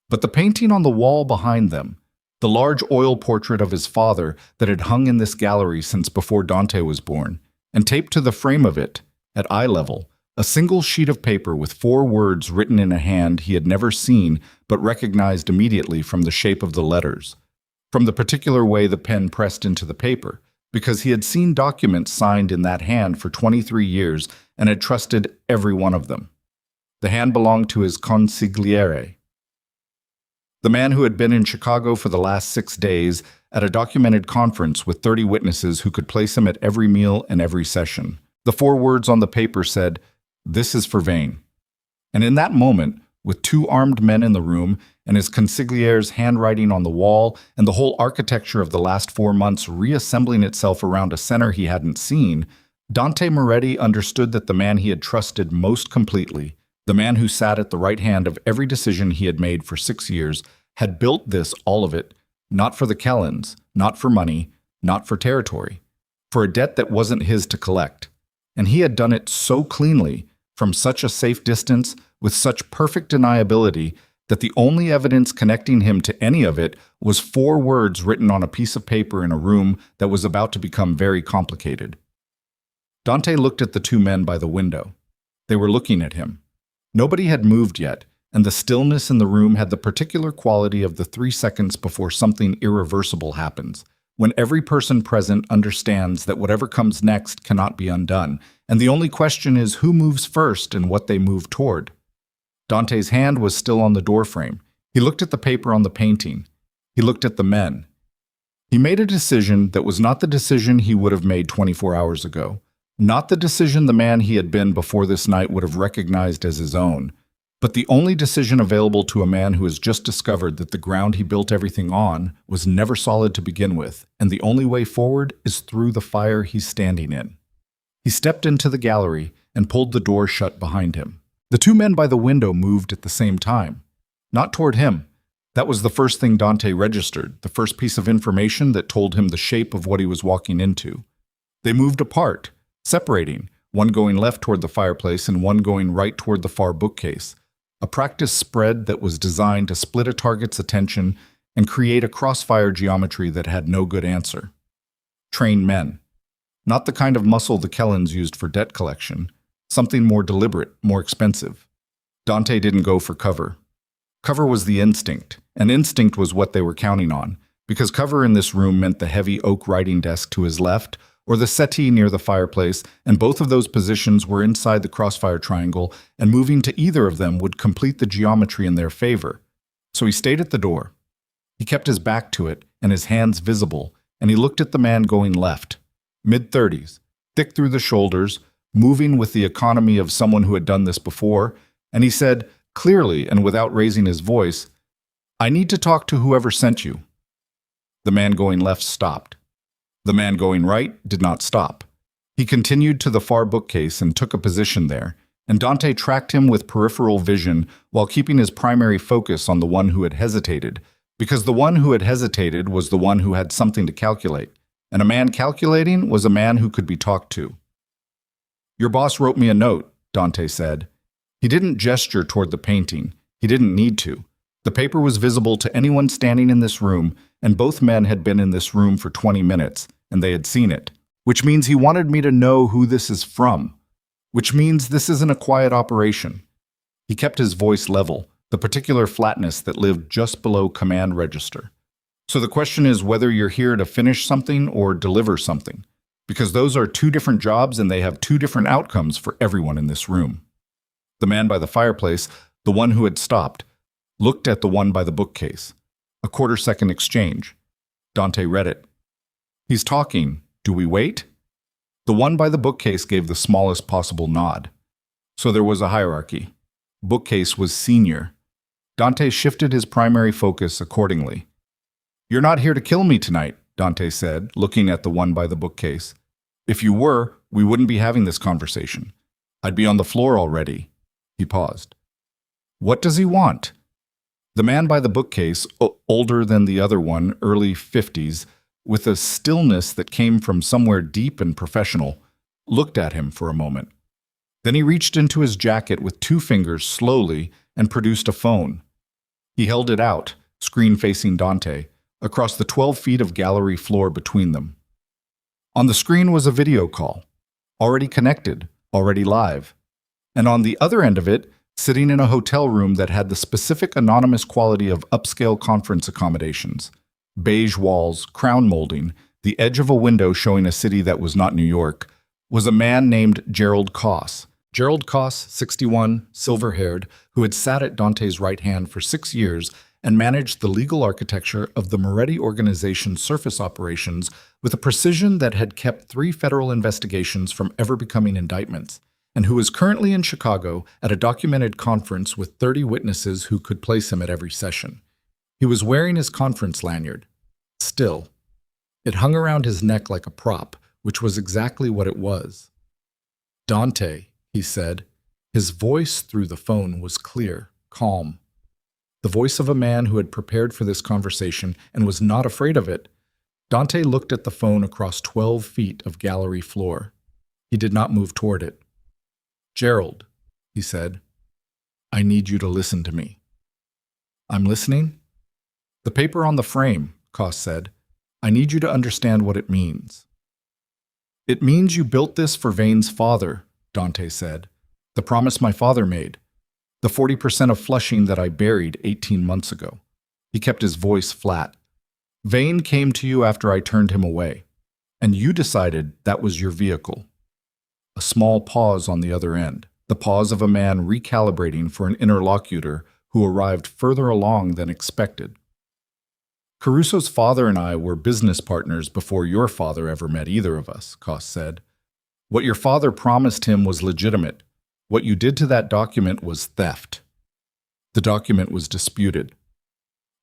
but the painting on the wall behind them, the large oil portrait of his father that had hung in this gallery since before Dante was born, and taped to the frame of it, at eye level, a single sheet of paper with 4 words written in a hand he had never seen but recognized immediately from the shape of the letters, from the particular way the pen pressed into the paper, because he had seen documents signed in that hand for 23 years and had trusted every one of them. The hand belonged to his consigliere, the man who had been in Chicago for the last 6 days at a documented conference with 30 witnesses who could place him at every meal and every session. The 4 words on the paper said, This is for Vane. And in that moment, with two armed men in the room and his consigliere's handwriting on the wall and the whole architecture of the last 4 months reassembling itself around a center he hadn't seen, Dante Moretti understood that the man he had trusted most completely, the man who sat at the right hand of every decision he had made for 6 years, had built this, all of it, not for the Kellens, not for money, not for territory, for a debt that wasn't his to collect. And he had done it so cleanly, from such a safe distance, with such perfect deniability, that the only evidence connecting him to any of it was 4 words written on a piece of paper in a room that was about to become very complicated. Dante looked at the 2 men by the window. They were looking at him. Nobody had moved yet, and the stillness in the room had the particular quality of the 3 seconds before something irreversible happens, when every person present understands that whatever comes next cannot be undone, and the only question is who moves first and what they move toward. Dante's hand was still on the doorframe. He looked at the paper on the painting. He looked at the men. He made a decision that was not the decision he would have made 24 hours ago, not the decision the man he had been before this night would have recognized as his own, but the only decision available to a man who has just discovered that the ground he built everything on was never solid to begin with, and the only way forward is through the fire he's standing in. He stepped into the gallery and pulled the door shut behind him. The 2 men by the window moved at the same time. Not toward him. That was the first thing Dante registered, the first piece of information that told him the shape of what he was walking into. They moved apart, separating, one going left toward the fireplace and one going right toward the far bookcase, a practice spread that was designed to split a target's attention and create a crossfire geometry that had no good answer. Trained men. Not the kind of muscle the Kellens used for debt collection, something more deliberate, more expensive. Dante didn't go for cover. Cover was the instinct, and instinct was what they were counting on, because cover in this room meant the heavy oak writing desk to his left or the settee near the fireplace, and both of those positions were inside the crossfire triangle, and moving to either of them would complete the geometry in their favor. So he stayed at the door. He kept his back to it and his hands visible, and he looked at the man going left, mid-30s, thick through the shoulders, moving with the economy of someone who had done this before, and he said, clearly and without raising his voice, "I need to talk to whoever sent you." The man going left stopped. The man going right did not stop. He continued to the far bookcase and took a position there, and Dante tracked him with peripheral vision while keeping his primary focus on the one who had hesitated, because the one who had hesitated was the one who had something to calculate, and a man calculating was a man who could be talked to. "Your boss wrote me a note," Dante said. He didn't gesture toward the painting. He didn't need to. The paper was visible to anyone standing in this room, and both men had been in this room for 20 minutes, and they had seen it. Which means he wanted me to know who this is from. Which means this isn't a quiet operation. He kept his voice level, the particular flatness that lived just below command register. "So the question is whether you're here to finish something or deliver something, because those are 2 different jobs and they have 2 different outcomes for everyone in this room." The man by the fireplace, the one who had stopped, looked at the one by the bookcase. A quarter-second exchange. Dante read it. "He's talking. Do we wait?" The one by the bookcase gave the smallest possible nod. So there was a hierarchy. Bookcase was senior. Dante shifted his primary focus accordingly. "You're not here to kill me tonight," Dante said, looking at the one by the bookcase. "If you were, we wouldn't be having this conversation. I'd be on the floor already." He paused. "What does he want?" The man by the bookcase, older than the other one, early 50s, with a stillness that came from somewhere deep and professional, looked at him for a moment. Then he reached into his jacket with 2 fingers slowly and produced a phone. He held it out, screen facing Dante, across the 12 feet of gallery floor between them. On the screen was a video call, already connected, already live. And on the other end of it, sitting in a hotel room that had the specific anonymous quality of upscale conference accommodations, beige walls, crown molding, the edge of a window showing a city that was not New York, was a man named Gerald Koss. Gerald Koss, 61, silver-haired, who had sat at Dante's right hand for 6 years and managed the legal architecture of the Moretti organization's surface operations with a precision that had kept 3 federal investigations from ever becoming indictments, and who is currently in Chicago at a documented conference with 30 witnesses who could place him at every session. He was wearing his conference lanyard. Still, it hung around his neck like a prop, which was exactly what it was. "Dante," he said. His voice through the phone was clear, calm. The voice of a man who had prepared for this conversation and was not afraid of it. Dante looked at the phone across 12 feet of gallery floor. He did not move toward it. "Gerald," he said, "I need you to listen to me." "I'm listening." "The paper on the frame," Koss said. "I need you to understand what it means." "It means you built this for Vane's father," Dante said. "The promise my father made. The 40% of Flushing that I buried 18 months ago." He kept his voice flat. "Vane came to you after I turned him away, and you decided that was your vehicle." A small pause on the other end, the pause of a man recalibrating for an interlocutor who arrived further along than expected. "Caruso's father and I were business partners before your father ever met either of us," Koss said. "What your father promised him was legitimate. What you did to that document was theft. The document was disputed.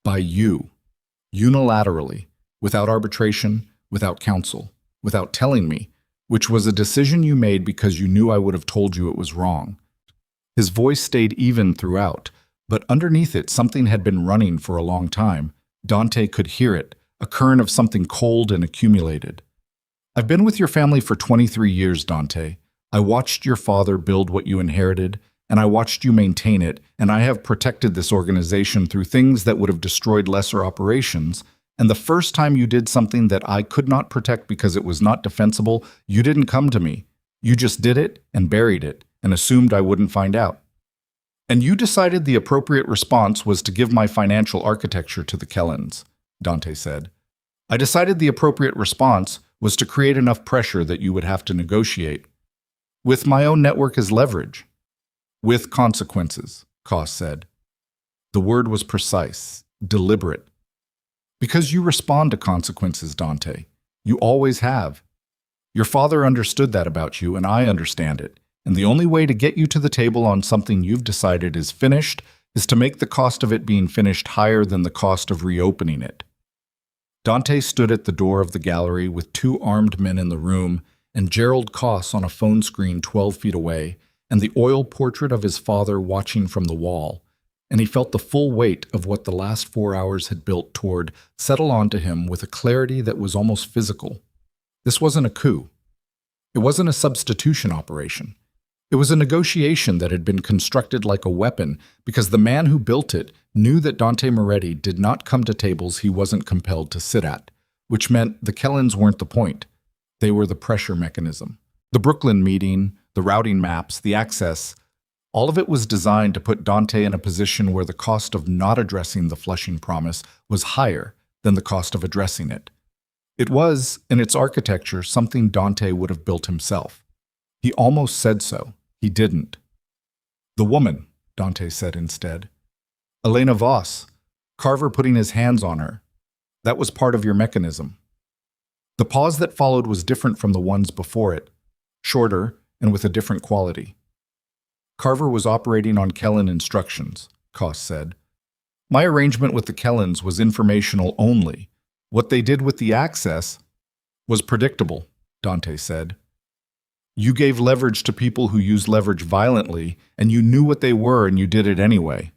By you. Unilaterally. Without arbitration, without counsel, without telling me, which was a decision you made because you knew I would have told you it was wrong." His voice stayed even throughout, but underneath it something had been running for a long time. Dante could hear it, a current of something cold and accumulated. "I've been with your family for 23 years, Dante. I watched your father build what you inherited, and I watched you maintain it, and I have protected this organization through things that would have destroyed lesser operations, and the first time you did something that I could not protect because it was not defensible, you didn't come to me. You just did it and buried it, and assumed I wouldn't find out. And you decided the appropriate response was to give my financial architecture to the Kellens," Dante said. "I decided the appropriate response was to create enough pressure that you would have to negotiate. With my own network as leverage. With consequences," Koss said. The word was precise, deliberate. "Because you respond to consequences, Dante. You always have. Your father understood that about you, and I understand it. And the only way to get you to the table on something you've decided is finished is to make the cost of it being finished higher than the cost of reopening it." Dante stood at the door of the gallery with 2 armed men in the room and Gerald Koss on a phone screen 12 feet away, and the oil portrait of his father watching from the wall, and he felt the full weight of what the last 4 hours had built toward settle onto him with a clarity that was almost physical. This wasn't a coup. It wasn't a substitution operation. It was a negotiation that had been constructed like a weapon because the man who built it knew that Dante Moretti did not come to tables he wasn't compelled to sit at, which meant the Kellens weren't the point. They were the pressure mechanism. The Brooklyn meeting, the routing maps, the access, all of it was designed to put Dante in a position where the cost of not addressing the Flushing promise was higher than the cost of addressing it. It was, in its architecture, something Dante would have built himself. He almost said so. He didn't. "The woman," Dante said instead. "Elena Voss, Carver putting his hands on her. That was part of your mechanism." The pause that followed was different from the ones before it, shorter and with a different quality. "Carver was operating on Kellen instructions," Koss said. "My arrangement with the Kellens was informational only. What they did with the access was predictable," Dante said. "You gave leverage to people who use leverage violently, and you knew what they were and you did it anyway."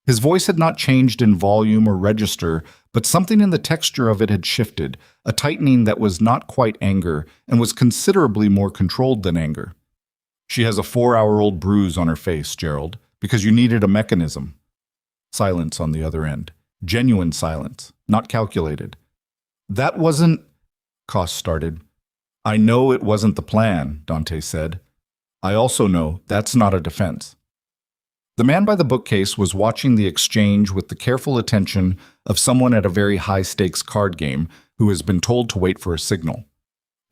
His voice had not changed in volume or register, but something in the texture of it had shifted, a tightening that was not quite anger and was considerably more controlled than anger. "She has a 4-hour-old bruise on her face, Gerald, because you needed a mechanism." Silence on the other end. Genuine silence, not calculated. "That wasn't," Koss started. "I know it wasn't the plan," Dante said. "I also know that's not a defense." The man by the bookcase was watching the exchange with the careful attention of someone at a very high-stakes card game who has been told to wait for a signal.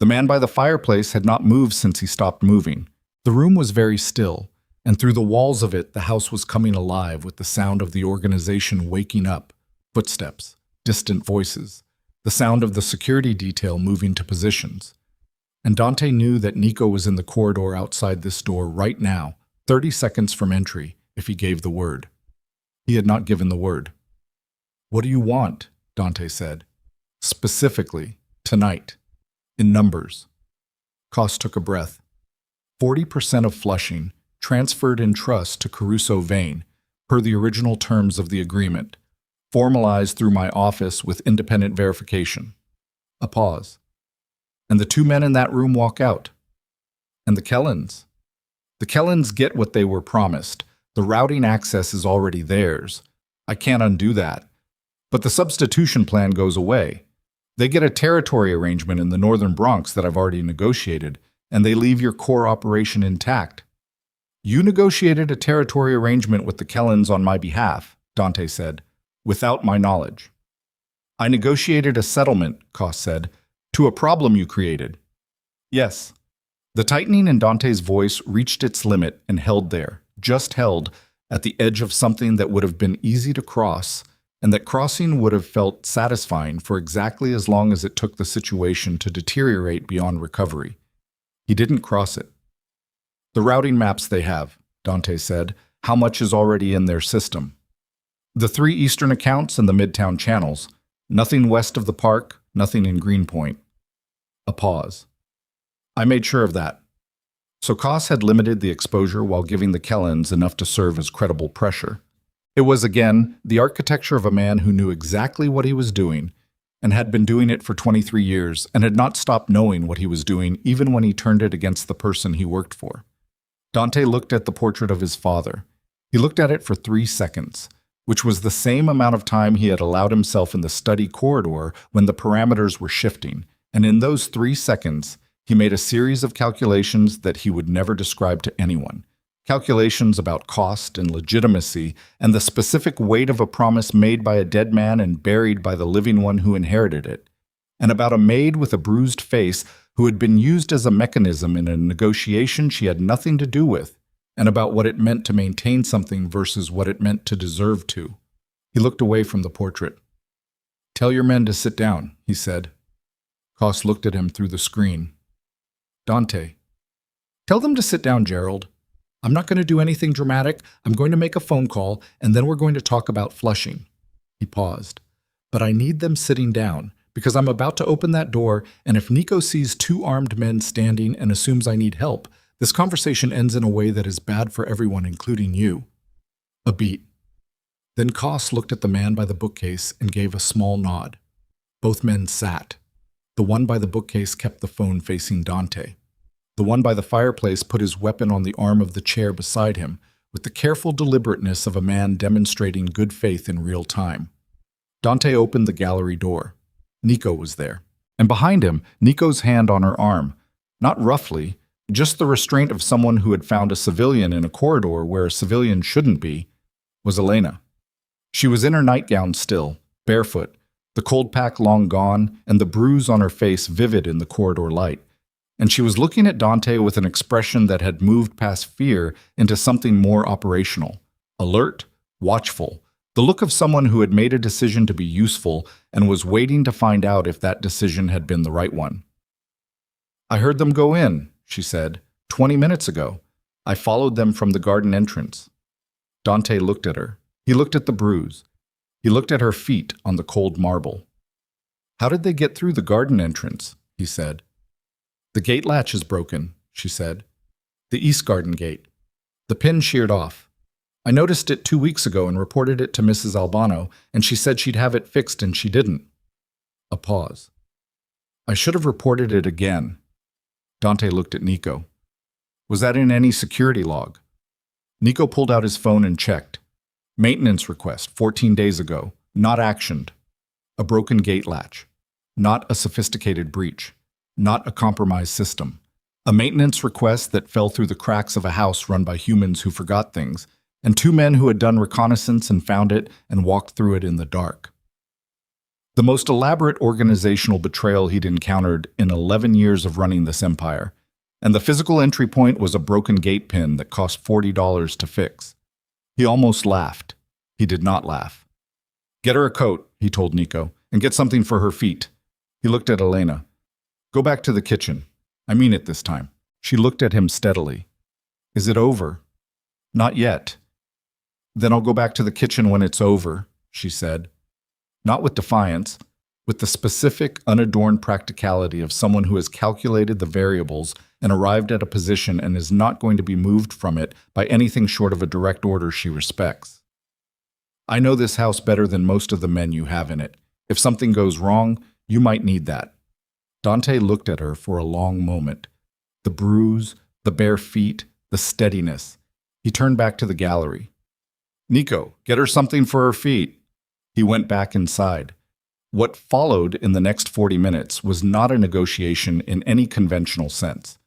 The man by the fireplace had not moved since he stopped moving. The room was very still, and through the walls of it the house was coming alive with the sound of the organization waking up, footsteps, distant voices, the sound of the security detail moving to positions. And Dante knew that Nico was in the corridor outside this door right now, 30 seconds from entry, if he gave the word. He had not given the word. "What do you want?" Dante said. "Specifically, tonight. In numbers." Koss took a breath. 40% of Flushing, transferred in trust to Caruso Vane, per the original terms of the agreement, formalized through my office with independent verification. A pause. "And the two men in that room walk out. And the Kellens?" "The Kellens get what they were promised. The routing access is already theirs. I can't undo that. But the substitution plan goes away. They get a territory arrangement in the northern Bronx that I've already negotiated, and they leave your core operation intact." "You negotiated a territory arrangement with the Kellens on my behalf," Dante said, "without my knowledge." "I negotiated a settlement," Koss said, "to a problem you created." "Yes." The tightening in Dante's voice reached its limit and held there, just held, at the edge of something that would have been easy to cross, and that crossing would have felt satisfying for exactly as long as it took the situation to deteriorate beyond recovery. He didn't cross it. "The routing maps they have," Dante said, "how much is already in their system? The 3 eastern accounts and the Midtown channels. Nothing west of the park, nothing in Greenpoint." A pause. "I made sure of that." So Koss had limited the exposure while giving the Kellens enough to serve as credible pressure. It was, again, the architecture of a man who knew exactly what he was doing, and had been doing it for 23 years, and had not stopped knowing what he was doing even when he turned it against the person he worked for. Dante looked at the portrait of his father. He looked at it for 3 seconds, which was the same amount of time he had allowed himself in the study corridor when the parameters were shifting, and in those 3 seconds, he made a series of calculations that he would never describe to anyone. Calculations about cost and legitimacy and the specific weight of a promise made by a dead man and buried by the living one who inherited it, and about a maid with a bruised face who had been used as a mechanism in a negotiation she had nothing to do with, and about what it meant to maintain something versus what it meant to deserve to. He looked away from the portrait. "Tell your men to sit down," he said. Koss looked at him through the screen. "Dante." "Tell them to sit down, Gerald. I'm not going to do anything dramatic. I'm going to make a phone call, and then we're going to talk about Flushing." He paused. "But I need them sitting down, because I'm about to open that door, and if Nico sees 2 armed men standing and assumes I need help, this conversation ends in a way that is bad for everyone, including you." A beat. Then Koss looked at the man by the bookcase and gave a small nod. Both men sat. The one by the bookcase kept the phone facing Dante. The one by the fireplace put his weapon on the arm of the chair beside him, with the careful deliberateness of a man demonstrating good faith in real time. Dante opened the gallery door. Nico was there. And behind him, Nico's hand on her arm. Not roughly, just the restraint of someone who had found a civilian in a corridor where a civilian shouldn't be, was Elena. She was in her nightgown still, barefoot, the cold pack long gone, and the bruise on her face vivid in the corridor light. And she was looking at Dante with an expression that had moved past fear into something more operational. Alert, watchful, the look of someone who had made a decision to be useful and was waiting to find out if that decision had been the right one. "I heard them go in," she said, 20 minutes ago. "I followed them from the garden entrance." Dante looked at her. He looked at the bruise. He looked at her feet on the cold marble. "How did they get through the garden entrance?" he said. "The gate latch is broken," she said. "The east garden gate. The pin sheared off. I noticed it 2 weeks ago and reported it to Mrs. Albano, and she said she'd have it fixed and she didn't." A pause. "I should have reported it again." Dante looked at Nico. "Was that in any security log?" Nico pulled out his phone and checked. "Maintenance request 14 days ago. Not actioned. A broken gate latch. Not a sophisticated breach. Not a compromised system. A maintenance request that fell through the cracks of a house run by humans who forgot things, and 2 men who had done reconnaissance and found it and walked through it in the dark." The most elaborate organizational betrayal he'd encountered in 11 years of running this empire, and the physical entry point was a broken gate pin that cost $40 to fix. He almost laughed. He did not laugh. "Get her a coat," he told Nico, "and get something for her feet." He looked at Elena. "Go back to the kitchen." I mean it this time. She looked at him steadily. Is it over? Not yet. Then I'll go back to the kitchen when it's over, she said. Not with defiance, with the specific, unadorned practicality of someone who has calculated the variables and arrived at a position and is not going to be moved from it by anything short of a direct order she respects. I know this house better than most of the men you have in it. If something goes wrong, you might need that. Dante looked at her for a long moment. The bruise, the bare feet, the steadiness. He turned back to the gallery. Nico, get her something for her feet. He went back inside. What followed in the next 40 minutes was not a negotiation in any conventional sense.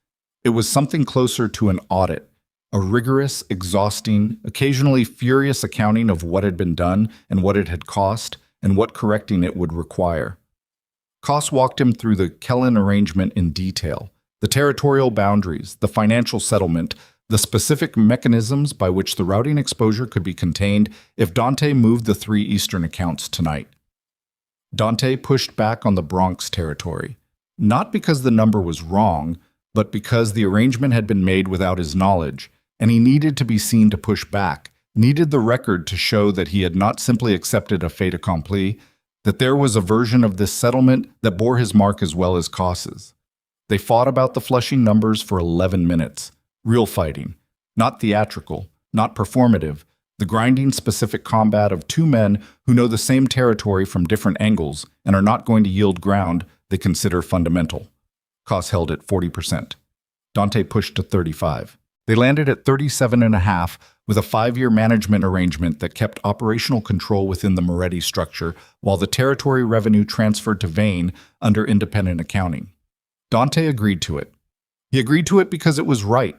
It was something closer to an audit, a rigorous, exhausting, occasionally furious accounting of what had been done and what it had cost and what correcting it would require. Koss walked him through the Kellen arrangement in detail, the territorial boundaries, the financial settlement, the specific mechanisms by which the routing exposure could be contained if Dante moved the 3 Eastern accounts tonight. Dante pushed back on the Bronx territory, not because the number was wrong, but because the arrangement had been made without his knowledge, and he needed to be seen to push back, needed the record to show that he had not simply accepted a fait accompli, that there was a version of this settlement that bore his mark as well as Koss's. They fought about the Flushing numbers for 11 minutes. Real fighting, not theatrical, not performative, the grinding specific combat of 2 men who know the same territory from different angles and are not going to yield ground they consider fundamental. Koss held at 40%. Dante pushed to 35. They landed at 37.5 with a 5-year management arrangement that kept operational control within the Moretti structure while the territory revenue transferred to Vane under independent accounting. Dante agreed to it. He agreed to it because it was right,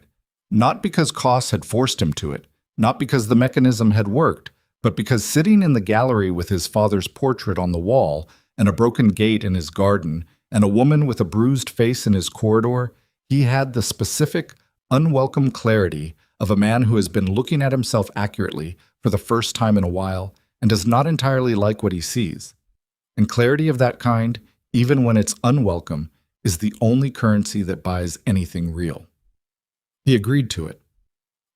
not because Koss had forced him to it, not because the mechanism had worked, but because sitting in the gallery with his father's portrait on the wall and a broken gate in his garden and a woman with a bruised face in his corridor, he had the specific, unwelcome clarity of a man who has been looking at himself accurately for the first time in a while and does not entirely like what he sees. And clarity of that kind, even when it's unwelcome, is the only currency that buys anything real. He agreed to it.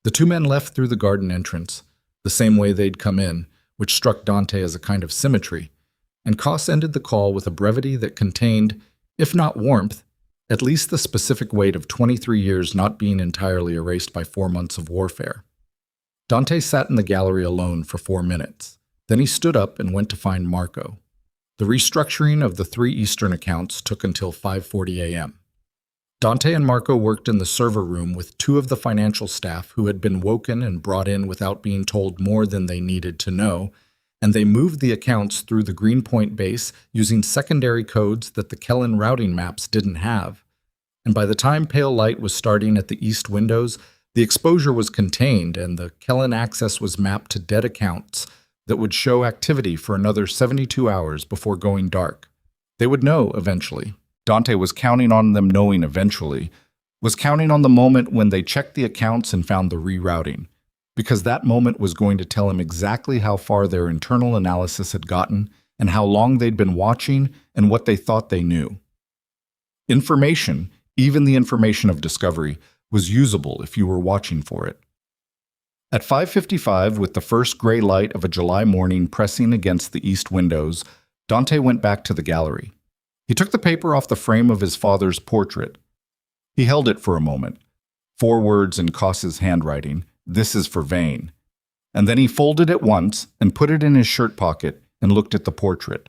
The 2 men left through the garden entrance, the same way they'd come in, which struck Dante as a kind of symmetry, and Koss ended the call with a brevity that contained, if not warmth, at least the specific weight of 23 years not being entirely erased by 4 months of warfare. Dante sat in the gallery alone for 4 minutes. Then he stood up and went to find Marco. The restructuring of the 3 Eastern accounts took until 5:40 a.m. Dante and Marco worked in the server room with 2 of the financial staff who had been woken and brought in without being told more than they needed to know, and they moved the accounts through the Greenpoint base using secondary codes that the Kellen routing maps didn't have. And by the time pale light was starting at the east windows, the exposure was contained and the Kellen access was mapped to dead accounts that would show activity for another 72 hours before going dark. They would know eventually. Dante was counting on them knowing eventually, was counting on the moment when they checked the accounts and found the rerouting, because that moment was going to tell him exactly how far their internal analysis had gotten and how long they'd been watching and what they thought they knew. Information, even the information of discovery, was usable if you were watching for it. At 5:55, with the first gray light of a July morning pressing against the east windows, Dante went back to the gallery. He took the paper off the frame of his father's portrait. He held it for a moment. 4 words in Koss's handwriting, "This is for Vane." And then he folded it once and put it in his shirt pocket and looked at the portrait.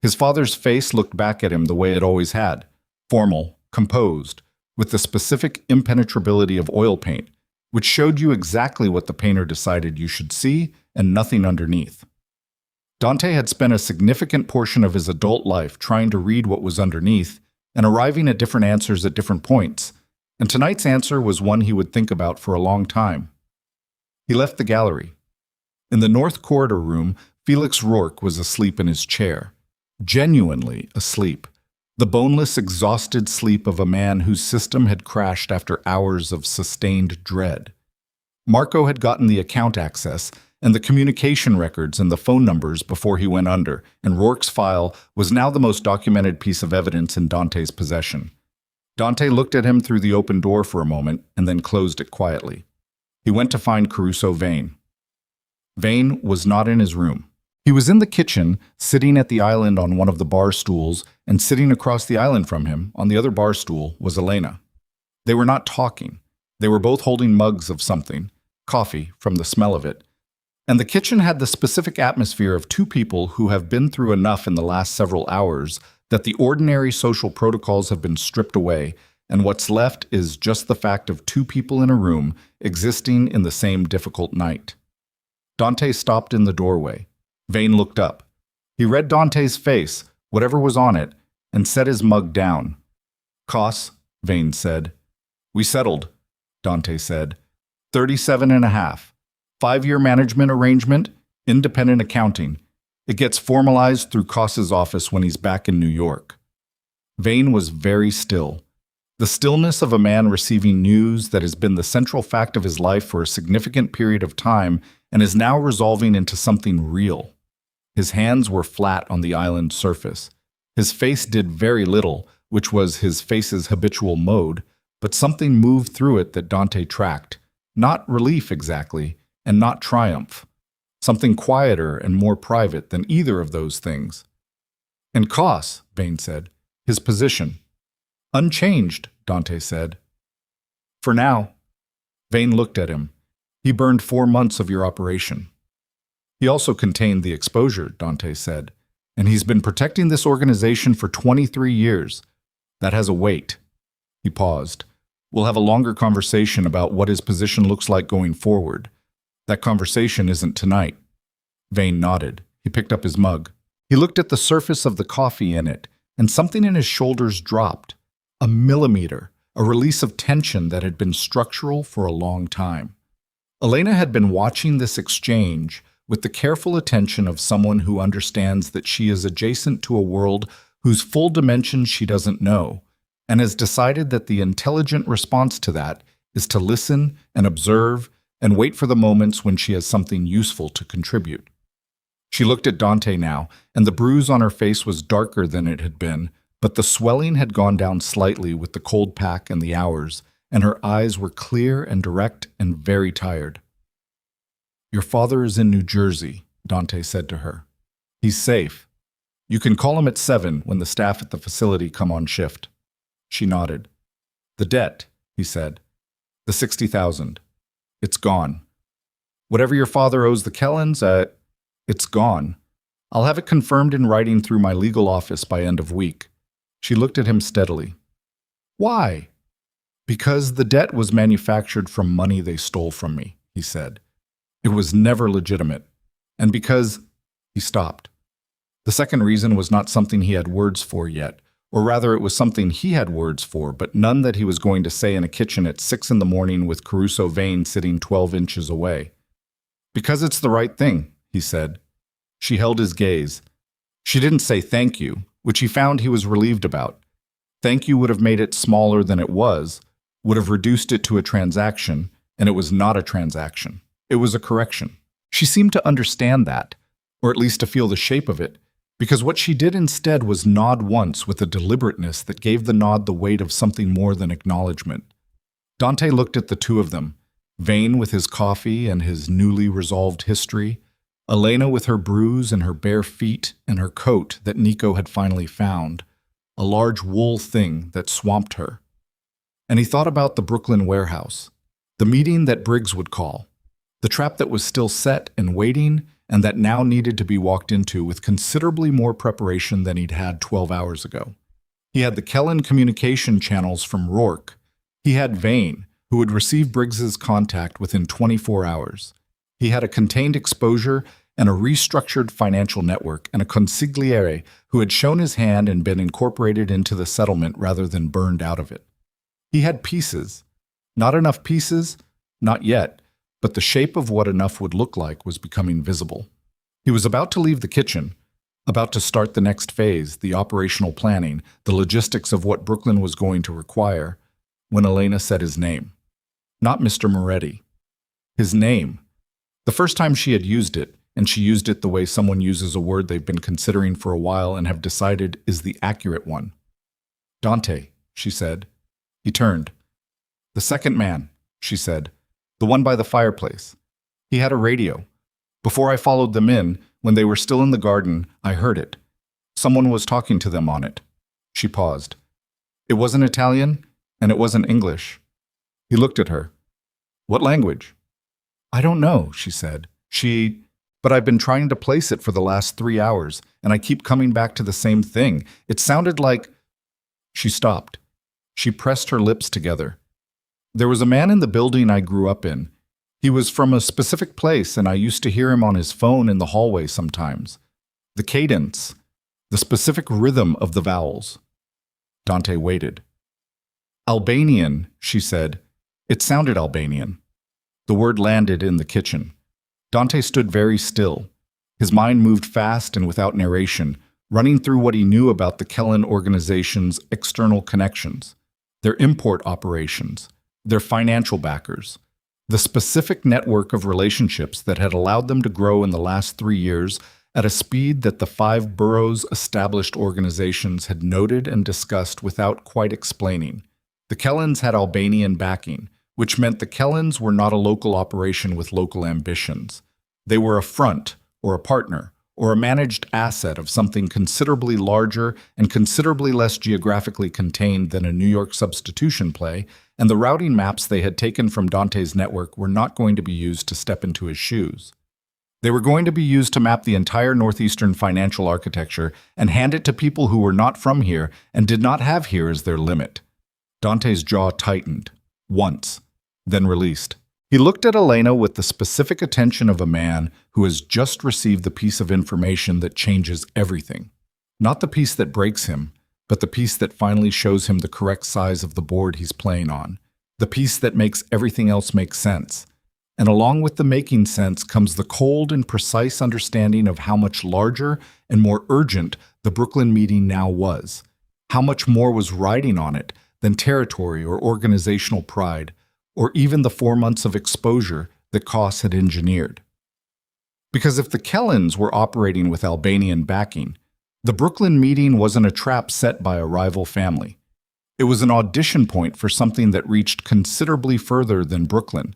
His father's face looked back at him the way it always had, formal, composed, with the specific impenetrability of oil paint, which showed you exactly what the painter decided you should see and nothing underneath. Dante had spent a significant portion of his adult life trying to read what was underneath and arriving at different answers at different points, and tonight's answer was one he would think about for a long time. He left the gallery. In the North Corridor room, Felix Rourke was asleep in his chair, genuinely asleep, the boneless, exhausted sleep of a man whose system had crashed after hours of sustained dread. Marco had gotten the account access and the communication records and the phone numbers before he went under, and Rourke's file was now the most documented piece of evidence in Dante's possession. Dante looked at him through the open door for a moment and then closed it quietly. He went to find Caruso Vane. Vane was not in his room. He was in the kitchen, sitting at the island on one of the bar stools, and sitting across the island from him, on the other bar stool, was Elena. They were not talking. They were both holding mugs of something, coffee from the smell of it. And the kitchen had the specific atmosphere of two people who have been through enough in the last several hours that the ordinary social protocols have been stripped away, and what's left is just the fact of two people in a room existing in the same difficult night. Dante stopped in the doorway. Vane looked up. He read Dante's face, whatever was on it, and set his mug down. "Costs," Vane said. "We settled," Dante said. 37.5. 5-year management arrangement, independent accounting. It gets formalized through Koss's office when he's back in New York. Vane was very still. The stillness of a man receiving news that has been the central fact of his life for a significant period of time and is now resolving into something real. His hands were flat on the island surface. His face did very little, which was his face's habitual mode, but something moved through it that Dante tracked. Not relief exactly, and not triumph. Something quieter and more private than either of those things. "And Koss," Vane said, "his position." "Unchanged," Dante said. "For now." Vane looked at him. "He burned 4 months of your operation." "He also contained the exposure," Dante said. "And he's been protecting this organization for 23 years. That has a weight." He paused. "We'll have a longer conversation about what his position looks like going forward. That conversation isn't tonight." Vane nodded. He picked up his mug. He looked at the surface of the coffee in it, and something in his shoulders dropped. A millimeter, a release of tension that had been structural for a long time. Elena had been watching this exchange with the careful attention of someone who understands that she is adjacent to a world whose full dimensions she doesn't know, and has decided that the intelligent response to that is to listen and observe and wait for the moments when she has something useful to contribute. She looked at Dante now, and the bruise on her face was darker than it had been, but the swelling had gone down slightly with the cold pack and the hours, and her eyes were clear and direct and very tired. "Your father is in New Jersey," Dante said to her. "He's safe. You can call him at 7 when the staff at the facility come on shift." She nodded. "The debt," he said. "The 60,000. It's gone. Whatever your father owes the Kellens, it's gone. I'll have it confirmed in writing through my legal office by end of week." She looked at him steadily. "Why?" "Because the debt was manufactured from money they stole from me," he said. "It was never legitimate. And because—" He stopped. The second reason was not something he had words for yet, or rather it was something he had words for, but none that he was going to say in a kitchen at 6 in the morning with Caruso Vane sitting 12 inches away. "Because it's the right thing," he said. She held his gaze. She didn't say thank you, which he found he was relieved about. Thank you would have made it smaller than it was, would have reduced it to a transaction, and it was not a transaction. It was a correction. She seemed to understand that, or at least to feel the shape of it, because what she did instead was nod once with a deliberateness that gave the nod the weight of something more than acknowledgement. Dante looked at the two of them, Vane with his coffee and his newly resolved history, Elena with her bruise and her bare feet and her coat that Nico had finally found, a large wool thing that swamped her. And he thought about the Brooklyn warehouse, the meeting that Briggs would call, the trap that was still set and waiting, and that now needed to be walked into with considerably more preparation than he'd had 12 hours ago. He had the Kellen communication channels from Rourke. He had Vane, who would receive Briggs's contact within 24 hours. He had a contained exposure and a restructured financial network, and a consigliere who had shown his hand and been incorporated into the settlement rather than burned out of it. He had pieces. Not enough pieces? Not yet. But the shape of what enough would look like was becoming visible. He was about to leave the kitchen, about to start the next phase, the operational planning, the logistics of what Brooklyn was going to require, when Elena said his name. Not Mr. Moretti. His name. The first time she had used it, and she used it the way someone uses a word they've been considering for a while and have decided is the accurate one. "Dante," she said. He turned. "The second man," she said. "The one by the fireplace. He had a radio. Before I followed them in, when they were still in the garden, I heard it. Someone was talking to them on it." She paused. "It wasn't Italian, and it wasn't English." He looked at her. "What language?" "I don't know," she said. But I've been trying to place it for the last 3 hours, and I keep coming back to the same thing. It sounded like—" She stopped. She pressed her lips together. "There was a man in the building I grew up in. He was from a specific place, and I used to hear him on his phone in the hallway sometimes. The cadence, the specific rhythm of the vowels." Dante waited. "Albanian," she said. It sounded Albanian. The word landed in the kitchen. Dante stood very still. His mind moved fast and without narration, running through what he knew about the Kellen organization's external connections, their import operations, their financial backers, the specific network of relationships that had allowed them to grow in the last 3 years at a speed that the 5 boroughs' established organizations had noted and discussed without quite explaining. The Kellens had Albanian backing, which meant the Kellens were not a local operation with local ambitions. They were a front, or a partner, or a managed asset of something considerably larger and considerably less geographically contained than a New York substitution play, and the routing maps they had taken from Dante's network were not going to be used to step into his shoes. They were going to be used to map the entire Northeastern financial architecture and hand it to people who were not from here and did not have here as their limit. Dante's jaw tightened, once, then released. He looked at Elena with the specific attention of a man who has just received the piece of information that changes everything. Not the piece that breaks him, but the piece that finally shows him the correct size of the board he's playing on. The piece that makes everything else make sense. And along with the making sense comes the cold and precise understanding of how much larger and more urgent the Brooklyn meeting now was. How much more was riding on it than territory or organizational pride, or even the 4 months of exposure that Koss had engineered. Because if the Kellens were operating with Albanian backing, the Brooklyn meeting wasn't a trap set by a rival family. It was an audition point for something that reached considerably further than Brooklyn,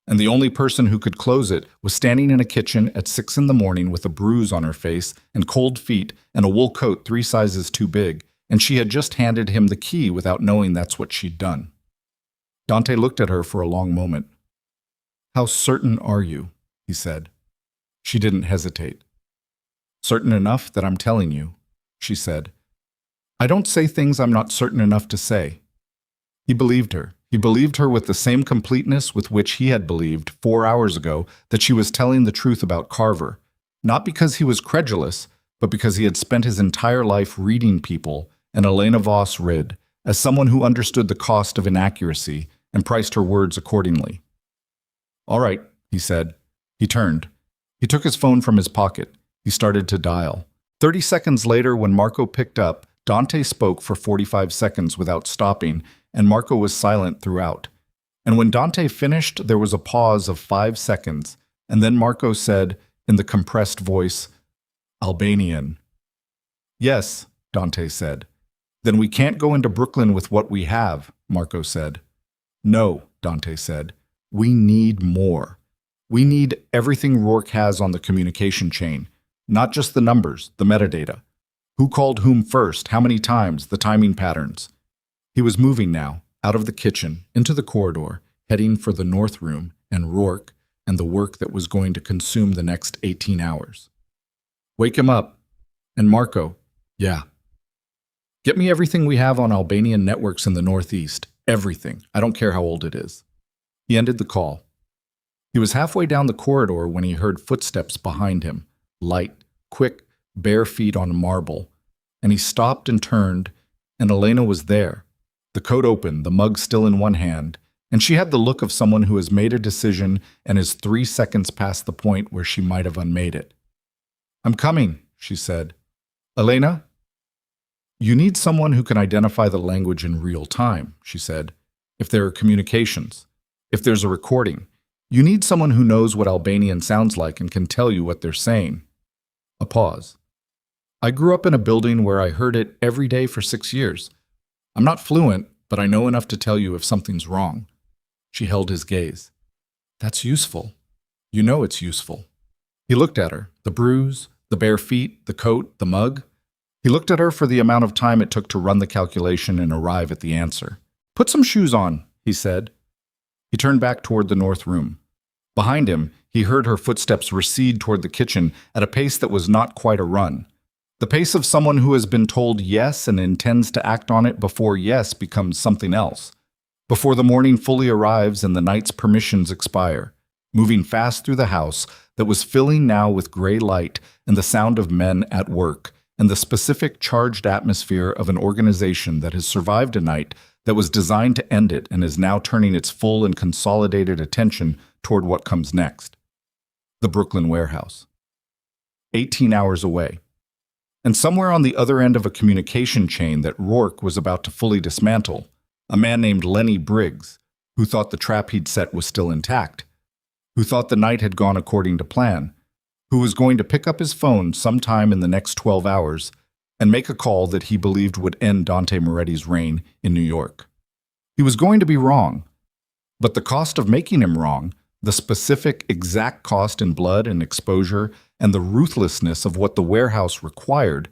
and the only person who could close it was standing in a kitchen at 6 in the morning with a bruise on her face and cold feet and a wool coat 3 sizes too big, and she had just handed him the key without knowing that's what she'd done. Dante looked at her for a long moment. "How certain are you?" he said. She didn't hesitate. "Certain enough that I'm telling you," she said. "I don't say things I'm not certain enough to say." He believed her. He believed her with the same completeness with which he had believed 4 hours ago that she was telling the truth about Carver, not because he was credulous, but because he had spent his entire life reading people, and Elena Voss read, as someone who understood the cost of inaccuracy and priced her words accordingly. "All right," he said. He turned. He took his phone from his pocket. He started to dial. 30 seconds later, when Marco picked up, Dante spoke for 45 seconds without stopping, and Marco was silent throughout. And when Dante finished, there was a pause of 5 seconds, and then Marco said, in the compressed voice, "Albanian." "Yes," Dante said. "Then we can't go into Brooklyn with what we have," Marco said. "No," Dante said. "We need more. We need everything Rourke has on the communication chain, not just the numbers, the metadata. Who called whom first, how many times, the timing patterns." He was moving now, out of the kitchen, into the corridor, heading for the north room and Rourke and the work that was going to consume the next 18 hours. "Wake him up. And Marco." "Yeah." "Get me everything we have on Albanian networks in the Northeast. Everything. I don't care how old it is." He ended the call. He was halfway down the corridor when he heard footsteps behind him, light, quick, bare feet on marble, and he stopped and turned, and Elena was there, the coat open, the mug still in one hand, and she had the look of someone who has made a decision and is 3 seconds past the point where she might have unmade it. "I'm coming," she said. "Elena?" "You need someone who can identify the language in real time," she said. "If there are communications, if there's a recording, you need someone who knows what Albanian sounds like and can tell you what they're saying." A pause. "I grew up in a building where I heard it every day for 6 years. I'm not fluent, but I know enough to tell you if something's wrong." She held his gaze. "That's useful. You know it's useful." He looked at her, the bruise, the bare feet, the coat, the mug. He looked at her for the amount of time it took to run the calculation and arrive at the answer. "Put some shoes on," he said. He turned back toward the north room. Behind him, he heard her footsteps recede toward the kitchen at a pace that was not quite a run. The pace of someone who has been told yes and intends to act on it before yes becomes something else, before the morning fully arrives and the night's permissions expire, moving fast through the house that was filling now with gray light and the sound of men at work, and the specific charged atmosphere of an organization that has survived a night that was designed to end it and is now turning its full and consolidated attention toward what comes next. The Brooklyn warehouse. 18 hours away. And somewhere on the other end of a communication chain that Rourke was about to fully dismantle, a man named Lenny Briggs, who thought the trap he'd set was still intact, who thought the night had gone according to plan, who was going to pick up his phone sometime in the next 12 hours and make a call that he believed would end Dante Moretti's reign in New York. He was going to be wrong, but the cost of making him wrong, the specific exact cost in blood and exposure, and the ruthlessness of what the warehouse required,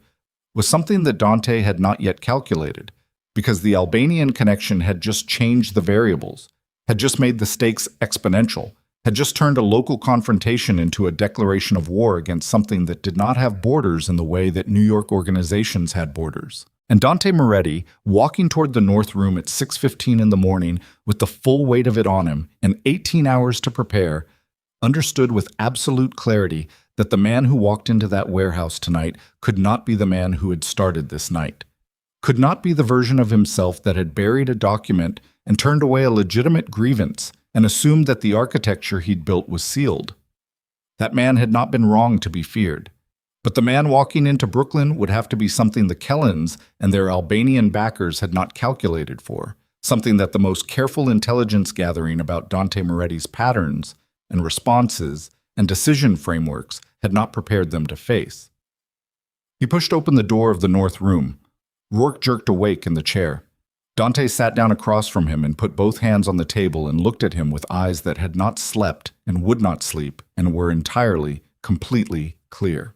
was something that Dante had not yet calculated, because the Albanian connection had just changed the variables, had just made the stakes exponential, had just turned a local confrontation into a declaration of war against something that did not have borders in the way that New York organizations had borders. And Dante Moretti, walking toward the north room at 6:15 in the morning with the full weight of it on him and 18 hours to prepare, understood with absolute clarity that the man who walked into that warehouse tonight could not be the man who had started this night, could not be the version of himself that had buried a document and turned away a legitimate grievance and assumed that the architecture he'd built was sealed. That man had not been wrong to be feared. But the man walking into Brooklyn would have to be something the Kellens and their Albanian backers had not calculated for, something that the most careful intelligence gathering about Dante Moretti's patterns and responses and decision frameworks had not prepared them to face. He pushed open the door of the north room. Rourke jerked awake in the chair. Dante sat down across from him and put both hands on the table and looked at him with eyes that had not slept and would not sleep and were entirely, completely clear.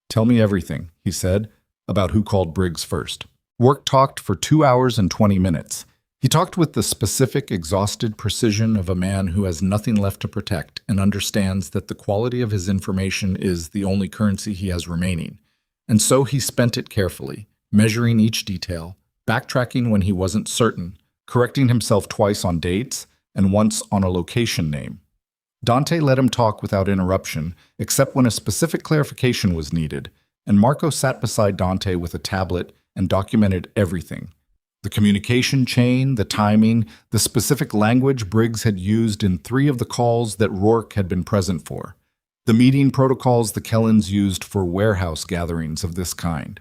"Tell me everything," he said, "about who called Briggs first." Rourke talked for 2 hours and 20 minutes. He talked with the specific, exhausted precision of a man who has nothing left to protect and understands that the quality of his information is the only currency he has remaining. And so he spent it carefully, measuring each detail, backtracking when he wasn't certain, correcting himself twice on dates and once on a location name. Dante let him talk without interruption, except when a specific clarification was needed, and Marco sat beside Dante with a tablet and documented everything. The communication chain, the timing, the specific language Briggs had used in 3 of the calls that Rourke had been present for, the meeting protocols the Kellens used for warehouse gatherings of this kind.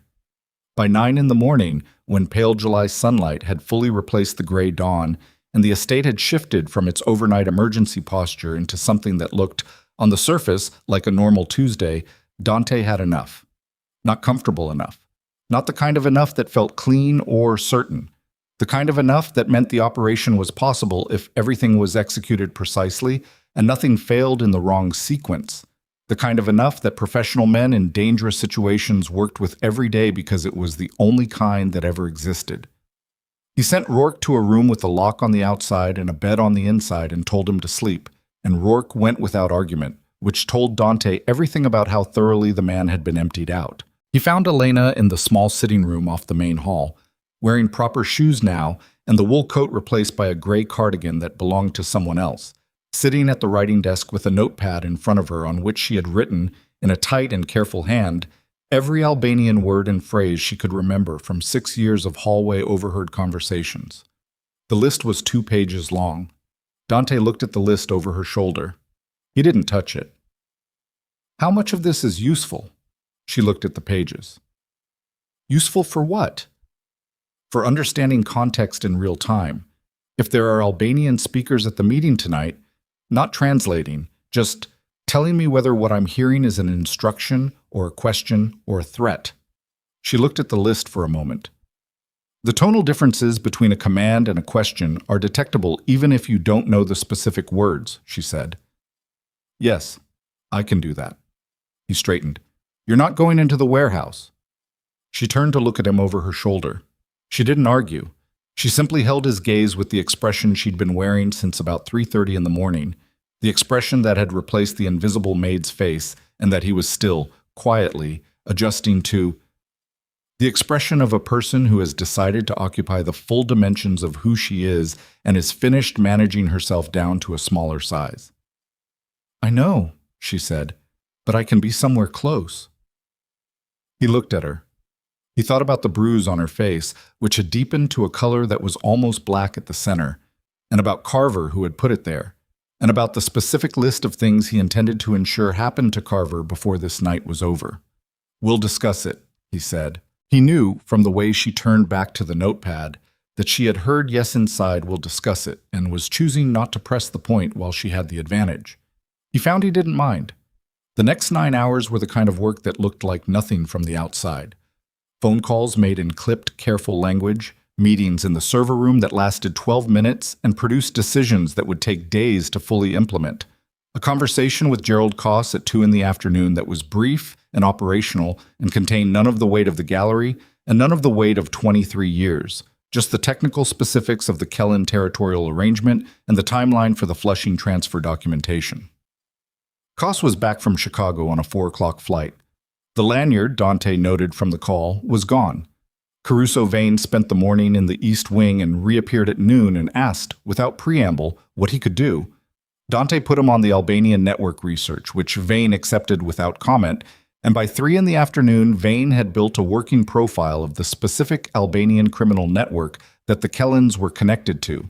By 9 in the morning, when pale July sunlight had fully replaced the gray dawn, and the estate had shifted from its overnight emergency posture into something that looked, on the surface, like a normal Tuesday, Dante had enough. Not comfortable enough. Not the kind of enough that felt clean or certain. The kind of enough that meant the operation was possible if everything was executed precisely and nothing failed in the wrong sequence. The kind of enough that professional men in dangerous situations worked with every day because it was the only kind that ever existed. He sent Rourke to a room with a lock on the outside and a bed on the inside and told him to sleep, and Rourke went without argument, which told Dante everything about how thoroughly the man had been emptied out. He found Elena in the small sitting room off the main hall, wearing proper shoes now and the wool coat replaced by a gray cardigan that belonged to someone else, sitting at the writing desk with a notepad in front of her on which she had written, in a tight and careful hand, every Albanian word and phrase she could remember from 6 years of hallway overheard conversations. The list was 2 pages long. Dante looked at the list over her shoulder. He didn't touch it. "How much of this is useful?" She looked at the pages. "Useful for what?" "For understanding context in real time. If there are Albanian speakers at the meeting tonight, not translating, just telling me whether what I'm hearing is an instruction or a question or a threat." She looked at the list for a moment. The tonal differences between a command and a question are detectable even if you don't know the specific words, she said. Yes, I can do that. He straightened. You're not going into the warehouse. She turned to look at him over her shoulder. She didn't argue. She simply held his gaze with the expression she'd been wearing since about 3:30 in the morning, the expression that had replaced the invisible maid's face and that he was still, quietly, adjusting to. The expression of a person who has decided to occupy the full dimensions of who she is and is finished managing herself down to a smaller size. I know, she said, but I can be somewhere close. He looked at her. He thought about the bruise on her face, which had deepened to a color that was almost black at the center, and about Carver who had put it there, and about the specific list of things he intended to ensure happened to Carver before this night was over. We'll discuss it, he said. He knew, from the way she turned back to the notepad, that she had heard yes inside we'll discuss it, and was choosing not to press the point while she had the advantage. He found he didn't mind. The next 9 hours were the kind of work that looked like nothing from the outside. Phone calls made in clipped, careful language, meetings in the server room that lasted 12 minutes and produced decisions that would take days to fully implement. A conversation with Gerald Koss at 2 in the afternoon that was brief and operational and contained none of the weight of the gallery and none of the weight of 23 years, just the technical specifics of the Kellen territorial arrangement and the timeline for the Flushing transfer documentation. Koss was back from Chicago on a 4 o'clock flight. The lanyard, Dante noted from the call, was gone. Caruso Vane spent the morning in the East Wing and reappeared at noon and asked, without preamble, what he could do. Dante put him on the Albanian network research, which Vane accepted without comment, and by 3 in the afternoon, Vane had built a working profile of the specific Albanian criminal network that the Kellens were connected to.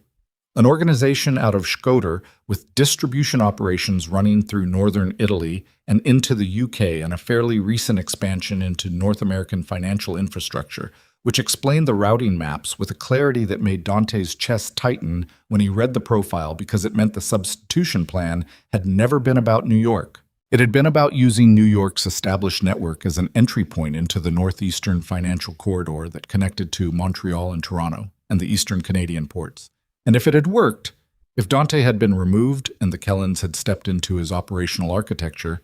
An organization out of Shkodër with distribution operations running through northern Italy and into the UK and a fairly recent expansion into North American financial infrastructure, which explained the routing maps with a clarity that made Dante's chest tighten when he read the profile because it meant the substitution plan had never been about New York. It had been about using New York's established network as an entry point into the northeastern financial corridor that connected to Montreal and Toronto and the eastern Canadian ports. And if it had worked, if Dante had been removed and the Kellens had stepped into his operational architecture,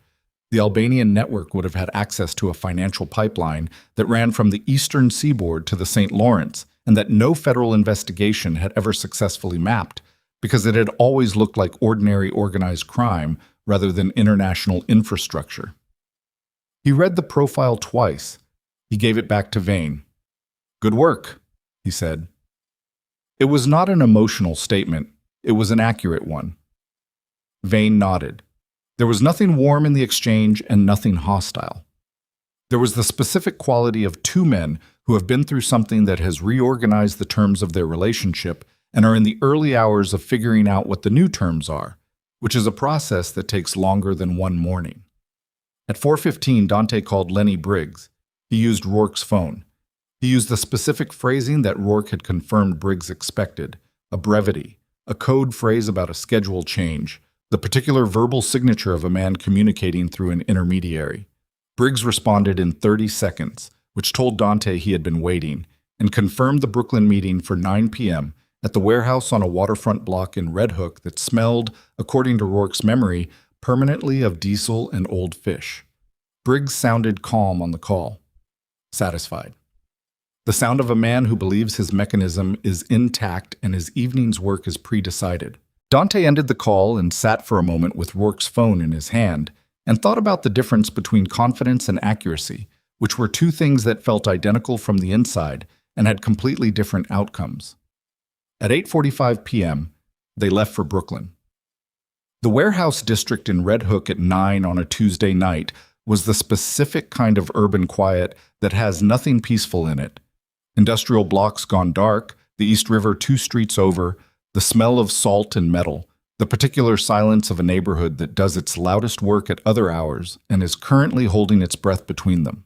the Albanian network would have had access to a financial pipeline that ran from the eastern seaboard to the St. Lawrence and that no federal investigation had ever successfully mapped because it had always looked like ordinary organized crime rather than international infrastructure. He read the profile twice. He gave it back to Vane. Good work, he said. It was not an emotional statement. It was an accurate one. Vane nodded. There was nothing warm in the exchange and nothing hostile. There was the specific quality of two men who have been through something that has reorganized the terms of their relationship and are in the early hours of figuring out what the new terms are, which is a process that takes longer than one morning. At 4:15, Dante called Lenny Briggs. He used Rourke's phone. He used the specific phrasing that Rourke had confirmed Briggs expected, a brevity, a code phrase about a schedule change, the particular verbal signature of a man communicating through an intermediary. Briggs responded in 30 seconds, which told Dante he had been waiting, and confirmed the Brooklyn meeting for 9 p.m. at the warehouse on a waterfront block in Red Hook that smelled, according to Rourke's memory, permanently of diesel and old fish. Briggs sounded calm on the call, satisfied. The sound of a man who believes his mechanism is intact and his evening's work is pre-decided. Dante ended the call and sat for a moment with Rourke's phone in his hand and thought about the difference between confidence and accuracy, which were two things that felt identical from the inside and had completely different outcomes. At 8:45 p.m., they left for Brooklyn. The warehouse district in Red Hook at 9 on a Tuesday night was the specific kind of urban quiet that has nothing peaceful in it. Industrial blocks gone dark, the East River 2 streets over, the smell of salt and metal, the particular silence of a neighborhood that does its loudest work at other hours and is currently holding its breath between them.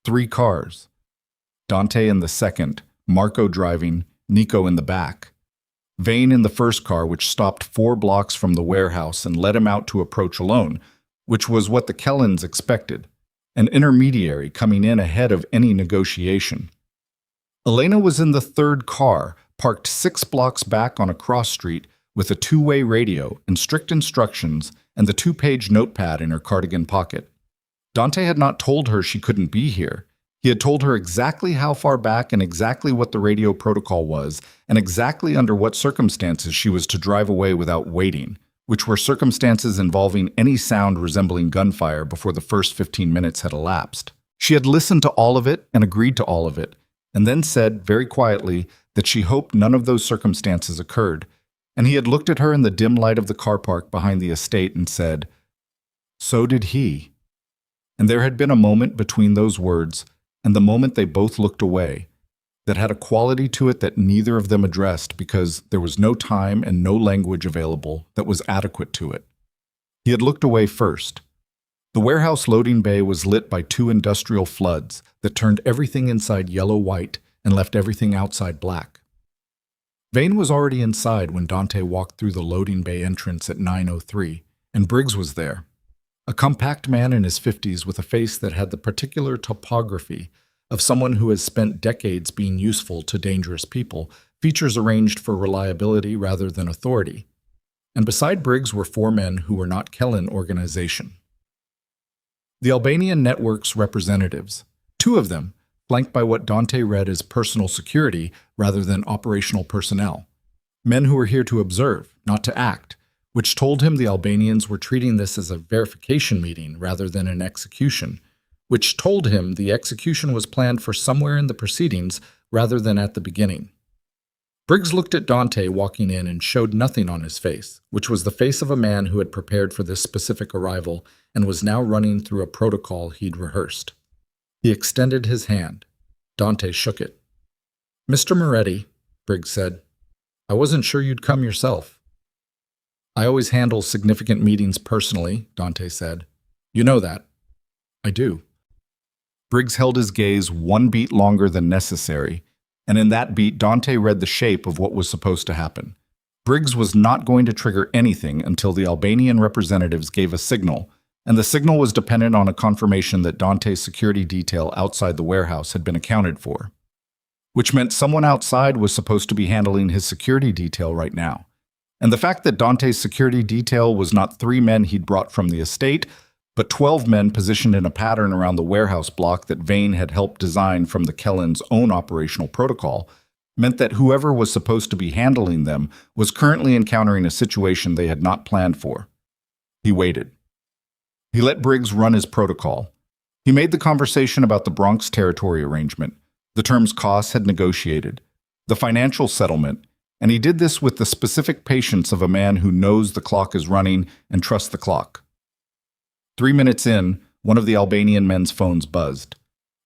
3 cars. Dante in the second, Marco driving, Nico in the back. Vane in the first car, which stopped 4 blocks from the warehouse and let him out to approach alone, which was what the Kellens expected, an intermediary coming in ahead of any negotiation. Elena was in the third car, parked 6 blocks back on a cross street with a two-way radio and strict instructions and the 2-page notepad in her cardigan pocket. Dante had not told her she couldn't be here. He had told her exactly how far back and exactly what the radio protocol was and exactly under what circumstances she was to drive away without waiting, which were circumstances involving any sound resembling gunfire before the first 15 minutes had elapsed. She had listened to all of it and agreed to all of it, and then said, very quietly, that she hoped none of those circumstances occurred, and he had looked at her in the dim light of the car park behind the estate and said, "So did he." And there had been a moment between those words and the moment they both looked away that had a quality to it that neither of them addressed because there was no time and no language available that was adequate to it. He had looked away first. The warehouse loading bay was lit by 2 industrial floods that turned everything inside yellow-white and left everything outside black. Vane was already inside when Dante walked through the loading bay entrance at 9:03, and Briggs was there. A compact man in his 50s with a face that had the particular topography of someone who has spent decades being useful to dangerous people, features arranged for reliability rather than authority. And beside Briggs were 4 men who were not Kellen organization. The Albanian network's representatives, 2 of them, flanked by what Dante read as personal security rather than operational personnel. Men who were here to observe, not to act, which told him the Albanians were treating this as a verification meeting rather than an execution, which told him the execution was planned for somewhere in the proceedings rather than at the beginning. Briggs looked at Dante walking in and showed nothing on his face, which was the face of a man who had prepared for this specific arrival and was now running through a protocol he'd rehearsed. He extended his hand. Dante shook it. "Mr. Moretti," Briggs said, "I wasn't sure you'd come yourself." "I always handle significant meetings personally," Dante said. "You know that." "I do." Briggs held his gaze 1 beat longer than necessary, and in that beat Dante read the shape of what was supposed to happen. Briggs was not going to trigger anything until the Albanian representatives gave a signal, and the signal was dependent on a confirmation that Dante's security detail outside the warehouse had been accounted for, which meant someone outside was supposed to be handling his security detail right now. And the fact that Dante's security detail was not 3 men he'd brought from the estate, but 12 men positioned in a pattern around the warehouse block that Vane had helped design from the Kellen's own operational protocol, meant that whoever was supposed to be handling them was currently encountering a situation they had not planned for. He waited. He let Briggs run his protocol. He made the conversation about the Bronx territory arrangement, the terms Koss had negotiated, the financial settlement, and he did this with the specific patience of a man who knows the clock is running and trusts the clock. 3 minutes in, one of the Albanian men's phones buzzed.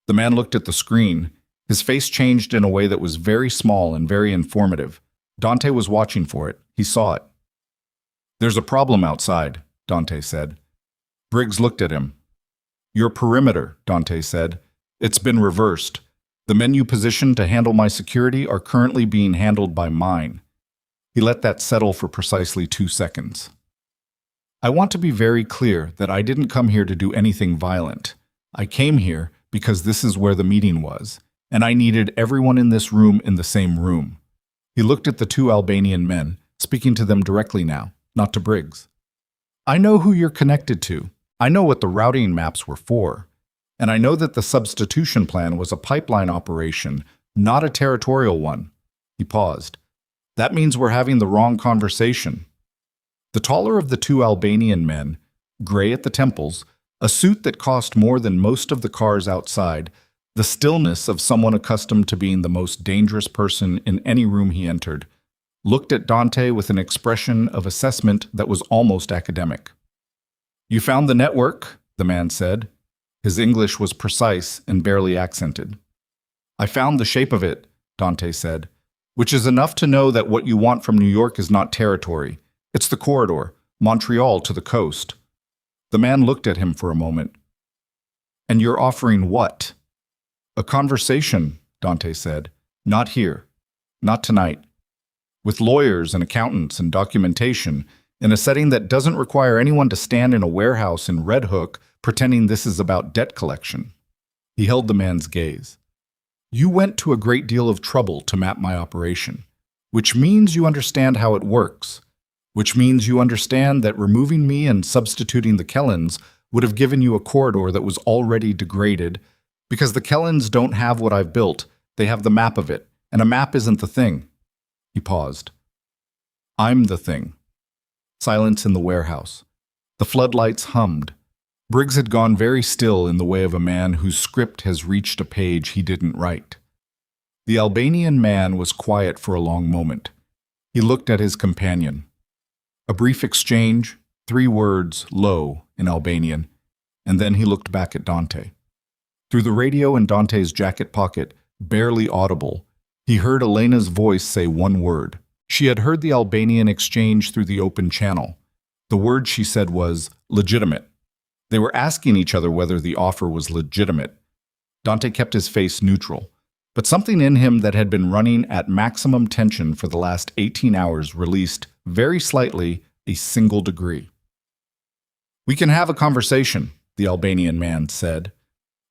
The man looked at the screen. His face changed in a way that was very small and very informative. Dante was watching for it. He saw it. "There's a problem outside," Dante said. Briggs looked at him. "Your perimeter," Dante said. "It's been reversed. The men you positioned to handle my security are currently being handled by mine." He let that settle for precisely 2 seconds. "I want to be very clear that I didn't come here to do anything violent. I came here because this is where the meeting was, and I needed everyone in this room in the same room." He looked at the 2 Albanian men, speaking to them directly now, not to Briggs. "I know who you're connected to. I know what the routing maps were for. And I know that the substitution plan was a pipeline operation, not a territorial one." He paused. "That means we're having the wrong conversation." The taller of the 2 Albanian men, gray at the temples, a suit that cost more than most of the cars outside, the stillness of someone accustomed to being the most dangerous person in any room he entered, looked at Dante with an expression of assessment that was almost academic. "You found the network," the man said. His English was precise and barely accented. "I found the shape of it," Dante said, "which is enough to know that what you want from New York is not territory. It's the corridor, Montreal to the coast." The man looked at him for a moment. "And you're offering what?" "A conversation," Dante said. "Not here. Not tonight. With lawyers and accountants and documentation, in a setting that doesn't require anyone to stand in a warehouse in Red Hook pretending this is about debt collection." He held the man's gaze. You went to a great deal of trouble to map my operation, which means you understand how it works, which means you understand that removing me and substituting the Kellens would have given you a corridor that was already degraded, because the Kellens don't have what I've built, they have the map of it, and a map isn't the thing. He paused. I'm the thing. Silence in the warehouse. The floodlights hummed. Briggs had gone very still in the way of a man whose script has reached a page he didn't write. The Albanian man was quiet for a long moment. He looked at his companion. A brief exchange, 3 words, low, in Albanian, and then he looked back at Dante. Through the radio in Dante's jacket pocket, barely audible, he heard Elena's voice say one word. She had heard the Albanian exchange through the open channel. The word she said was legitimate. They were asking each other whether the offer was legitimate. Dante kept his face neutral, but something in him that had been running at maximum tension for the last 18 hours released, very slightly, a single degree. We can have a conversation, the Albanian man said.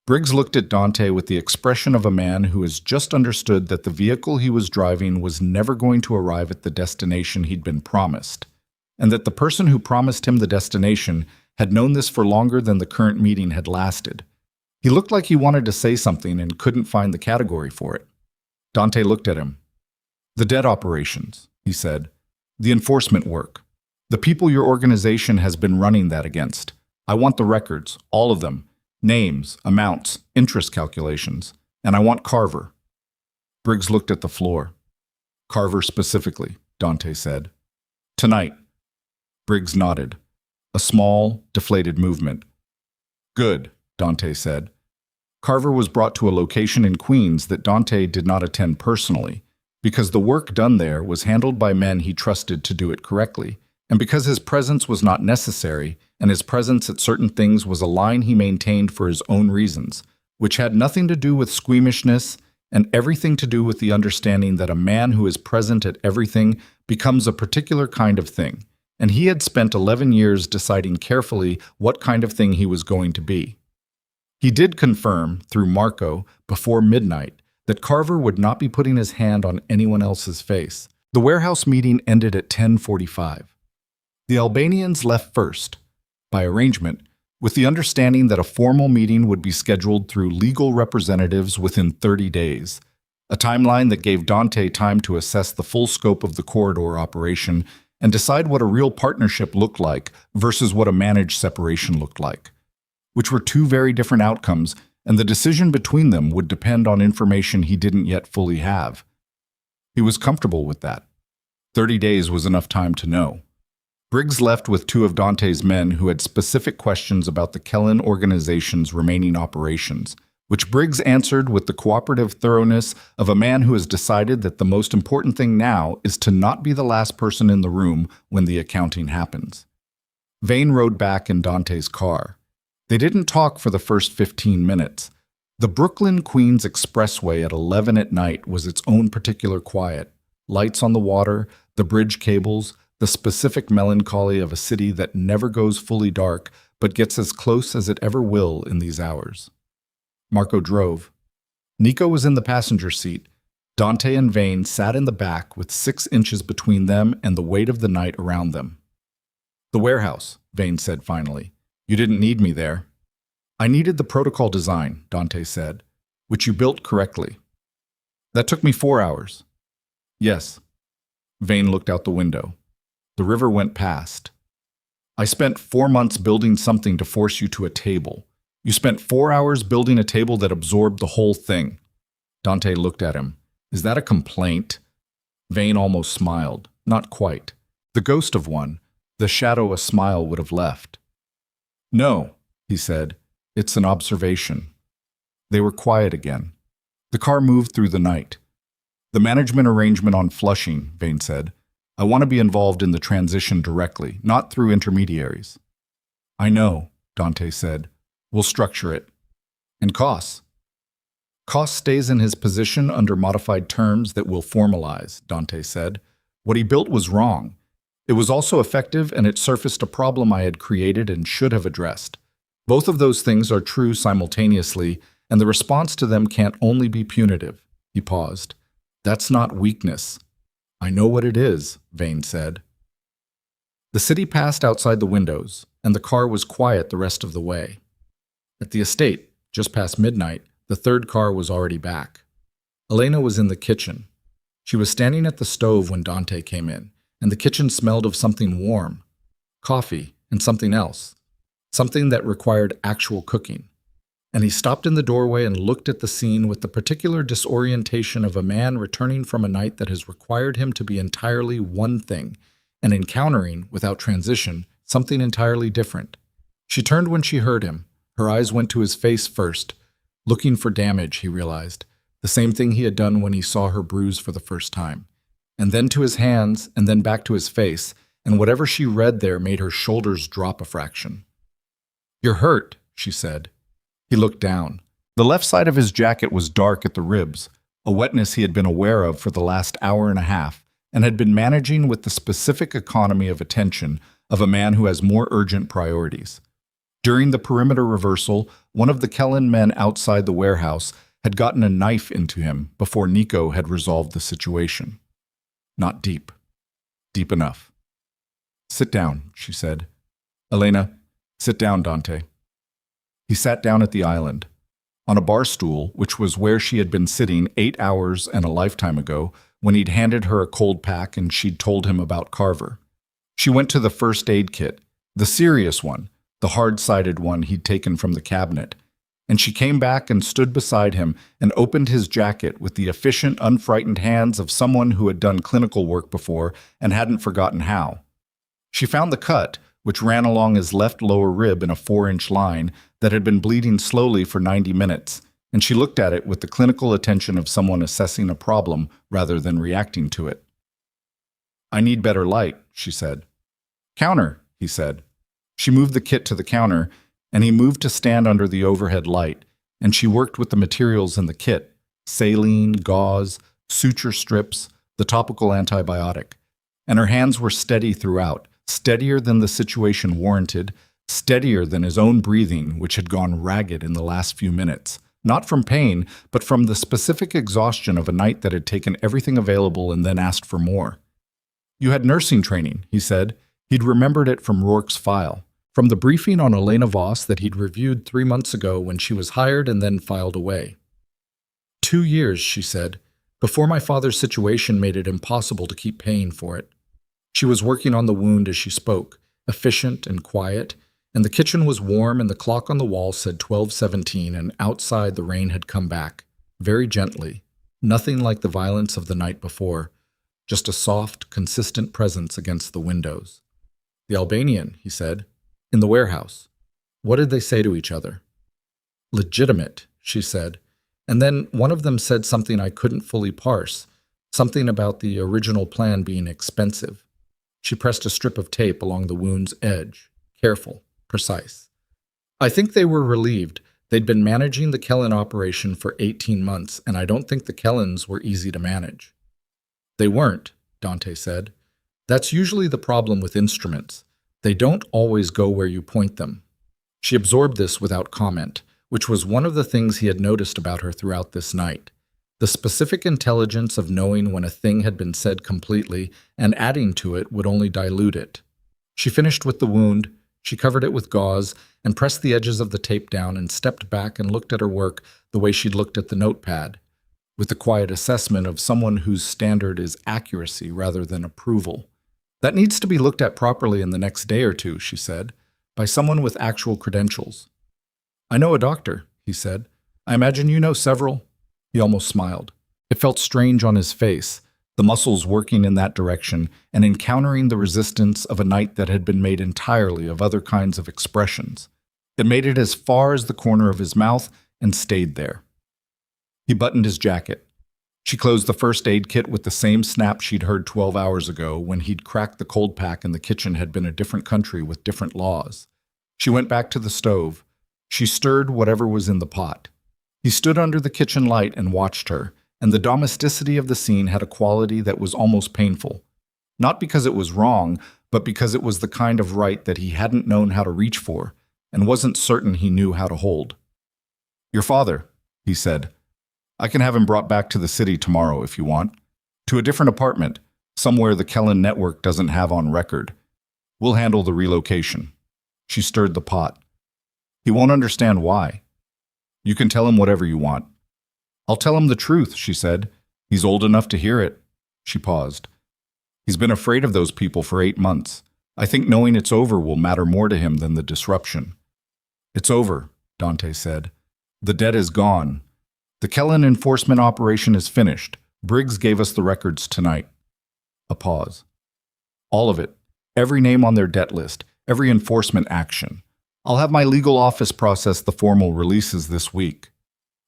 Briggs looked at Dante with the expression of a man who has just understood that the vehicle he was driving was never going to arrive at the destination he'd been promised, and that the person who promised him the destination had known this for longer than the current meeting had lasted. He looked like he wanted to say something and couldn't find the category for it. Dante looked at him. The debt operations, he said. The enforcement work. The people your organization has been running that against. I want the records, all of them. Names, amounts, interest calculations. And I want Carver. Briggs looked at the floor. Carver specifically, Dante said. Tonight. Briggs nodded. A small, deflated movement. Good, Dante said. Carver was brought to a location in Queens that Dante did not attend personally, because the work done there was handled by men he trusted to do it correctly, and because his presence was not necessary, and his presence at certain things was a line he maintained for his own reasons, which had nothing to do with squeamishness and everything to do with the understanding that a man who is present at everything becomes a particular kind of thing, and he had spent 11 years deciding carefully what kind of thing he was going to be. He did confirm, through Marco, before midnight, that Carver would not be putting his hand on anyone else's face. The warehouse meeting ended at 10:45. The Albanians left first, by arrangement, with the understanding that a formal meeting would be scheduled through legal representatives within 30 days, a timeline that gave Dante time to assess the full scope of the corridor operation and decide what a real partnership looked like versus what a managed separation looked like, which were 2 very different outcomes, and the decision between them would depend on information he didn't yet fully have. He was comfortable with that. 30 days was enough time to know. Briggs left with 2 of Dante's men who had specific questions about the Kellen organization's remaining operations, which Briggs answered with the cooperative thoroughness of a man who has decided that the most important thing now is to not be the last person in the room when the accounting happens. Vane rode back in Dante's car. They didn't talk for the first 15 minutes. The Brooklyn-Queens Expressway at 11 at night was its own particular quiet. Lights on the water, the bridge cables, the specific melancholy of a city that never goes fully dark but gets as close as it ever will in these hours. Marco drove. Nico was in the passenger seat. Dante and Vane sat in the back with 6 inches between them and the weight of the night around them. The warehouse, Vane said finally. You didn't need me there. I needed the protocol design, Dante said, which you built correctly. That took me 4 hours. Yes. Vane looked out the window. The river went past. I spent 4 months building something to force you to a table. You spent 4 hours building a table that absorbed the whole thing. Dante looked at him. Is that a complaint? Vane almost smiled. Not quite. The ghost of one, the shadow a smile would have left. No, he said. It's an observation. They were quiet again. The car moved through the night. The management arrangement on Flushing, Vane said. I want to be involved in the transition directly, not through intermediaries. I know, Dante said. We'll structure it. And costs? Cost stays in his position under modified terms that we'll formalize, Dante said. What he built was wrong. It was also effective, and it surfaced a problem I had created and should have addressed. Both of those things are true simultaneously, and the response to them can't only be punitive. He paused. That's not weakness. I know what it is, Vane said. The city passed outside the windows, and the car was quiet the rest of the way. At the estate, just past midnight, the third car was already back. Elena was in the kitchen. She was standing at the stove when Dante came in, and the kitchen smelled of something warm, coffee, and something else, something that required actual cooking. And he stopped in the doorway and looked at the scene with the particular disorientation of a man returning from a night that has required him to be entirely one thing, and encountering, without transition, something entirely different. She turned when she heard him. Her eyes went to his face first, looking for damage, he realized, the same thing he had done when he saw her bruise for the first time. And then to his hands, and then back to his face, and whatever she read there made her shoulders drop a fraction. "You're hurt," she said. He looked down. The left side of his jacket was dark at the ribs, a wetness he had been aware of for the last hour and a half, and had been managing with the specific economy of attention of a man who has more urgent priorities. During the perimeter reversal, one of the Kellen men outside the warehouse had gotten a knife into him before Nico had resolved the situation. Not deep. Deep enough. "Sit down," she said. "Elena, sit down, Dante." He sat down at the island. On a bar stool, which was where she had been sitting 8 hours and a lifetime ago, when he'd handed her a cold pack and she'd told him about Carver. She went to the first aid kit, the serious one, the hard-sided one he'd taken from the cabinet, and she came back and stood beside him and opened his jacket with the efficient, unfrightened hands of someone who had done clinical work before and hadn't forgotten how. She found the cut, which ran along his left lower rib in a 4-inch line that had been bleeding slowly for 90 minutes, and she looked at it with the clinical attention of someone assessing a problem rather than reacting to it. "I need better light," she said. "Counter," he said. She moved the kit to the counter, and he moved to stand under the overhead light, and she worked with the materials in the kit: saline, gauze, suture strips, the topical antibiotic. And her hands were steady throughout, steadier than the situation warranted, steadier than his own breathing, which had gone ragged in the last few minutes, not from pain, but from the specific exhaustion of a night that had taken everything available and then asked for more. "You had nursing training," he said. He'd remembered it from Rourke's file, from the briefing on Elena Voss that he'd reviewed 3 months ago when she was hired and then filed away. 2 years, she said, before my father's situation made it impossible to keep paying for it. She was working on the wound as she spoke, efficient and quiet, and the kitchen was warm and the clock on the wall said 12:17, and outside the rain had come back, very gently, nothing like the violence of the night before, just a soft, consistent presence against the windows. "The Albanian," he said, "in the warehouse. What did they say to each other?" "Legitimate," she said, and then one of them said something I couldn't fully parse, something about the original plan being expensive. She pressed a strip of tape along the wound's edge, careful, precise. "I think they were relieved. They'd been managing the Kellen operation for 18 months, and I don't think the Kellens were easy to manage." "They weren't," Dante said. "That's usually the problem with instruments. They don't always go where you point them." She absorbed this without comment, which was one of the things he had noticed about her throughout this night. The specific intelligence of knowing when a thing had been said completely, and adding to it would only dilute it. She finished with the wound, she covered it with gauze, and pressed the edges of the tape down and stepped back and looked at her work the way she'd looked at the notepad, with the quiet assessment of someone whose standard is accuracy rather than approval. "That needs to be looked at properly in the next day or two," she said, "by someone with actual credentials." "I know a doctor," he said. "I imagine you know several." He almost smiled. It felt strange on his face, the muscles working in that direction and encountering the resistance of a night that had been made entirely of other kinds of expressions. It made it as far as the corner of his mouth and stayed there. He buttoned his jacket. She closed the first aid kit with the same snap she'd heard 12 hours ago when he'd cracked the cold pack and the kitchen had been a different country with different laws. She went back to the stove. She stirred whatever was in the pot. He stood under the kitchen light and watched her, and the domesticity of the scene had a quality that was almost painful. Not because it was wrong, but because it was the kind of right that he hadn't known how to reach for, and wasn't certain he knew how to hold. "Your father," he said. I can have him brought back to the city tomorrow if you want. To a different apartment, somewhere the Kellen network doesn't have on record. We'll handle the relocation. She stirred the pot. He won't understand why. You can tell him whatever you want. I'll tell him the truth, she said. He's old enough to hear it. She paused. He's been afraid of those people for 8 months. I think knowing it's over will matter more to him than the disruption. It's over, Dante said. The debt is gone. The Kellen enforcement operation is finished. Briggs gave us the records tonight. A pause. All of it. Every name on their debt list. Every enforcement action. I'll have my legal office process the formal releases this week.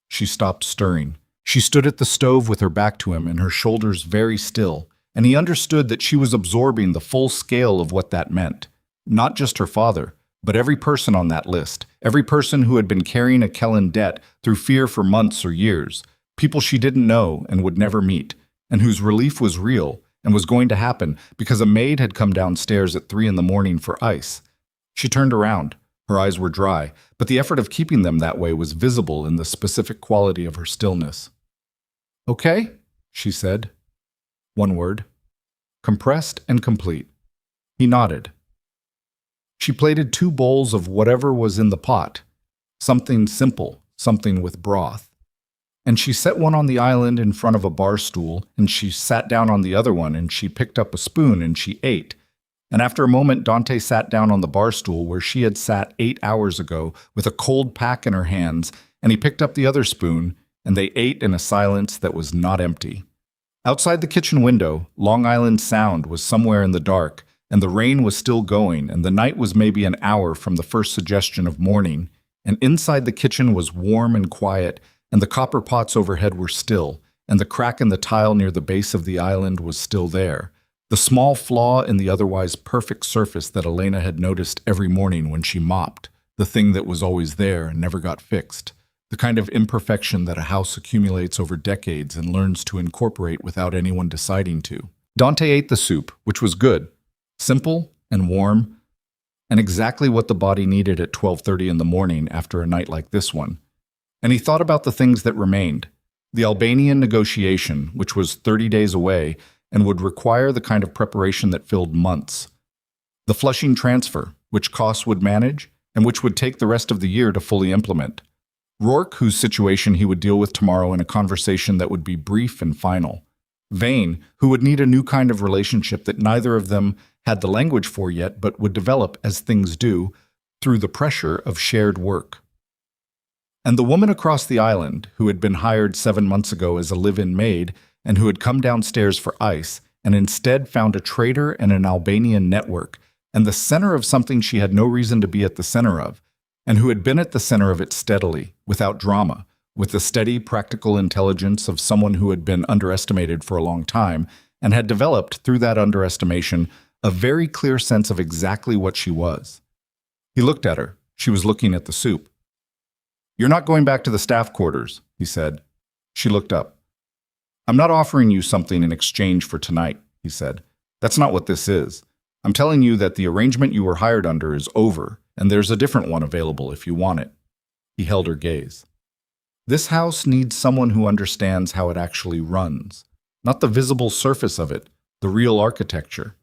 She stopped stirring. She stood at the stove with her back to him and her shoulders very still, and he understood that she was absorbing the full scale of what that meant. Not just her father, but every person on that list, every person who had been carrying a Kellen debt through fear for months or years, people she didn't know and would never meet, and whose relief was real and was going to happen because a maid had come downstairs at 3 a.m. for ice. She turned around. Her eyes were dry, but the effort of keeping them that way was visible in the specific quality of her stillness. Okay, she said. One word. Compressed and complete. He nodded. She plated 2 bowls of whatever was in the pot. Something simple, something with broth. And she set one on the island in front of a bar stool, and she sat down on the other one, and she picked up a spoon, and she ate. And after a moment, Dante sat down on the bar stool where she had sat 8 hours ago with a cold pack in her hands, and he picked up the other spoon, and they ate in a silence that was not empty. Outside the kitchen window, Long Island Sound was somewhere in the dark, and the rain was still going, and the night was maybe an hour from the first suggestion of morning, and inside the kitchen was warm and quiet, and the copper pots overhead were still, and the crack in the tile near the base of the island was still there. The small flaw in the otherwise perfect surface that Elena had noticed every morning when she mopped, the thing that was always there and never got fixed, the kind of imperfection that a house accumulates over decades and learns to incorporate without anyone deciding to. Dante ate the soup, which was good, simple and warm, and exactly what the body needed at 12:30 in the morning after a night like this one. And he thought about the things that remained. The Albanian negotiation, which was 30 days away, and would require the kind of preparation that filled months. The Flushing transfer, which Koss would manage, and which would take the rest of the year to fully implement. Rourke, whose situation he would deal with tomorrow in a conversation that would be brief and final. Vane, who would need a new kind of relationship that neither of them had the language for yet, but would develop, as things do, through the pressure of shared work. And the woman across the island, who had been hired 7 months ago as a live-in maid, and who had come downstairs for ice, and instead found a traitor and an Albanian network, and the center of something she had no reason to be at the center of, and who had been at the center of it steadily, without drama, with the steady, practical intelligence of someone who had been underestimated for a long time, and had developed, through that underestimation, a very clear sense of exactly what she was. He looked at her. She was looking at the soup. "You're not going back to the staff quarters," he said. She looked up. "I'm not offering you something in exchange for tonight," he said. "That's not what this is. I'm telling you that the arrangement you were hired under is over, and there's a different one available if you want it." He held her gaze. "This house needs someone who understands how it actually runs, not the visible surface of it, the real architecture,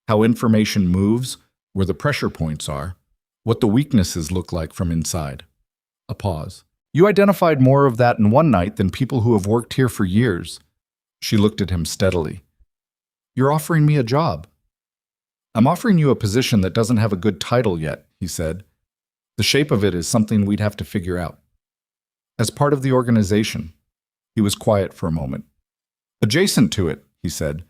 how information moves, where the pressure points are, what the weaknesses look like from inside." A pause. "You identified more of that in one night than people who have worked here for years." She looked at him steadily. "You're offering me a job." "I'm offering you a position that doesn't have a good title yet," he said. "The shape of it is something we'd have to figure out." "As part of the organization." He was quiet for a moment. "Adjacent to it," he said.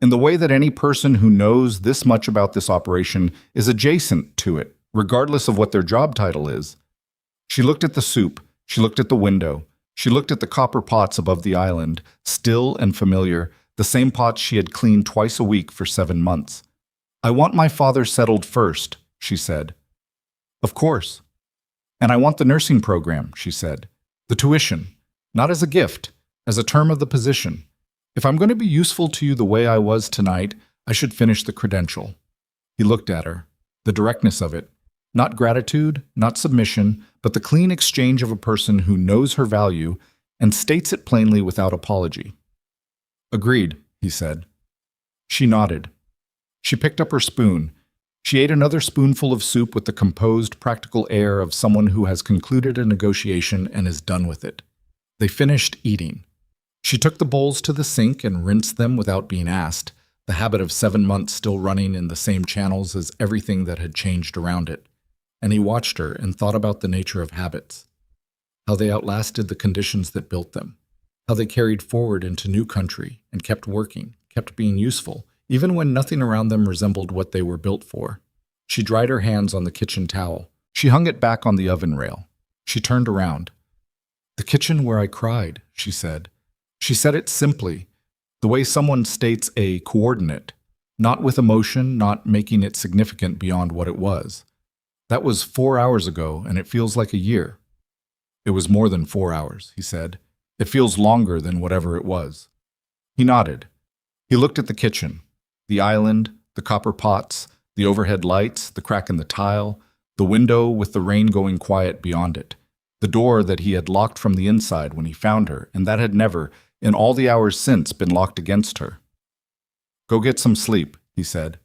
"In the way that any person who knows this much about this operation is adjacent to it, regardless of what their job title is." She looked at the soup. She looked at the window. She looked at the copper pots above the island, still and familiar, the same pots she had cleaned twice a week for 7 months. "I want my father settled first," she said. "Of course." "And I want the nursing program," she said. "The tuition, not as a gift, as a term of the position. If I'm going to be useful to you the way I was tonight, I should finish the credential." He looked at her, the directness of it. Not gratitude, not submission, but the clean exchange of a person who knows her value and states it plainly without apology. Agreed, he said. She nodded. She picked up her spoon. She ate another spoonful of soup with the composed, practical air of someone who has concluded a negotiation and is done with it. They finished eating. She took the bowls to the sink and rinsed them without being asked, the habit of 7 months still running in the same channels as everything that had changed around it. And he watched her and thought about the nature of habits, how they outlasted the conditions that built them, how they carried forward into new country and kept working, kept being useful, even when nothing around them resembled what they were built for. She dried her hands on the kitchen towel. She hung it back on the oven rail. She turned around. "The kitchen where I cried," she said. She said it simply, the way someone states a coordinate, not with emotion, not making it significant beyond what it was. "That was 4 hours ago, and it feels like a year." "It was more than 4 hours," he said. "It feels longer than whatever it was." He nodded. He looked at the kitchen, the island, the copper pots, the overhead lights, the crack in the tile, the window with the rain going quiet beyond it, the door that he had locked from the inside when he found her, and that had never, in all the hours since, been locked against her. "Go get some sleep," he said.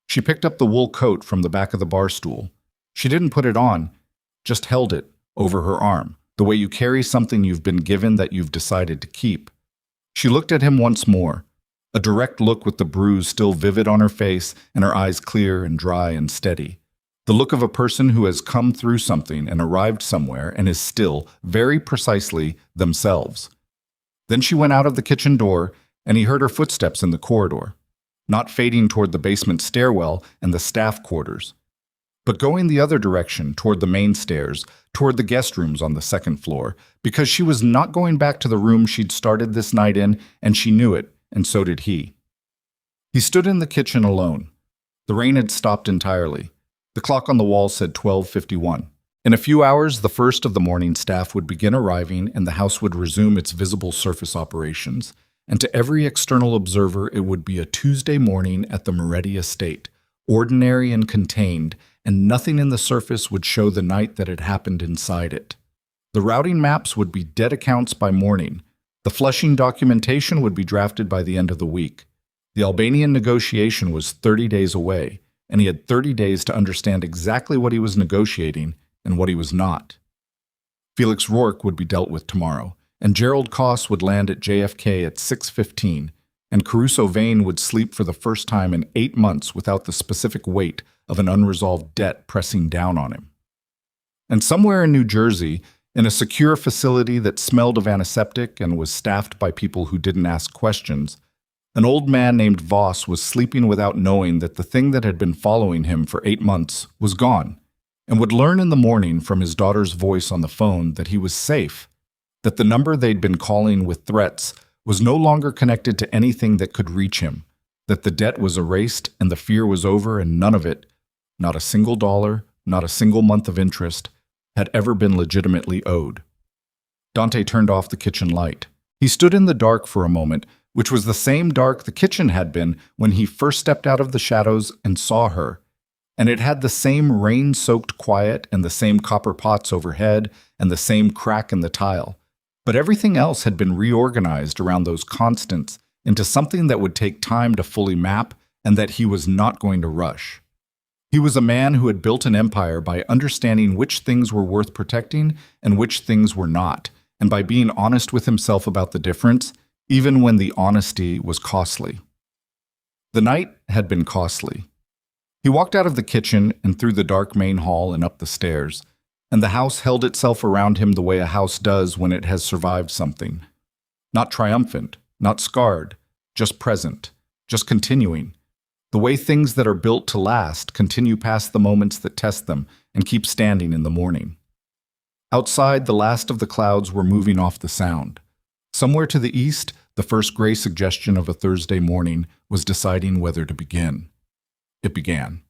She picked up the wool coat from the back of the bar stool. She didn't put it on, just held it over her arm, the way you carry something you've been given that you've decided to keep. She looked at him once more, a direct look with the bruise still vivid on her face and her eyes clear and dry and steady. The look of a person who has come through something and arrived somewhere and is still, very precisely, themselves. Then she went out of the kitchen door, and he heard her footsteps in the corridor, not fading toward the basement stairwell and the staff quarters, but going the other direction toward the main stairs, toward the guest rooms on the second floor, because she was not going back to the room she'd started this night in, and she knew it, and so did he. He stood in the kitchen alone. The rain had stopped entirely. The clock on the wall said 12:51. In a few hours, the first of the morning staff would begin arriving, and the house would resume its visible surface operations. And to every external observer, it would be a Tuesday morning at the Moretti estate, ordinary and contained, and nothing in the surface would show the night that had happened inside it. The routing maps would be dead accounts by morning. The Flushing documentation would be drafted by the end of the week. The Albanian negotiation was 30 days away, and he had 30 days to understand exactly what he was negotiating and what he was not. Felix Rourke would be dealt with tomorrow, and Gerald Koss would land at JFK at 6:15, and Caruso Vane would sleep for the first time in 8 months without the specific weight of an unresolved debt pressing down on him. And somewhere in New Jersey, in a secure facility that smelled of antiseptic and was staffed by people who didn't ask questions, an old man named Voss was sleeping without knowing that the thing that had been following him for 8 months was gone, and would learn in the morning from his daughter's voice on the phone that he was safe, that the number they'd been calling with threats was no longer connected to anything that could reach him, that the debt was erased and the fear was over, and none of it, not a single dollar, not a single month of interest, had ever been legitimately owed. Dante turned off the kitchen light. He stood in the dark for a moment, which was the same dark the kitchen had been when he first stepped out of the shadows and saw her, and it had the same rain-soaked quiet and the same copper pots overhead and the same crack in the tile. But everything else had been reorganized around those constants into something that would take time to fully map and that he was not going to rush. He was a man who had built an empire by understanding which things were worth protecting and which things were not, and by being honest with himself about the difference, even when the honesty was costly. The night had been costly. He walked out of the kitchen and through the dark main hall and up the stairs, and the house held itself around him the way a house does when it has survived something. Not triumphant, not scarred, just present, just continuing. The way things that are built to last continue past the moments that test them and keep standing in the morning. Outside, the last of the clouds were moving off the sound. Somewhere to the east, the first gray suggestion of a Thursday morning was deciding whether to begin. It began.